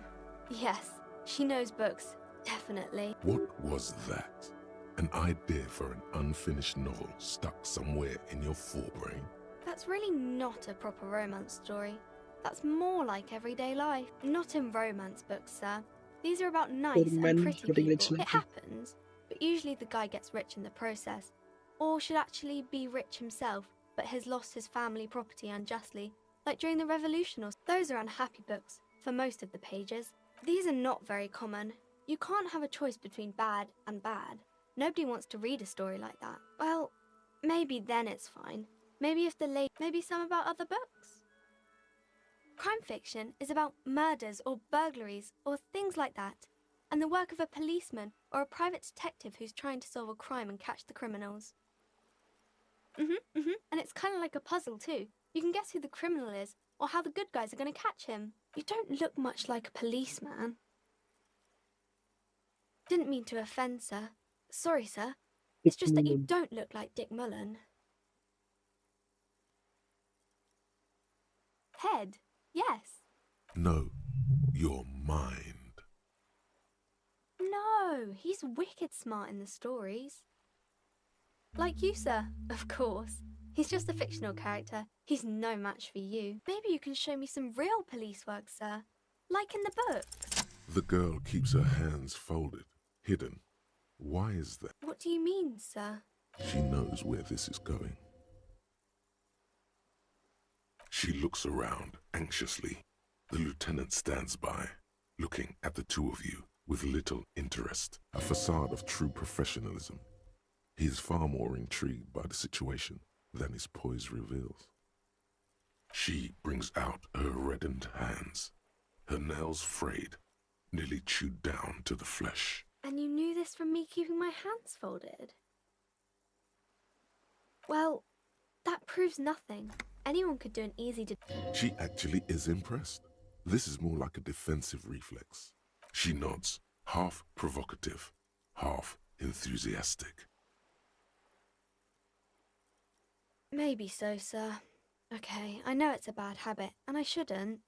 Yes, she knows books, definitely. What was that? An idea for an unfinished novel stuck somewhere in your forebrain? That's really not a proper romance story. That's more like everyday life. Not in romance books, sir. These are about nice and pretty people. It happens, but usually the guy gets rich in the process. Or should actually be rich himself, but has lost his family property unjustly, like during the Revolution or... Those are unhappy books, for most of the pages. These are not very common. You can't have a choice between bad and bad. Nobody wants to read a story like that. Well, maybe then it's fine. Maybe if the lady... Maybe some about other books. Crime fiction is about murders or burglaries or things like that, and the work of a policeman or a private detective who's trying to solve a crime and catch the criminals. And it's kind of like a puzzle too. You can guess who the criminal is or how the good guys are going to catch him. You don't look much like a policeman. Didn't mean to offend, sir. Sorry, sir. It's just that you don't look like Dick Mullen. Head, yes. No, your mind. No, he's wicked smart in the stories. Like you, sir, of course. He's just a fictional character. He's no match for you. Maybe you can show me some real police work, sir. Like in the book. The girl keeps her hands folded, hidden. Why is that? What do you mean, sir? She knows where this is going. She looks around anxiously. The lieutenant stands by, looking at the two of you with little interest, a facade of true professionalism. He is far more intrigued by the situation than his poise reveals. She brings out her reddened hands, her nails frayed, nearly chewed down to the flesh. And you knew this from me keeping my hands folded? Well, that proves nothing. Anyone could do an easy... She actually is impressed. This is more like a defensive reflex. She nods, half provocative, half enthusiastic. Maybe so, sir. Okay, I know it's a bad habit, and I shouldn't.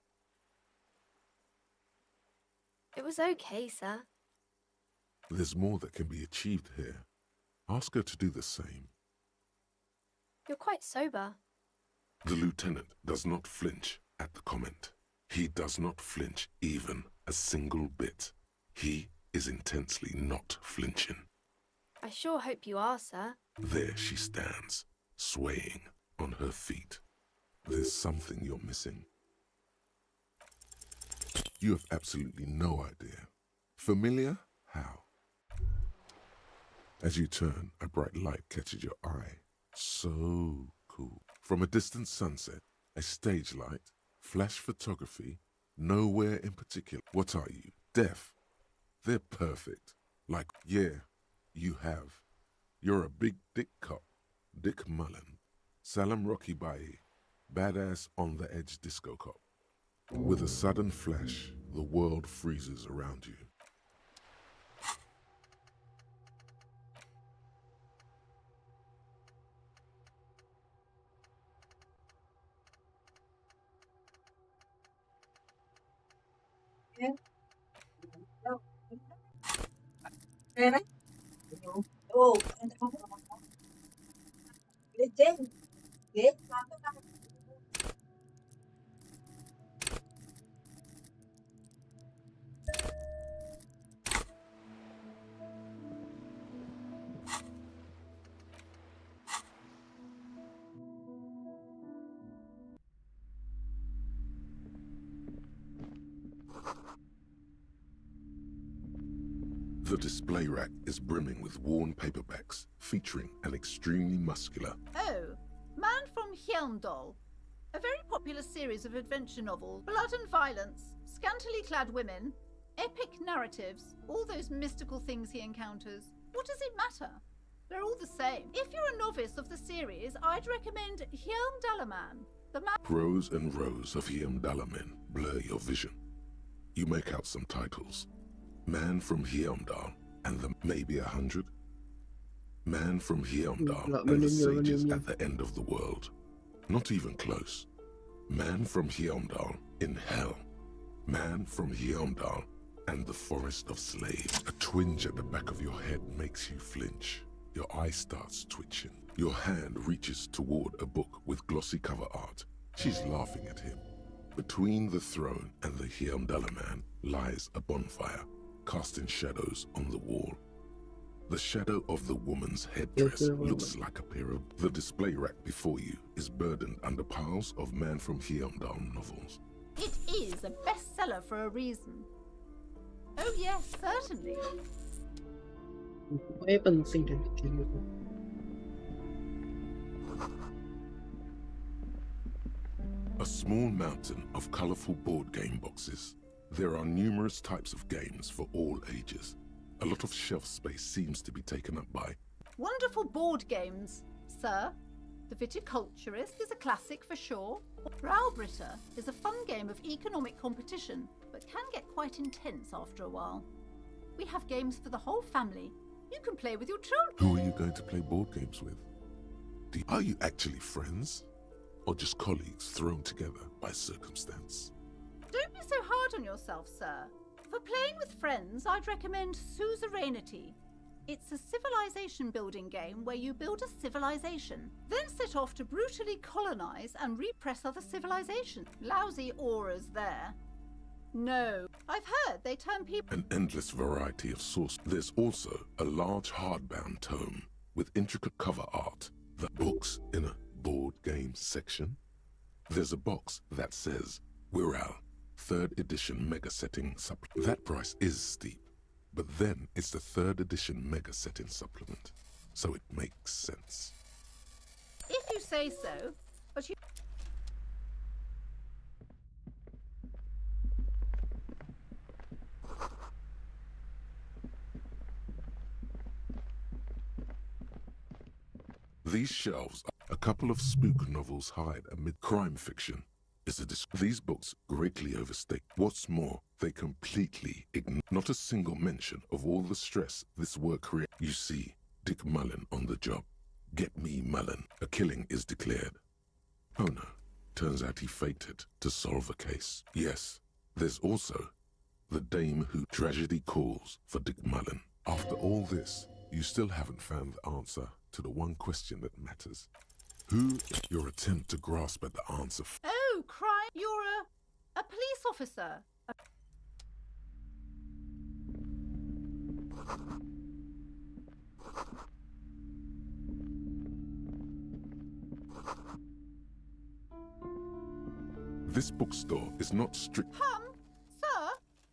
It was okay, sir. There's more that can be achieved here. Ask her to do the same. You're quite sober. The lieutenant does not flinch at the comment. He does not flinch even a single bit. He is intensely not flinching. I sure hope you are, sir. There she stands, swaying on her feet. There's something you're missing. You have absolutely no idea. Familiar? How? As you turn, a bright light catches your eye. So cool. From a distant sunset, a stage light, flash photography, nowhere in particular. What are you, deaf? They're perfect. Like, yeah, you have. You're a big dick cop, Dick Mullen, Salam Rocky Bayi, badass on the edge disco cop. With a sudden flash, the world freezes around you. Oh, The display rack is brimming with worn paperbacks featuring an extremely muscular... Oh, Man from Hjelmdal. A very popular series of adventure novels. Blood and violence, scantily clad women, epic narratives, all those mystical things he encounters. What does it matter? They're all the same. If you're a novice of the series, I'd recommend Hjelmdalaman. The man... Rows and rows of Hjelmdalamen blur your vision. You make out some titles. Man from Hjelmdal and the maybe 100. Man from Hjelmdal and the sages at the end of the world. Not even close. Man from Hjelmdal in hell. Man from Hjelmdal and the forest of slaves. A twinge at the back of your head makes you flinch. Your eye starts twitching. Your hand reaches toward a book with glossy cover art. She's laughing at him. Between the throne and the Hjelmdalaman lies a bonfire, casting shadows on the wall. The shadow of the woman's headdress looks like a pair of... The display rack before you is burdened under piles of Man from Hjelmdal novels. It is a bestseller for a reason. Oh yes, certainly. A small mountain of colorful board game boxes. There are numerous types of games for all ages. A lot of shelf space seems to be taken up by... Wonderful board games, sir. The Viticulturist is a classic for sure. Browbritter is a fun game of economic competition, but can get quite intense after a while. We have games for the whole family. You can play with your children. Who are you going to play board games with? Are you actually friends? Or just colleagues thrown together by circumstance? Don't be so hard on yourself, sir. For playing with friends, I'd recommend Suzerainty. It's a civilization building game where you build a civilization, then set off to brutally colonize and repress other civilizations. Lousy auras there. No. I've heard they turn people... An endless variety of sources. There's also a large hardbound tome with intricate cover art, the books in a board game section. There's a box that says Wirral 3rd edition mega setting supplement. That price is steep, but then it's the 3rd edition mega setting supplement, so it makes sense. If you say so, but you... These shelves, a couple of spook novels hide amid crime fiction. These books greatly overstate. What's more, they completely ignore not a single mention of all the stress this work creates. You see, Dick Mullen on the job. Get me Mullen. A killing is declared. Oh no, turns out he faked it to solve a case. Yes, there's also the dame who tragedy calls for Dick Mullen. After all this, you still haven't found the answer to the one question that matters. Who is your attempt to grasp at the answer? Oh, crime! You're a police officer. This bookstore is not strict. Sir,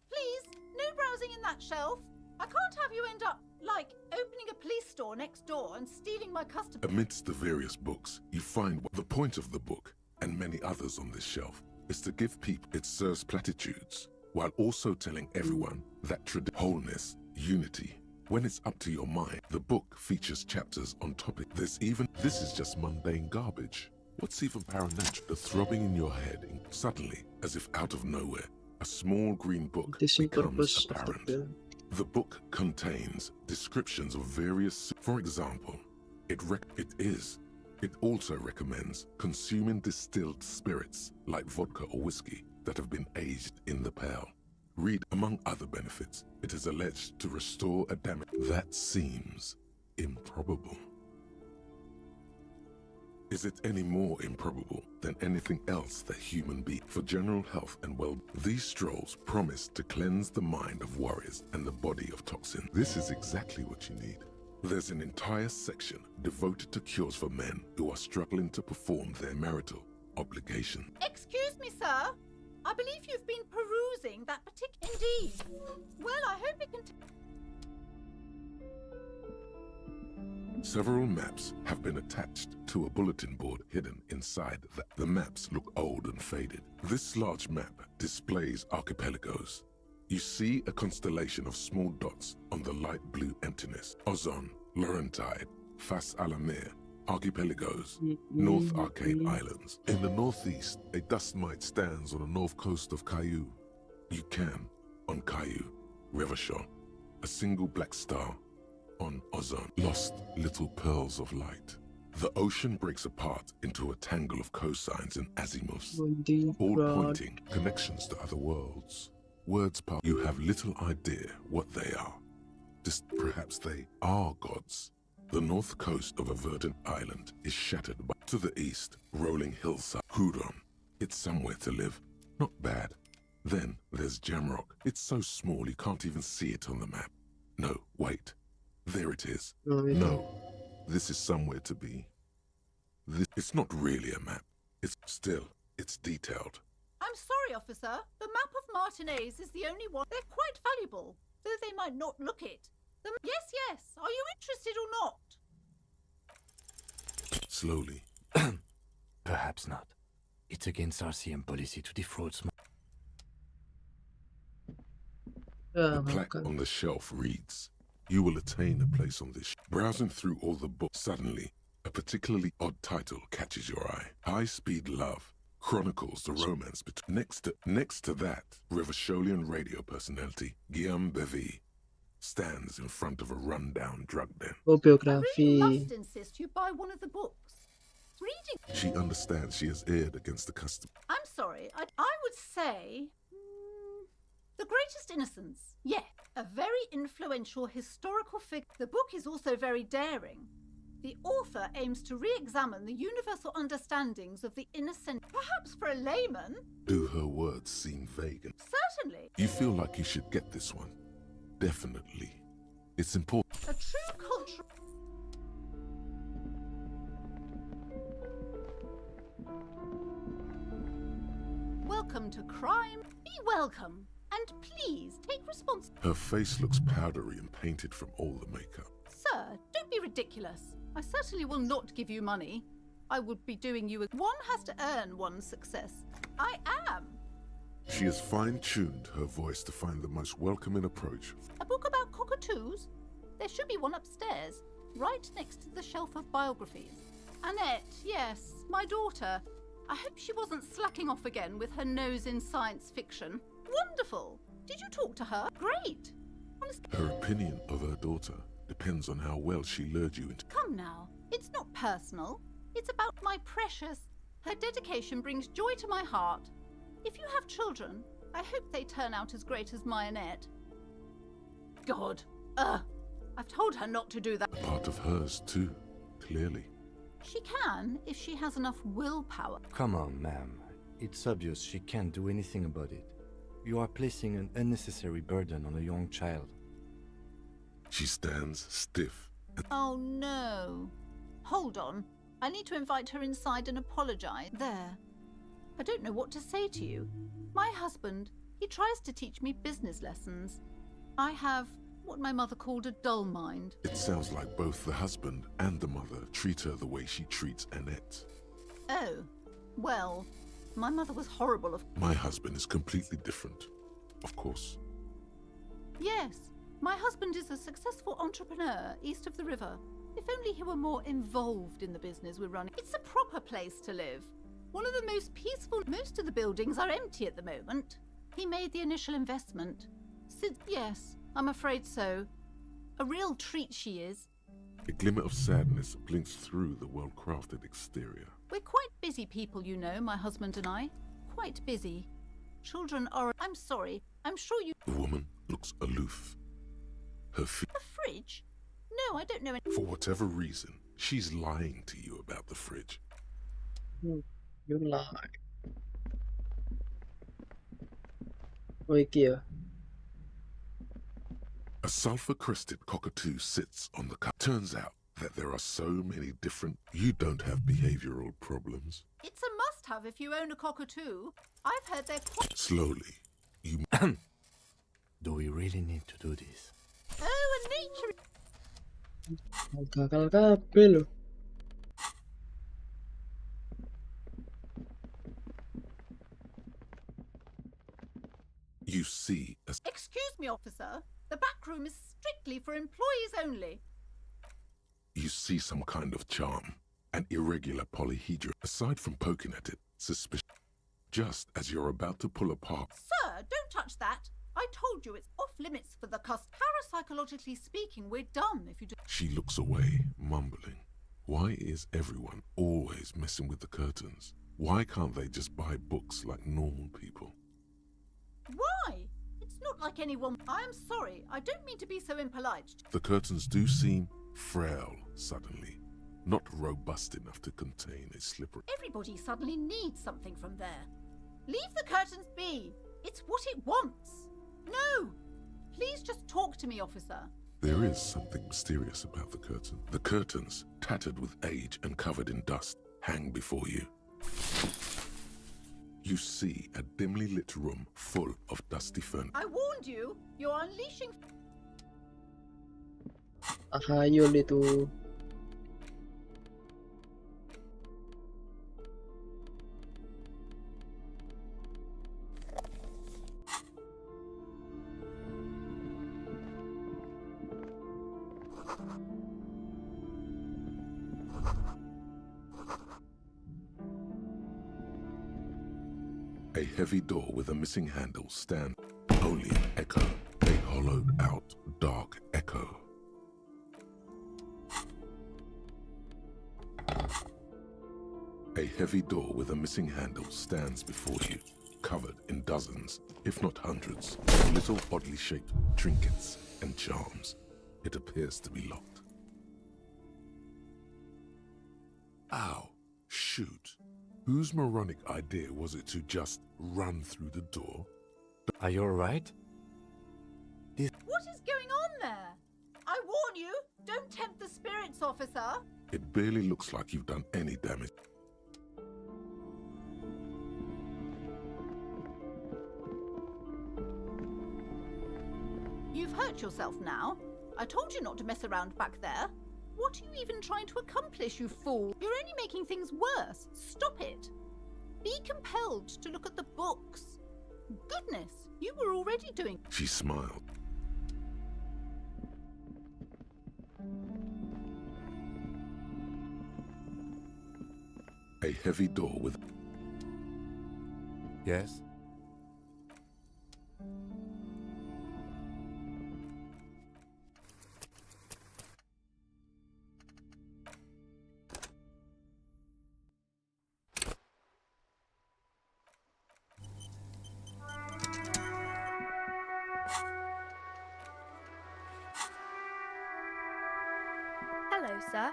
please, no browsing in that shelf. I can't have you end up, like, opening a police store next door and stealing my customers. Amidst the various books, you find the point of the book, and many others on this shelf, is to give people it serves platitudes, while also telling everyone that wholeness, unity. When it's up to your mind, the book features chapters on topic. This is just mundane garbage. What's even paranatural? The throbbing in your head, suddenly, as if out of nowhere, a small green book becomes apparent. The book contains descriptions of various, for example, it also recommends consuming distilled spirits like vodka or whiskey that have been aged in the pail. Read, among other benefits, it is alleged to restore a damage. That seems improbable. Is it any more improbable than anything else that human beings for general health and well? These strolls promise to cleanse the mind of worries and the body of toxins. This is exactly what you need. There's an entire section devoted to cures for men who are struggling to perform their marital obligation. Excuse me, sir. I believe you've been perusing that particular... Indeed. Well, I hope you can... Several maps have been attached to a bulletin board hidden inside the maps look old and faded. This large map displays archipelagos. You see a constellation of small dots on the light blue emptiness. Ozon, Laurentide, Fas Alamer, archipelagos, North Arcade Islands. In the northeast, a dust mite stands on the north coast of Caillou. You can, on Caillou, Revachol, a single black star. On Ozon, lost little pearls of light. The ocean breaks apart into a tangle of cosines and azimuths, all pointing connections to other worlds. Words pass. You have little idea what they are. Just perhaps they are gods. The north coast of a verdant island is shattered by, to the east, rolling hillside. Hudon, it's somewhere to live. Not bad. Then there's Jamrock. It's so small you can't even see it on the map. No, wait. There it is. No, this is somewhere to be. It's not really a map. It's detailed. I'm sorry, officer. The map of Martinez is the only one. They're quite valuable, though they might not look it. Yes. Are you interested or not? Slowly. Perhaps not. It's against RCM policy to defraud small. The plaque on the shelf reads, "You will attain a place on this." Browsing through all the books, suddenly, a particularly odd title catches your eye. High Speed Love chronicles the romance between... Next to that, Revacholian radio personality Guillaume Bevy stands in front of a rundown drug den. I really must insist you buy one of the books. Reading... She understands she has erred against the custom. I'm sorry, I would say... The Greatest Innocence. Yes, a very influential historical figure. The book is also very daring. The author aims to re-examine the universal understandings of the innocent. Perhaps for a layman. Do her words seem vague? Certainly. You feel like you should get this one? Definitely. It's important. A true cultural... Welcome to crime. Be welcome. And please take responsibility. Her face looks powdery and painted from all the makeup. Sir, don't be ridiculous. I certainly will not give you money. I would be doing you a... One has to earn one's success. I am. She has fine-tuned her voice to find the most welcoming approach. A book about cockatoos? There should be one upstairs, right next to the shelf of biographies. Annette, yes, my daughter. I hope she wasn't slacking off again with her nose in science fiction. Wonderful! Did you talk to her? Great! Her opinion of her daughter depends on how well she lured you into... Come now, it's not personal. It's about my precious. Her dedication brings joy to my heart. If you have children, I hope they turn out as great as my Annette. God, I've told her not to do that. A part of hers too, clearly. She can, if she has enough willpower. Come on, ma'am. It's obvious she can't do anything about it. You are placing an unnecessary burden on a young child. She stands stiff. Oh no. Hold on. I need to invite her inside and apologize. There. I don't know what to say to you. My husband, he tries to teach me business lessons. I have what my mother called a dull mind. It sounds like both the husband and the mother treat her the way she treats Annette. Oh, well, my mother was horrible of... My husband is completely different, of course. Yes, my husband is a successful entrepreneur east of the river. If only he were more involved in the business we're running. It's a proper place to live. One of the most peaceful. Most of the buildings are empty at the moment. He made the initial investment. Yes, I'm afraid so. A real treat she is. A glimmer of sadness blinks through the well-crafted exterior. We're quite busy people, you know, my husband and I. Quite busy. Children are... I'm sorry. I'm sure you... The woman looks aloof. Her feet... A fridge? No, I don't know any... For whatever reason, she's lying to you about the fridge. You lie. Oh, kia. A sulfur-crested cockatoo sits on the cup. Turns out that there are so many different... You don't have behavioral problems. It's a must-have if you own a cockatoo. I've heard they're quite... Slowly, you... Do we really need to do this? Oh, a nature... Pelo. You see a... Excuse me, officer. The back room is strictly for employees only. You see some kind of charm, an irregular polyhedron. Aside from poking at it, suspicious. Just as you're about to pull apart... Sir, don't touch that. I told you it's off limits for the Parapsychologically speaking, we're done if you do... She looks away, mumbling. Why is everyone always messing with the curtains? Why can't they just buy books like normal people? Why? It's not like anyone... I'm sorry, I don't mean to be so impolite. The curtains do seem frail suddenly, not robust enough to contain a slippery... Everybody suddenly needs something from there. Leave the curtains be. It's what it wants. No! Please just talk to me, officer. There is something mysterious about the curtain. The curtains, tattered with age and covered in dust, hang before you. You see a dimly lit room full of dusty furniture. I warned you. You're unleashing... Ahayul itu. A heavy door with a missing handle stands. Only an echo, a hollowed out, dark echo. A heavy door with a missing handle stands before you, covered in dozens, if not hundreds, of little oddly shaped trinkets and charms. It appears to be locked. Ow. Shoot. Whose moronic idea was it to just run through the door? Are you alright? What is going on there? I warn you, don't tempt the spirits, officer. It barely looks like you've done any damage. You've hurt yourself now. I told you not to mess around back there. What are you even trying to accomplish, you fool? You're only making things worse. Stop it. Be compelled to look at the books. Goodness, you were already doing... She smiled. A heavy door with... Yes? Hello, sir.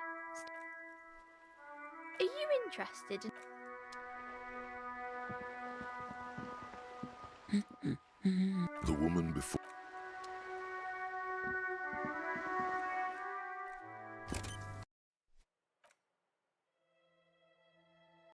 Are you interested in... The woman before...